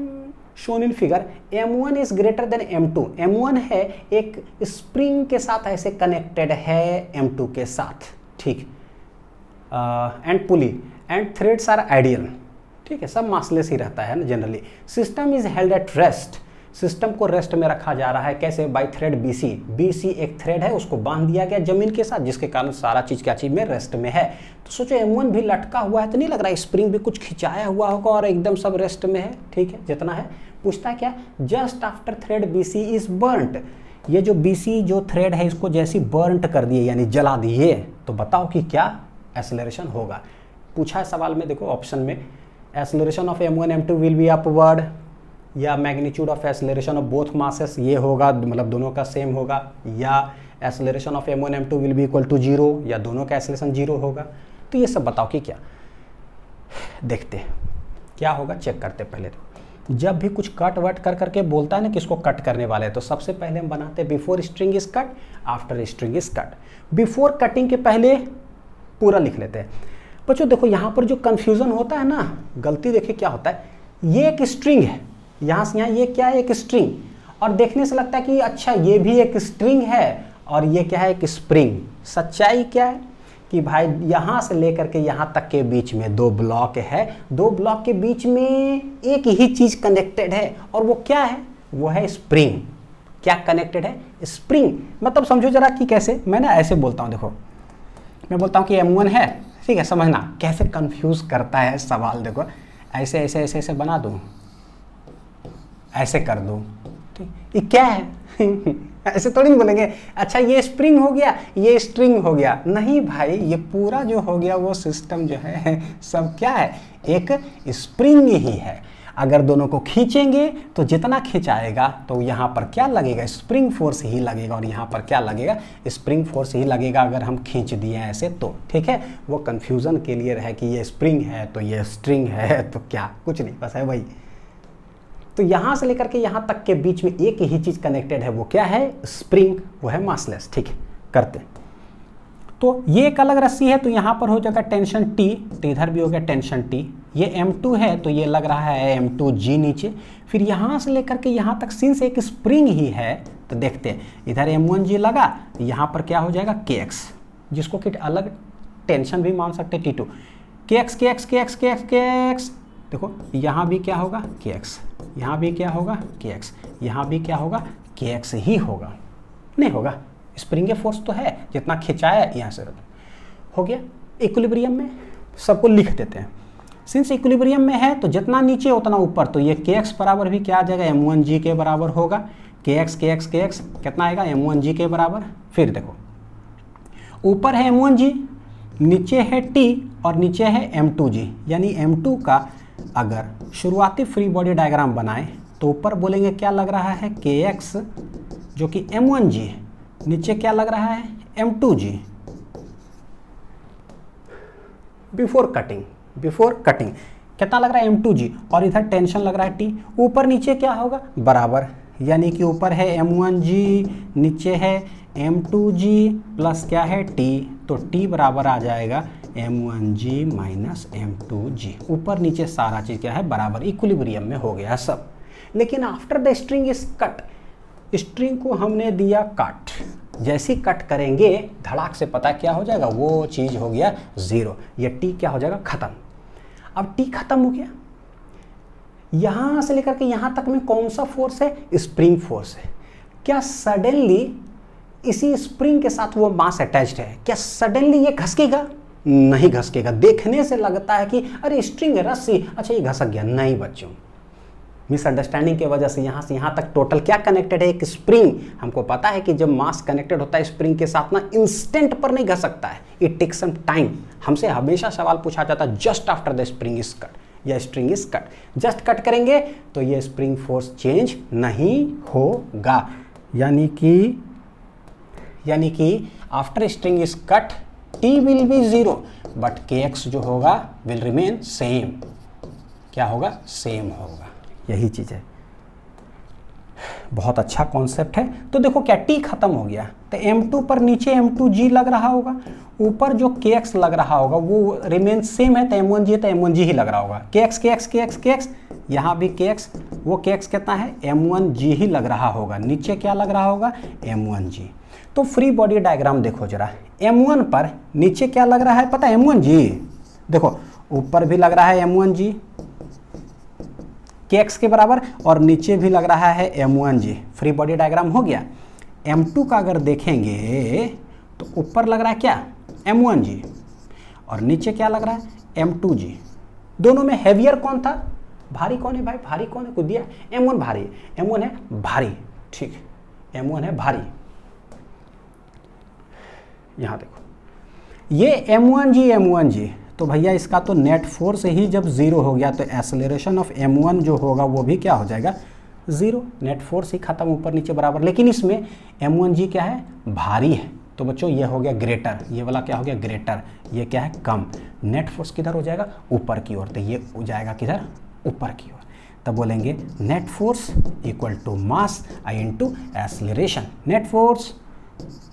shown in figure m1 is greater than m2, m1 है एक स्प्रिंग के साथ ऐसे कनेक्टेड है m2 के साथ, ठीक, and pulley and threads are ideal, ठीक है, सब मासलेस ही रहता है ना generally. System is held at rest, system को रेस्ट में रखा जा रहा है, कैसे, बाय थ्रेड BC एक थ्रेड है, उसको बांध दिया गया जमीन के साथ, जिसके कारण सारा चीज क्या चीज में रेस्ट में है। तो सोचो m1 भी लटका हुआ है तो नहीं लग रहा है स्प्रिंग भी कुछ खिंचाया हुआ होगा और एकदम सब रेस्ट में है, ठीक है, जितना है। पूछता है क्या, just after thread BC is burnt, ये जो BC जो थ्रेड है इसको जैसी बर्न्ट कर दिए यानी जला दिए, तो बताओ कि क्या एक्सेलरेशन होगा। पूछा है सवाल में, देखो ऑप्शन में, acceleration of m1 m2 will be upward, या magnitude of acceleration of both masses ये होगा, मतलब दोनों का सेम होगा, या acceleration of m1 m2 will be equal to 0, या दोनों का एक्सेलरेशन 0 होगा। तो ये सब बताओ कि क्या, देखते हैं क्या होगा, चेक करते पहले। तो जब भी कुछ कट वट कर करके बोलता है ना किसको कट करने वाले, तो सबसे पहले हम बनाते हैं before string is cut, after string is cut. Before cutting के पहले पूरा लिख लेते हैं बच्चों। देखो यहाँ पर जो कंफ्यूजन होता है ना, गलती देखिए क्या होता है, ये एक स्ट्रिंग है, यहाँ से यहाँ ये क्या है, एक स्ट्रिंग, और देखने से लगता है कि अच्छा ये भी एक स्ट्रिंग है और ये क्या है, एक स्प्रिंग। सच्चाई क्या है कि भाई यहाँ से लेकर के यहाँ तक के बीच में 2 ब्लॉक है, 2 ब्लॉक के बीच में एक ही चीज कनेक्टेड है, और वो क्या है, वो है स्प्रिंग। क्या कनेक्टेड है, स्प्रिंग। मतलब समझो जरा कि कैसे, मैं ना ऐसे बोलता हूँ, देखो मैं बोलता हूँ कि m1 है, ठीक है, समझना कैसे कंफ्यूज करता है सवाल। देखो ऐसे ऐसे ऐसे ऐसे बना दूँ, ऐसे कर दूँ, ठीक, ये क्या है ऐसे थोड़ी नहीं बोलेंगे, अच्छा ये स्प्रिंग हो गया, ये स्ट्रिंग हो गया। नहीं भाई, ये पूरा जो हो गया वो सिस्टम जो है सब क्या है, एक स्प्रिंग ही है। अगर दोनों को खींचेंगे तो जितना खिंचाएगा तो यहाँ पर क्या लगेगा, स्प्रिंग फोर्स ही लगेगा, और यहाँ पर क्या लगेगा, स्प्रिंग फोर्स ही लगेगा अगर हम खींच दिए ऐसे तो। ठीक है, वो कन्फ्यूज़न के लिए रहे कि ये स्प्रिंग है तो ये स्ट्रिंग है तो क्या, कुछ नहीं, बस है वही। तो यहाँ से लेकर के यहाँ तक के बीच में एक ही चीज़ कनेक्टेड है, वो क्या है, स्प्रिंग, वो है मासलेस। ठीक है, करते हैं। तो ये एक अलग रस्सी है तो यहाँ पर हो जाएगा टेंशन T, तो इधर भी हो गया टेंशन T। ये M2 है तो ये लग रहा है M2G नीचे। फिर यहाँ से लेकर के यहाँ तक सिंस एक स्प्रिंग ही है तो देखते हैं, इधर M1G लगा, यहाँ पर क्या हो जाएगा KX, जिसको कि अलग टेंशन भी मान सकते T2। KX KX KX KX KX, देखो यहाँ भी क्या होगा KX, यहाँ भी क्या होगा KX, यहाँ भी क्या होगा KX ही होगा, नहीं होगा, स्प्रिंग फोर्स तो है, जितना खिंचाया यहाँ से हो गया। इक्विलिब्रियम में सबको लिख देते हैं, सिंस इक्विलिब्रियम में है तो जितना नीचे उतना ऊपर, तो ये KX बराबर भी क्या आ जाएगा, M1G के बराबर होगा। KX KX KX कितना आएगा, M1G के बराबर। फिर देखो ऊपर है M1G, नीचे है T और नीचे है M2G, यानी M2 का अगर शुरुआती फ्री बॉडी डायग्राम बनाए तो ऊपर बोलेंगे क्या लग रहा है KX जो कि M1G है, नीचे क्या लग रहा है M2G। बिफोर कटिंग कितना लग रहा है M2G, और इधर टेंशन लग रहा है T। ऊपर नीचे क्या होगा बराबर, यानी कि ऊपर है M1G, नीचे है M2G प्लस क्या है T, तो T बराबर आ जाएगा M1G माइनस M2G। ऊपर नीचे सारा चीज़ क्या है बराबर, इक्विलिब्रियम में हो गया सब। लेकिन after the string is cut, string को हमने दिया कट, जैसे ही कट करेंगे धड़ाक से पता क्या हो जाएगा, वो चीज़ हो गया ज़ीरो, ये टी क्या हो जाएगा खत्म। अब टी खत्म हो गया, यहाँ से लेकर के यहाँ तक में कौन सा फोर्स है, स्प्रिंग फोर्स है। क्या सडनली इसी स्प्रिंग के साथ वो मास अटैच्ड है, क्या सडनली ये घसकेगा, नहीं घसकेगा। देखने से लगता है कि अरे स्ट्रिंग है, रस्सी, अच्छा ये घसक गया, नहीं बच्चों, मिसअंडरस्टैंडिंग की वजह से यहाँ से यहाँ तक टोटल क्या कनेक्टेड है, एक स्प्रिंग। हमको पता है कि जब मास कनेक्टेड होता है स्प्रिंग के साथ ना, इंस्टेंट पर नहीं घसकता है, इट टेक्स सम टाइम। हमसे हमेशा सवाल पूछा जाता है just after the spring is cut या string is cut, just cut करेंगे तो ये स्प्रिंग फोर्स चेंज नहीं होगा, यानी कि after string is cut T will be zero but KX जो होगा विल रिमेन सेम। क्या होगा, सेम होगा, यही चीज़ है। बहुत अच्छा कॉन्सेप्ट है। तो देखो क्या टी खत्म हो गया, तो M2 पर नीचे M2G लग रहा होगा, ऊपर जो KX लग रहा होगा वो रिमेन सेम है, तो M1G है तो M1G ही लग रहा होगा। KX KX KX KX, यहाँ भी KX, वो KX कितना है M1G ही लग रहा होगा, नीचे क्या लग रहा होगा M1G। तो फ्री बॉडी डायग्राम देखो जरा, M1 पर नीचे क्या लग रहा है पता है, M1G। देखो ऊपर भी लग रहा है M1G KX के बराबर, और नीचे भी लग रहा है M1G। फ्री बॉडी डायग्राम हो गया। M2 का अगर देखेंगे तो ऊपर लग रहा है क्या M1G, और नीचे क्या लग रहा है M2G। दोनों में हैवियर कौन था, भारी कौन है भाई, भारी कौन है, कुछ दिया M1 भारी, M1 है भारी, ठीक है M1 है भारी। यहाँ देखो ये M1G, तो भैया इसका तो नेट फोर्स ही जब ज़ीरो हो गया तो एक्सेलरेशन ऑफ M1 जो होगा वो भी क्या हो जाएगा, ज़ीरो, नेट फोर्स ही खत्म, ऊपर नीचे बराबर। लेकिन इसमें M1G क्या है, भारी है, तो बच्चों ये हो गया ग्रेटर, ये वाला क्या हो गया ग्रेटर, ये क्या है कम। नेट फोर्स किधर हो जाएगा, ऊपर की ओर, तो ये हो जाएगा किधर, ऊपर की ओर। तब बोलेंगे net force equal to mass I into acceleration. Net force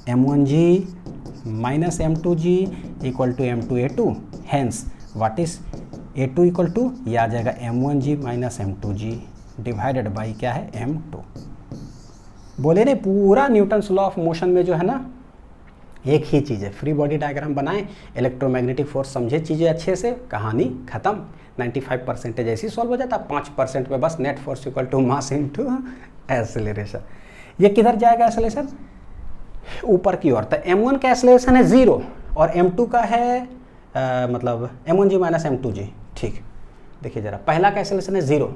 M1G minus M2G equal to M2A2, hence what is A2 equal to, ये आ जाएगा M1G minus M2G divided by क्या है M2। बोले रे पूरा न्यूटन्स लॉ ऑफ मोशन में जो है ना एक ही चीज़ है, फ्री बॉडी डायग्राम बनाएं, इलेक्ट्रोमैग्नेटिक फोर्स समझे चीज़ें अच्छे से, कहानी खत्म। 95% ऐसे ही सॉल्व हो जाता, 5% में बस net force equal to mass into acceleration. ये किधर जाएगा एक्सेलरेशन, ऊपर की ओर। तो M1 का एक्सेलरेशन है 0 और M2 का है मतलब M1G माइनस M2G। ठीक, देखिए जरा, पहला का एक्सेलरेशन है 0,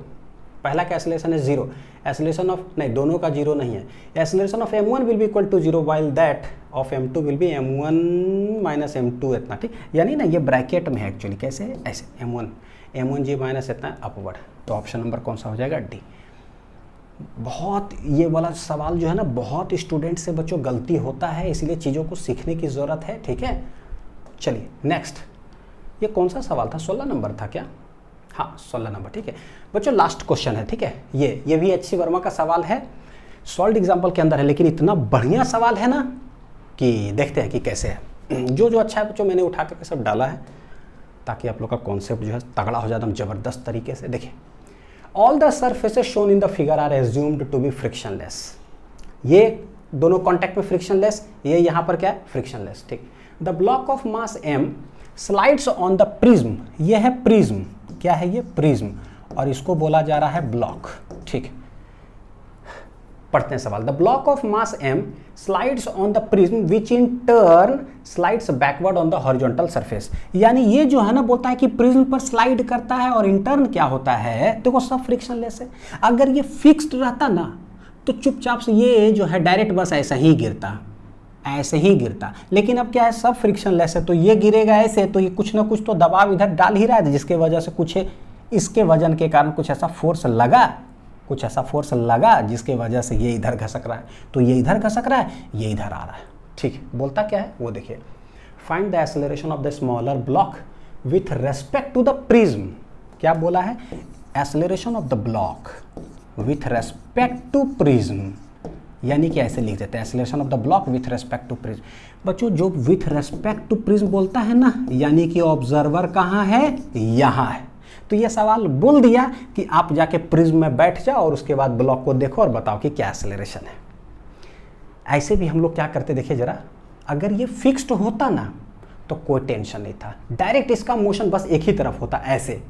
पहला का एक्सेलरेशन है 0, एक्सेलरेशन ऑफ नहीं, दोनों का 0 नहीं है। Acceleration of M1 will be equal to 0 while that of M2 will be M1 minus M2 इतना। ठीक, यानी ना ये ब्रैकेट में है एक्चुअली, कैसे है ऐसे, m1g माइनस इतना अपवर्ड। तो ऑप्शन नंबर कौन सा हो जाएगा? डी। बहुत ये वाला सवाल जो है ना, बहुत स्टूडेंट से बच्चों गलती होता है, इसलिए चीज़ों को सीखने की ज़रूरत है। ठीक है, चलिए नेक्स्ट। ये कौन सा सवाल था? 16 नंबर था क्या? हाँ 16 नंबर। ठीक है बच्चों, लास्ट क्वेश्चन है। ठीक है, ये भी एच.सी. वर्मा का सवाल है, सॉल्व एग्जाम्पल के अंदर है, लेकिन इतना बढ़िया सवाल है ना कि देखते हैं कि कैसे है। जो जो अच्छा है बच्चों मैंने उठा करके सब डाला है, ताकि आप लोग का कॉन्सेप्ट जो है तगड़ा हो जाए एकदम ज़बरदस्त तरीके से। देखिए, all the surfaces shown in the figure are assumed to be frictionless. ये दोनों कॉन्टैक्ट में फ्रिक्शनलेस, ये यहाँ पर क्या है? फ्रिक्शनलेस। ठीक। The block of mass m slides on the prism. ये है प्रिज्म। क्या है ये? प्रिज्म। और इसको बोला जा रहा है ब्लॉक। ठीक, पढ़ते हैं सवाल। The block of mass m slides on the prism which in turn slides backward on the horizontal surface. यानी ये जो है ना, बोलता है कि प्रिज्म पर स्लाइड करता है और इन टर्न क्या होता है? देखो सब फ्रिक्शनलेस है। अगर ये फिक्स्ड रहता ना तो चुपचाप से ये जो है डायरेक्ट बस ऐसा ही गिरता, ऐसे ही गिरता। लेकिन अब क्या है? सब फ्रिक्शनलेस है, तो ये गिरेगा ऐसे, तो ये कुछ ना कुछ तो दबाव इधर डाल ही रहा है, जिसके वजह से कुछ इसके वजन के कारण कुछ ऐसा फोर्स लगा, कुछ ऐसा फोर्स लगा जिसके वजह से ये इधर घसक रहा है। तो ये इधर घसक रहा है, ये इधर आ रहा है। ठीक, बोलता क्या है वो देखिए। Find the acceleration of the smaller block with respect to the prism. क्या बोला है? Acceleration of the block with respect to prism, यानी कि ऐसे लिख देते हैं acceleration of the block with respect to prism. बच्चों जो विथ रेस्पेक्ट टू प्रिज्म बोलता है ना, यानी कि ऑब्जर्वर कहाँ है? यहाँ है। तो ये सवाल बोल दिया कि आप जाके प्रिज्म में बैठ जाओ और उसके बाद ब्लॉक को देखो और बताओ कि क्या एक्सेलरेशन है। ऐसे भी हम लोग क्या करते देखिए जरा, अगर ये फिक्स्ड होता ना तो कोई टेंशन नहीं था, डायरेक्ट इसका मोशन बस एक ही तरफ होता ऐसे,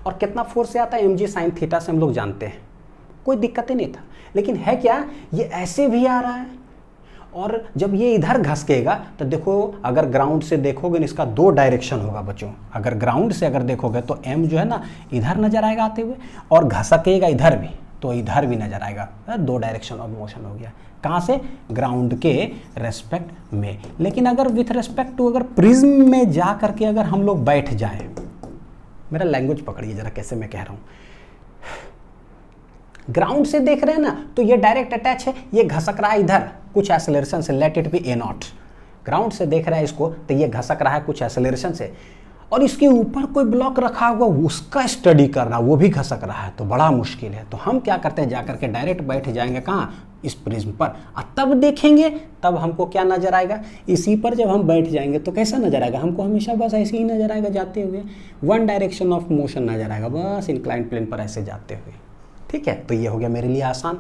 और कितना फोर्स से आता है? mg sin थीटा से हम लोग जानते हैं, कोई दिक्कत ही नहीं था। लेकिन है क्या, ये ऐसे भी आ रहा है, और जब ये इधर घसकेगा तो देखो, अगर ग्राउंड से देखोगे ना, इसका दो डायरेक्शन होगा बच्चों। अगर ग्राउंड से अगर देखोगे तो m जो है ना इधर नजर आएगा आते हुए, और घसकेगा इधर भी तो इधर भी नजर आएगा। दो डायरेक्शन ऑफ मोशन हो गया। कहाँ से? ग्राउंड के रेस्पेक्ट में। लेकिन अगर विथ रेस्पेक्ट टू अगर प्रिज्म में जा करके अगर हम लोग बैठ जाए, मेरा लैंग्वेज पकड़िए जरा कैसे मैं कह रहा हूँ। ग्राउंड से देख रहे हैं ना तो ये डायरेक्ट अटैच है, ये घसक रहा है इधर कुछ एक्सेलरेशन से, let it be a0। Ground से देख रहा है इसको तो ये घसक रहा है कुछ एक्सेलरेशन से, और इसके ऊपर कोई ब्लॉक रखा हुआ उसका स्टडी करना, वो भी घसक रहा है, तो बड़ा मुश्किल है। तो हम क्या करते हैं, जाकर के डायरेक्ट बैठ जाएंगे कहाँ? इस प्रिज्म पर, और तब देखेंगे, तब हमको क्या नजर आएगा? इसी पर जब हम बैठ जाएंगे तो कैसा नजर आएगा? हमको हमेशा बस ऐसे ही नजर आएगा, जाते हुए वन डायरेक्शन ऑफ मोशन नजर आएगा, बस इंक्लाइंड प्लेन पर ऐसे जाते हुए। ठीक है, तो ये हो गया मेरे लिए आसान।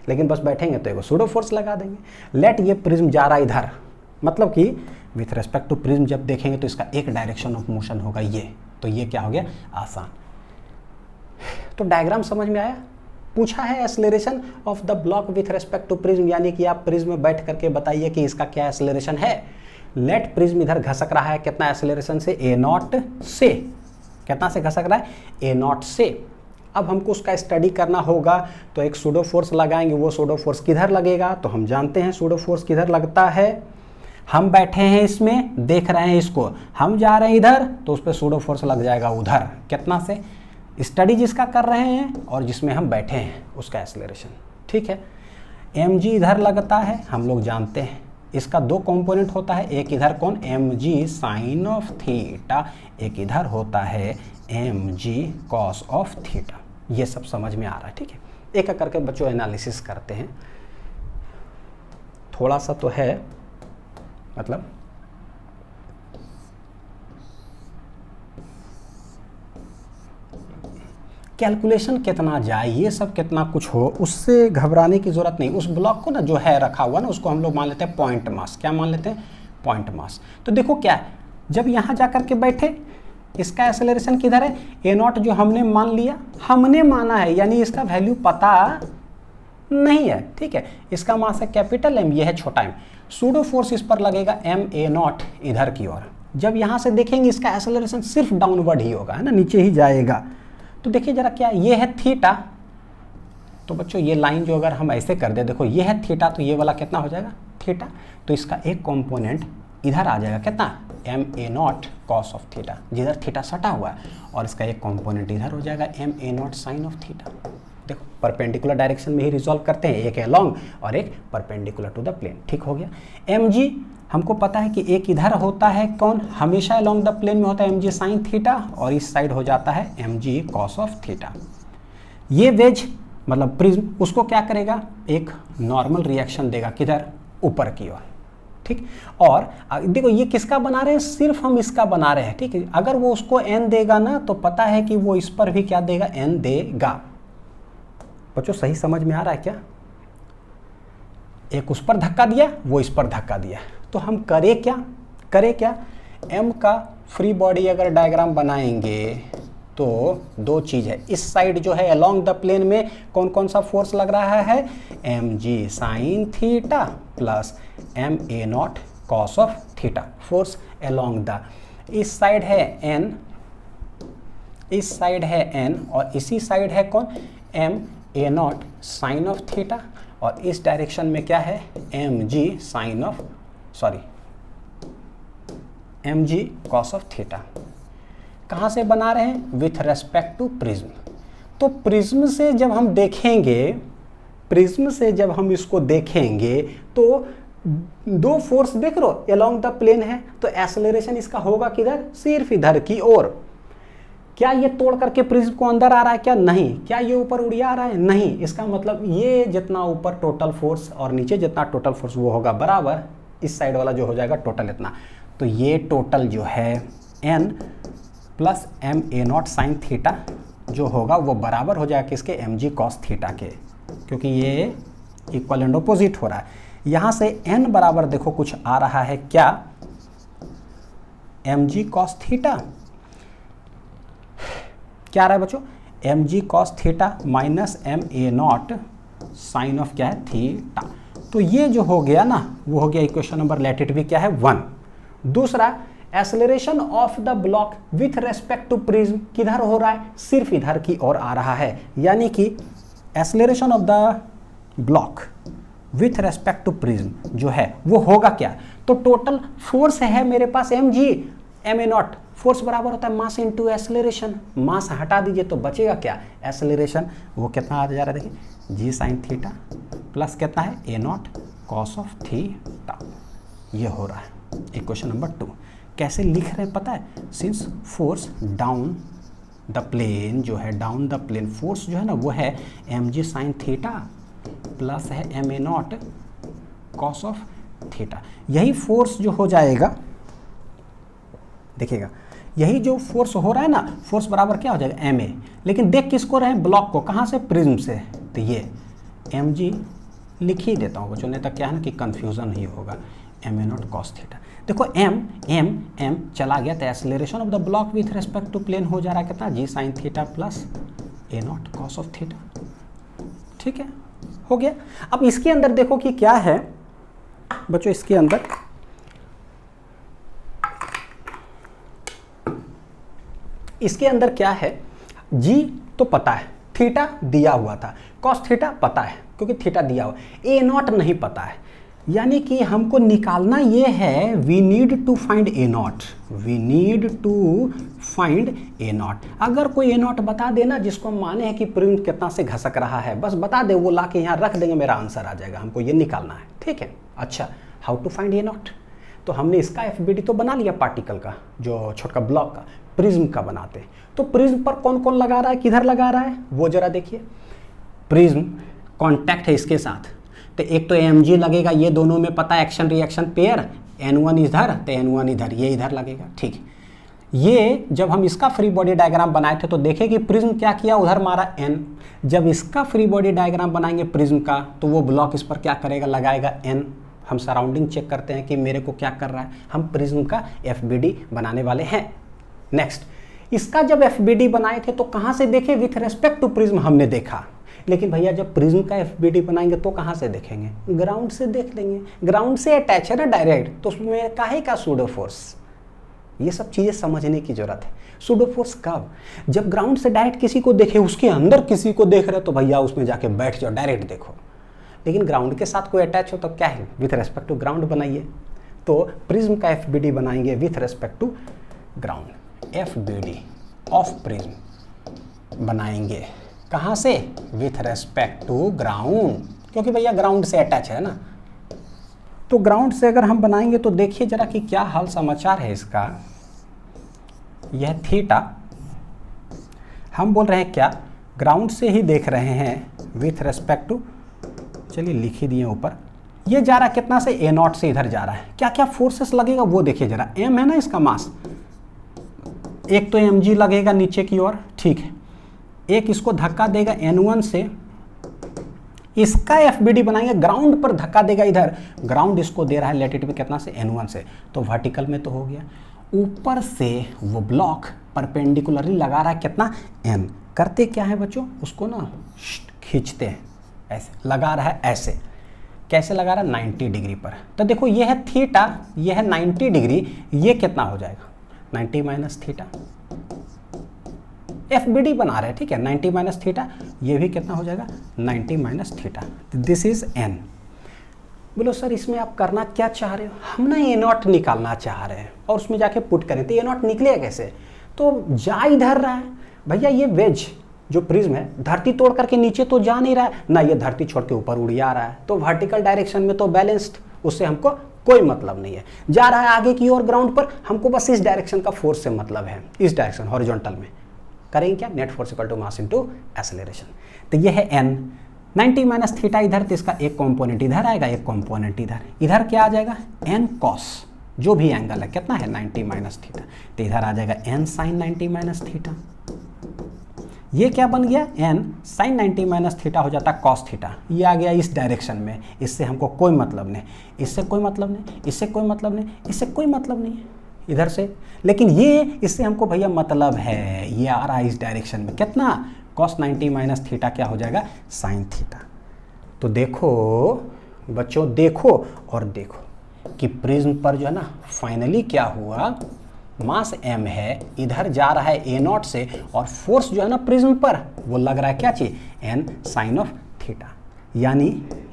लेकिन बस बैठेंगे तो एगो सूडो फोर्स लगा देंगे। लेट ये प्रिज्म जा रहा इधर, मतलब कि विथ रेस्पेक्ट टू प्रिज्म जब देखेंगे तो इसका एक डायरेक्शन ऑफ मोशन होगा ये, तो ये क्या हो गया? आसान। तो डायग्राम समझ में आया? पूछा है acceleration of the block with respect to prism, यानी कि आप प्रिज्म में बैठ करके बताइए कि इसका क्या एक्सेलरेशन है। लेट प्रिज्म इधर घसक रहा है कितना एक्सेलरेशन से? a0 से। कितना से घसक रहा है? a0 से। अब हमको उसका स्टडी करना होगा तो एक सूडो फोर्स लगाएंगे। वो सूडो फोर्स किधर लगेगा? तो हम जानते हैं सूडो फोर्स किधर लगता है। हम बैठे हैं इसमें, देख रहे हैं इसको, हम जा रहे हैं इधर तो उस पर सूडो फोर्स लग जाएगा उधर। कितना से? स्टडी जिसका कर रहे हैं और जिसमें हम बैठे हैं उसका एक्सेलरेशन। ठीक है, mg इधर लगता है, हम लोग जानते हैं इसका दो कंपोनेंट होता है, एक इधर कौन? mg साइन ऑफ थीटा, एक इधर होता है mg कॉस ऑफ थीटा। ये सब समझ में आ रहा है। ठीक है, एक एक करके बच्चों एनालिसिस करते हैं। थोड़ा सा तो है, मतलब कैलकुलेशन कितना जाए, ये सब कितना कुछ हो, उससे घबराने की ज़रूरत नहीं। उस ब्लॉक को ना जो है रखा हुआ ना, उसको हम लोग मान लेते हैं पॉइंट मास। क्या मान लेते हैं? Point mass. तो देखो क्या है, जब यहाँ जा कर के बैठे, इसका एक्सेलरेशन किधर है? a0 जो हमने मान लिया, हमने माना है, यानी इसका वैल्यू पता नहीं है। ठीक है, इसका मास है कैपिटल M, ये है छोटा m। सूडो फोर्स इस पर लगेगा ma0 इधर की ओर। जब यहाँ से देखेंगे इसका एक्सेलरेशन सिर्फ डाउनवर्ड ही होगा, है ना, नीचे ही जाएगा। तो देखिए जरा क्या, ये है थीटा। तो बच्चों ये लाइन जो अगर हम ऐसे कर दे, देखो ये है थीटा, तो ये वाला कितना हो जाएगा? थीटा। तो इसका एक कंपोनेंट इधर आ जाएगा, कितना? ma0 कॉस ऑफ थीटा, जिधर थीटा सटा हुआ है, और इसका एक कंपोनेंट इधर हो जाएगा M A naught sine of theta. देखो परपेंडिकुलर डायरेक्शन में ही रिजॉल्व करते हैं, एक अलोंग और एक परपेंडिकुलर टू द प्लेन। ठीक हो गया। एम जी हमको पता है कि एक इधर होता है कौन, हमेशा अलोंग द प्लेन में होता है एम जी साइन थीटा, और इस साइड हो जाता है M G cos of theta. ये वेज मतलब प्रिज्म उसको क्या करेगा, एक नॉर्मल रिएक्शन देगा, किधर, ऊपर की ओर। ठीक, और देखो ये किसका बना रहे हैं, सिर्फ हम इसका बना रहे हैं। ठीक है, अगर वो उसको n देगा ना तो पता है कि वो इस पर भी क्या देगा, n देगा। बच्चों सही समझ में आ रहा है क्या? एक उस पर धक्का दिया, वो इस पर धक्का दिया, तो हम करें क्या, m का फ्री बॉडी अगर डायग्राम बनाएंगे तो दो चीज़ है, इस साइड जो है अलोंग द प्लेन में कौन कौन सा फोर्स लग रहा है, M G sine theta plus M A naught cos of theta, force along the, इस साइड है n, इस साइड है n, और इसी साइड है कौन, M A naught sine of theta, और इस डायरेक्शन में क्या है, M G sine of M G cos of theta. कहाँ से बना रहे हैं, विथ रेस्पेक्ट टू प्रिज्म। तो प्रिज्म से जब हम देखेंगे, प्रिज्म से जब हम इसको देखेंगे तो दो फोर्स देख रहे हो अलोंग द प्लेन है, तो एक्सेलरेशन इसका होगा किधर, सिर्फ इधर की ओर। क्या ये तोड़ करके प्रिज्म को अंदर आ रहा है क्या, नहीं। क्या ये ऊपर उड़िया रहा है, नहीं। इसका मतलब ये जितना ऊपर टोटल फोर्स और नीचे जितना टोटल फोर्स वो होगा बराबर, इस साइड वाला जो हो जाएगा टोटल इतना। तो ये टोटल जो है n plus M A naught sine theta जो होगा वो बराबर हो जाएगा किसके, एम जी कॉस थीटा के, क्योंकि ये इक्वल एंड अपोजिट हो रहा है। यहाँ से n बराबर देखो कुछ आ रहा है क्या, एम जी कॉस थीटा, क्या आ रहा है बच्चों, M G cos theta minus M A naught sine of क्या है, थीटा। तो ये जो हो गया ना वो हो गया इक्वेशन नंबर, लेट इट भी क्या है 1। दूसरा, acceleration of the block with respect to prism किधर हो रहा है, सिर्फ इधर की ओर आ रहा है, यानी कि acceleration of the block with respect to prism जो है वो होगा क्या, तो टोटल फोर्स है मेरे पास M G, M A naught, force बराबर होता है मास इनटू एक्सेलरेशन, मास हटा दीजिए तो बचेगा क्या, एक्सेलरेशन। वो कितना आ जा रहा है देखिए, जी साइन थीटा प्लस कितना है, A naught cos of theta, ये हो रहा है इक्वेशन नंबर 2। कैसे लिख रहे हैं पता है, since force down the plane जो है, डाउन द प्लेन फोर्स जो है ना वो है M G sine theta plus है M A naught cos of theta. यही फोर्स जो हो जाएगा, देखिएगा यही जो फोर्स हो रहा है ना, फोर्स बराबर क्या हो जाएगा, एम ए, लेकिन देख किसको रहे, ब्लॉक को, कहाँ से, प्रिज्म से, तो ये एम जी लिख ही देता हूँ बच्चों, नहीं तो क्या है ना कि कंफ्यूजन ही होगा, M A naught cos theta. देखो एम एम एम चला गया तो acceleration of the block with respect to plane हो जा रहा है कितना, G sine theta plus A naught cos of theta. ठीक है, हो गया। अब इसके अंदर देखो कि क्या है बच्चों, इसके अंदर क्या है, जी तो पता है, थीटा दिया हुआ था, कॉस थीटा पता है क्योंकि थीटा दिया हुआ, ए नॉट नहीं पता है, यानी कि हमको निकालना ये है, we need to find a naught, we need to find a naught. अगर कोई ए नॉट बता देना जिसको हम माने हैं कि प्रिज्म कितना से घसक रहा है, बस बता दे, वो ला के यहाँ रख देंगे, मेरा आंसर आ जाएगा, हमको ये निकालना है। ठीक है, अच्छा how to find a naught, तो हमने इसका एफबीडी तो बना लिया पार्टिकल का, जो छोटा ब्लॉक का, प्रिज्म का बनाते हैं। तो प्रिज्म पर कौन कौन लगा रहा है, किधर लगा रहा है, वो जरा देखिए। प्रिज्म कांटेक्ट है इसके साथ, तो एक तो एम जी लगेगा, ये दोनों में पता है एक्शन रिएक्शन पेयर, N1 इधर तो N1 इधर, ये इधर लगेगा। ठीक, ये जब हम इसका फ्री बॉडी डायग्राम बनाए थे तो देखे कि प्रिज्म क्या किया, उधर मारा N। जब इसका फ्री बॉडी डायग्राम बनाएंगे प्रिज्म का तो वो ब्लॉक इस पर क्या करेगा, लगाएगा N। हम सराउंडिंग चेक करते हैं कि मेरे को क्या कर रहा है, हम प्रिज्म का एफबीडी बनाने वाले हैं। नेक्स्ट, इसका जब एफबीडी बनाए थे तो कहाँ से देखे, विथ रेस्पेक्ट टू प्रिज्म हमने देखा, लेकिन भैया जब प्रिज्म का एफबीडी बनाएंगे तो कहाँ से देखेंगे, ग्राउंड से देख लेंगे, ग्राउंड से अटैच है ना डायरेक्ट, तो उसमें काहे का सूडो फोर्स, ये सब चीज़ें समझने की जरूरत है। सूडो फोर्स कब, जब ग्राउंड से डायरेक्ट किसी को देखे, उसके अंदर किसी को देख रहे तो भैया उसमें जाके बैठ जाओ, डायरेक्ट देखो। लेकिन ग्राउंड के साथ कोई अटैच हो तो क्या है, विथ रेस्पेक्ट टू ग्राउंड बनाइए। तो प्रिज्म का एफबीडी बनाएंगे with respect to ground, F B D of prism बनाएंगे कहाँ से, विथ रेस्पेक्ट टू ग्राउंड, क्योंकि भैया ग्राउंड से अटैच है ना। तो ग्राउंड से अगर हम बनाएंगे तो देखिए जरा कि क्या हाल समाचार है इसका। यह थीटा हम बोल रहे हैं क्या, ग्राउंड से ही देख रहे हैं विथ रेस्पेक्ट टू, चलिए लिख ही दिए ऊपर। ये जा रहा कितना से, ए नॉट से इधर जा रहा है। क्या क्या फोर्सेस लगेगा वो देखिए जरा। एम है ना इसका मास, एक तो एम जी लगेगा नीचे की ओर, ठीक है। एक इसको धक्का देगा N1 से, इसका FBD बनाएंगे, ग्राउंड पर धक्का देगा इधर, ग्राउंड इसको दे रहा है लेटिट्यूड में कितना से, N1 से, तो वर्टिकल में तो हो गया। ऊपर से वो ब्लॉक परपेंडिकुलरली लगा रहा है कितना, N। करते क्या है बच्चों, उसको ना खींचते हैं, ऐसे लगा रहा है, ऐसे कैसे लगा रहा है, 90 डिग्री पर। तो देखो ये है थीटा, ये है 90 डिग्री, ये कितना हो जाएगा 90 माइनस थीटा, FBD बना रहे हैं, ठीक है। 90 माइनस थीटा, ये भी कितना हो जाएगा 90 minus theta, this is n। बोलो सर इसमें आप करना क्या चाह रहे हो, हम ना ए नॉट निकालना चाह रहे हैं और उसमें जाके पुट करें तो ए नॉट निकलेगा कैसे, तो जा इधर रहा है भैया, ये वेज जो प्रिज्म है धरती तोड़ करके नीचे तो जा नहीं रहा है ना, ये धरती छोड़ के ऊपर उड़ जा रहा है, तो वर्टिकल डायरेक्शन में तो बैलेंस्ड, उससे हमको कोई मतलब नहीं है। जा रहा है आगे की ओर ग्राउंड पर, हमको बस इस डायरेक्शन का फोर्स से मतलब है, इस डायरेक्शन हॉरिजॉन्टल में करेंगे क्या, net force equal to mass into acceleration. तो ये है n, 90 माइनस थीटा इधर, तो इसका एक कंपोनेंट इधर आएगा, एक कंपोनेंट इधर, इधर क्या आ जाएगा n cos, जो भी एंगल है कितना है 90 माइनस थीटा, तो इधर आ जाएगा n sin 90 माइनस थीटा। ये क्या बन गया, n sin 90 माइनस थीटा हो जाता cos थीटा, ये आ गया इस डायरेक्शन में, इससे हमको कोई मतलब नहीं, इससे कोई मतलब नहीं, इससे कोई मतलब नहीं, इससे कोई मतलब नहीं है इधर से, लेकिन ये इससे हमको भैया मतलब है, ये आ रहा है इस डायरेक्शन में कितना, cos 90 माइनस थीटा क्या हो जाएगा sin थीटा। तो देखो बच्चों, देखो और देखो कि प्रिज्म पर जो है ना फाइनली क्या हुआ, मास m है, इधर जा रहा है ए नॉट से, और फोर्स जो है ना प्रिज्म पर वो लग रहा है क्या चीज, n साइन ऑफ थीटा। यानी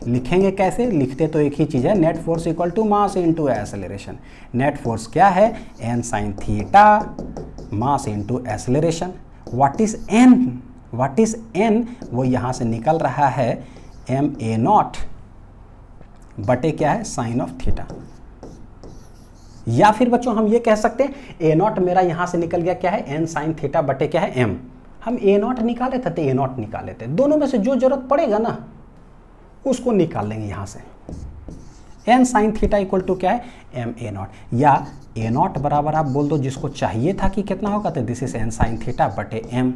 लिखेंगे कैसे, लिखते तो एक ही चीज़ है, net force equal to mass into acceleration. Net force क्या है, n sine theta mass into acceleration. What is n, what is n, वो यहाँ से निकल रहा है m a नॉट बटे क्या है साइन ऑफ थीटा। या फिर बच्चों हम ये कह सकते हैं ए नॉट मेरा यहाँ से निकल गया क्या है, n साइन थीटा बटे क्या है m। हम ए नॉट निकाले थे तो ए नॉट निकाले थे, दोनों में से जो जरूरत पड़ेगा ना उसको निकाल लेंगे यहाँ से। n sine theta equal to क्या है, m a नॉट, या a नॉट बराबर आप बोल दो जिसको चाहिए था कि कितना होगा, तो this is n sine theta बटे m।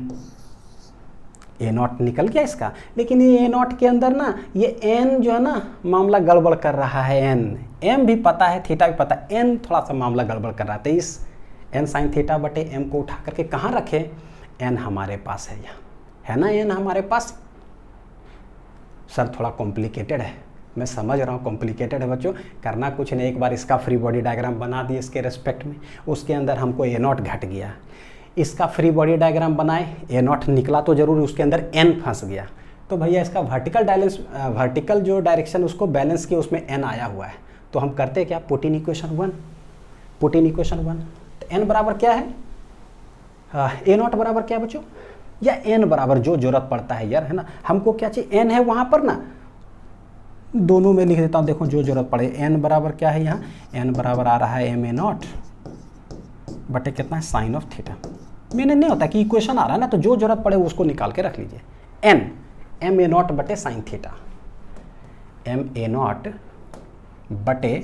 a नॉट निकल गया इसका, लेकिन ये a नॉट के अंदर ना ये n जो है ना मामला गड़बड़ कर रहा है, m भी पता है थीटा भी पता है, n थोड़ा सा मामला गड़बड़ कर रहा है। तो इस n साइन थीटा बटे m को उठा करके कहाँ रखे, n हमारे पास है, यहाँ है ना n हमारे पास। सर थोड़ा कॉम्प्लिकेटेड है, मैं समझ रहा हूँ कॉम्प्लिकेटेड है बच्चों, करना कुछ नहीं, एक बार इसका फ्री बॉडी डायग्राम बना दिए इसके रेस्पेक्ट में, उसके अंदर हमको ए नॉट घट गया, इसका फ्री बॉडी डायग्राम बनाए, ए नॉट निकला तो जरूर उसके अंदर n फंस गया, तो भैया इसका वर्टिकल जो डायरेक्शन उसको बैलेंस किया उसमें n आया हुआ है। तो हम करते क्या, put in equation 1, put in equation 1, तो n बराबर क्या है, ए नॉट बराबर क्या है बच्चों, या n बराबर जो जरूरत पड़ता है यार, है ना, हमको क्या चाहिए n है वहाँ पर ना, दोनों में लिख देता हूँ, देखो जो जरूरत पड़े। n बराबर क्या है यहाँ, n बराबर आ रहा है m a नॉट बटे कितना है साइन ऑफ थीटा। मैंने नहीं होता कि इक्वेशन आ रहा है ना, तो जो जरूरत पड़े उसको निकाल के रख लीजिए, n m a नॉट बटे sine theta, m a naught बटे,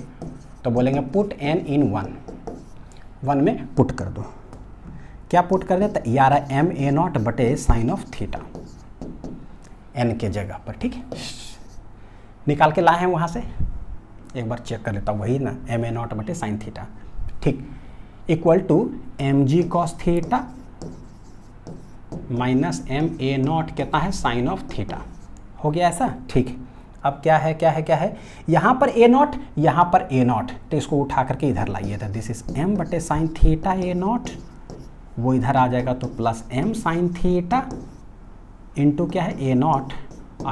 तो बोलेंगे पुट n इन 1 में पुट कर दो, क्या पुट कर देता, ये आ रहा है m a नॉट बटे साइन ऑफ थीटा n के जगह पर, ठीक है, निकाल के लाए हैं वहाँ से, एक बार चेक कर लेता हूँ, वही ना m a नॉट बटे साइन थीटा, ठीक, equal to M G cos theta minus m a naught कितना है साइन ऑफ थीटा, हो गया ऐसा, ठीक। अब क्या है, क्या है, क्या है, यहाँ पर a नॉट, यहाँ पर a नॉट, तो इसको उठा करके इधर लाइए, था दिस इज m बटे साइन थीटा a नॉट, वो इधर आ जाएगा तो plus m sine theta into क्या है a नॉट,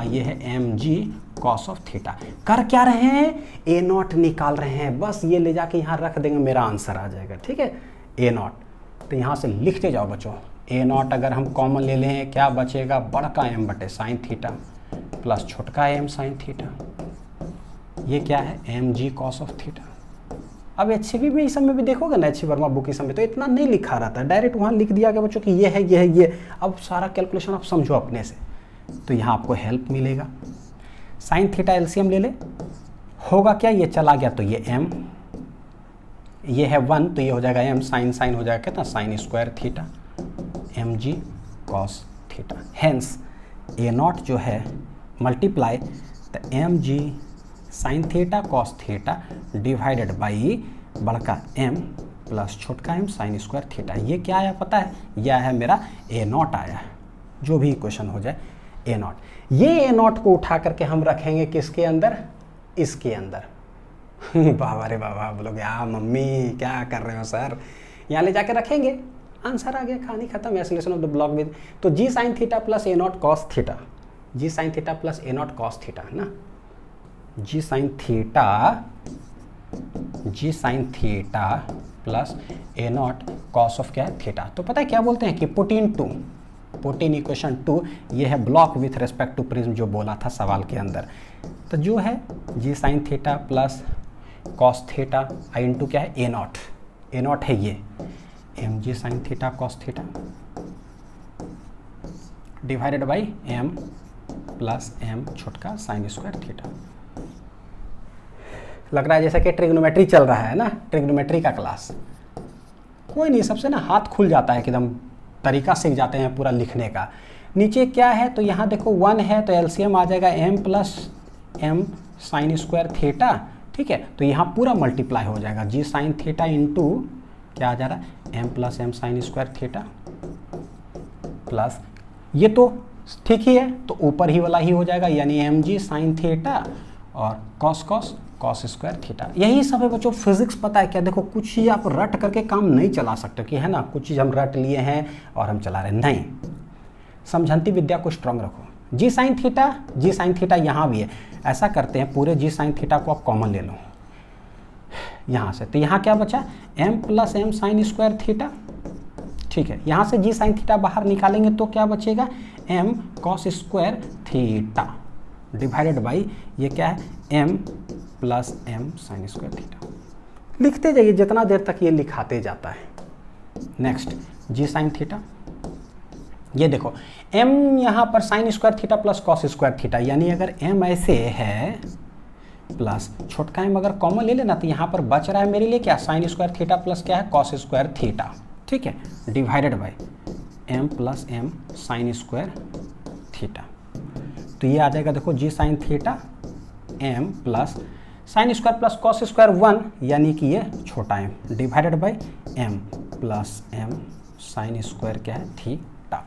ये है M G cos of theta. कर क्या रहे हैं, ए नॉट निकाल रहे हैं, बस ये ले जाके यहाँ रख देंगे, मेरा आंसर आ जाएगा, ठीक है, ए नॉट तो यहाँ से लिखते जाओ बच्चों, ए नॉट अगर हम कॉमन ले लें क्या बचेगा, बड़का एम बटे साइन थीटा प्लस छोटका एम साइन थीटा, ये क्या है M G cos of theta. अब HCV में इस समय भी देखोगे ना, HC वर्मा बुक इस समय तो इतना नहीं लिखा रहता है, डायरेक्ट वहाँ लिख दिया गया बच्चों कि ये है ये है ये। अब सारा कैलकुलेशन आप समझो अपने से, तो यहाँ आपको हेल्प मिलेगा। साइन थीटा एलसीएम ले ले, होगा क्या, ये चला गया तो ये m, ये है 1 तो ये हो जाएगा m, साइन साइन हो जाएगा कितना sine square theta M G cos theta. Hence a naught जो है multiply the M G sine theta cos theta divided by बड़का m प्लस छोटका m साइन स्क्वायर थीटा। ये क्या आया पता है, यह है मेरा ए नॉट आया, जो भी इक्वेशन हो जाए ए नॉट। ये ए नॉट को उठा करके हम रखेंगे किसके अंदर, इसके अंदर। बाबा रे बाबा बोलोगे मम्मी क्या कर रहे हो सर, यहाँ ले जाके रखेंगे, आंसर आ गया, कहानी खत्म, acceleration of the block with. तो G sine theta plus A naught cos theta, G sine theta plus A naught cos theta है ना, G sine theta plus A naught cos of क्या है थीटा। तो पता है क्या बोलते हैं कि पुट इन इक्वेशन 2, ये है block with respect to prism जो बोला था सवाल के अंदर। तो जो है G sine theta plus cos theta I into क्या है ए नॉट है ये M G sine theta cos theta divided by M plus M छोटका साइन स्क्वायर थीटा। लग रहा है जैसे कि ट्रिग्नोमेट्री चल रहा है ना, ट्रिग्नोमेट्री का क्लास। कोई नहीं, सबसे ना हाथ खुल जाता है, एकदम तरीका सीख जाते हैं पूरा लिखने का। नीचे क्या है तो यहाँ देखो 1 है तो एलसीएम आ जाएगा m plus M sine square theta, ठीक है। तो यहाँ पूरा मल्टीप्लाई हो जाएगा जी साइन थीटा इंटू क्या आ जा रहा है m plus M sine square theta plus ये तो ठीक ही है तो ऊपर ही वाला ही हो जाएगा, यानी एम जी साइन थीटा और कॉस स्क्वायर थीटा। यही सब है बच्चों, फिजिक्स पता है क्या, देखो कुछ चीज़ आप रट करके काम नहीं चला सकते कि है ना, कुछ चीज़ हम रट लिए हैं और हम चला रहे हैं, नहीं। समझंती विद्या को स्ट्रांग रखो। जी साइन थीटा यहाँ भी है, ऐसा करते हैं पूरे जी साइन थीटा को आप कॉमन ले लो यहाँ से, तो यहाँ क्या बचा m plus M sine square theta, ठीक है। यहाँ से जी साइन थीटा बाहर निकालेंगे तो क्या बचेगा m cos square theta divided by ये क्या है m plus M sine square theta. लिखते जाइए जितना देर तक ये लिखाते जाता है। नेक्स्ट जी साइन थीटा, ये देखो m यहाँ पर sign square theta plus cos square theta, यानी अगर m ऐसे है प्लस छोटका m अगर कॉमन ले लेना तो यहाँ पर बच रहा है मेरे लिए क्या साइन स्क्वायर थीटा प्लस क्या है कॉस स्क्वायर थीटा, ठीक है, divided by m plus M sine square theta. तो ये आ जाएगा देखो जी sine theta m plus sine square plus cos square 1, यानी कि ये छोटा m divided by m plus M sine square क्या है थीटा।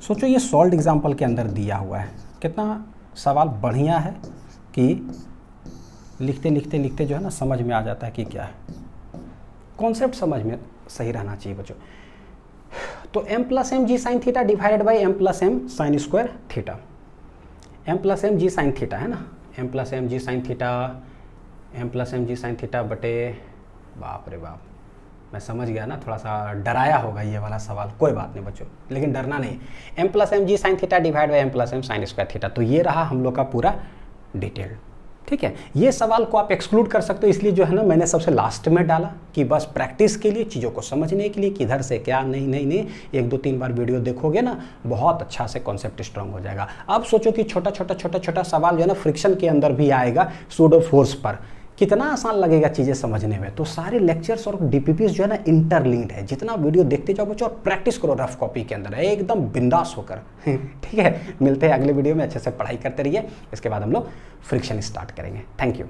सोचो ये सॉल्व एग्जाम्पल के अंदर दिया हुआ है, कितना सवाल बढ़िया है कि लिखते लिखते लिखते जो है ना समझ में आ जाता है कि क्या है, कॉन्सेप्ट समझ में सही रहना चाहिए बच्चों। तो m plus M G sine theta divided by m plus M sine square theta, m plus M G sine theta है ना, m plus M G sine theta, m plus M G sine theta बटे, बाप रे बाप, मैं समझ गया ना, थोड़ा सा डराया होगा ये वाला सवाल, कोई बात नहीं बच्चों, लेकिन डरना नहीं। m plus M G sine theta divide by m plus M sine square theta. तो ये रहा हम लोग का पूरा डिटेल, ठीक है। ये सवाल को आप एक्सक्लूड कर सकते हो, इसलिए जो है ना मैंने सबसे लास्ट में डाला कि बस प्रैक्टिस के लिए, चीज़ों को समझने के लिए किधर से क्या, नहीं 1-2-3 बार वीडियो देखोगे ना बहुत अच्छा से कॉन्सेप्ट स्ट्रांग हो जाएगा। अब सोचो कि छोटा सवाल जो है ना फ्रिक्शन के अंदर भी आएगा सूडो फोर्स पर, कितना आसान लगेगा चीज़ें समझने में। तो सारे लेक्चर्स और डीपीपीस जो है ना इंटरलिंक्ड है, जितना वीडियो देखते जाओ बच्चों और प्रैक्टिस करो रफ कॉपी के अंदर एकदम बिंदास होकर, ठीक है। मिलते हैं अगले वीडियो में, अच्छे से पढ़ाई करते रहिए, इसके बाद हम लोग फ्रिक्शन स्टार्ट करेंगे। Thank you.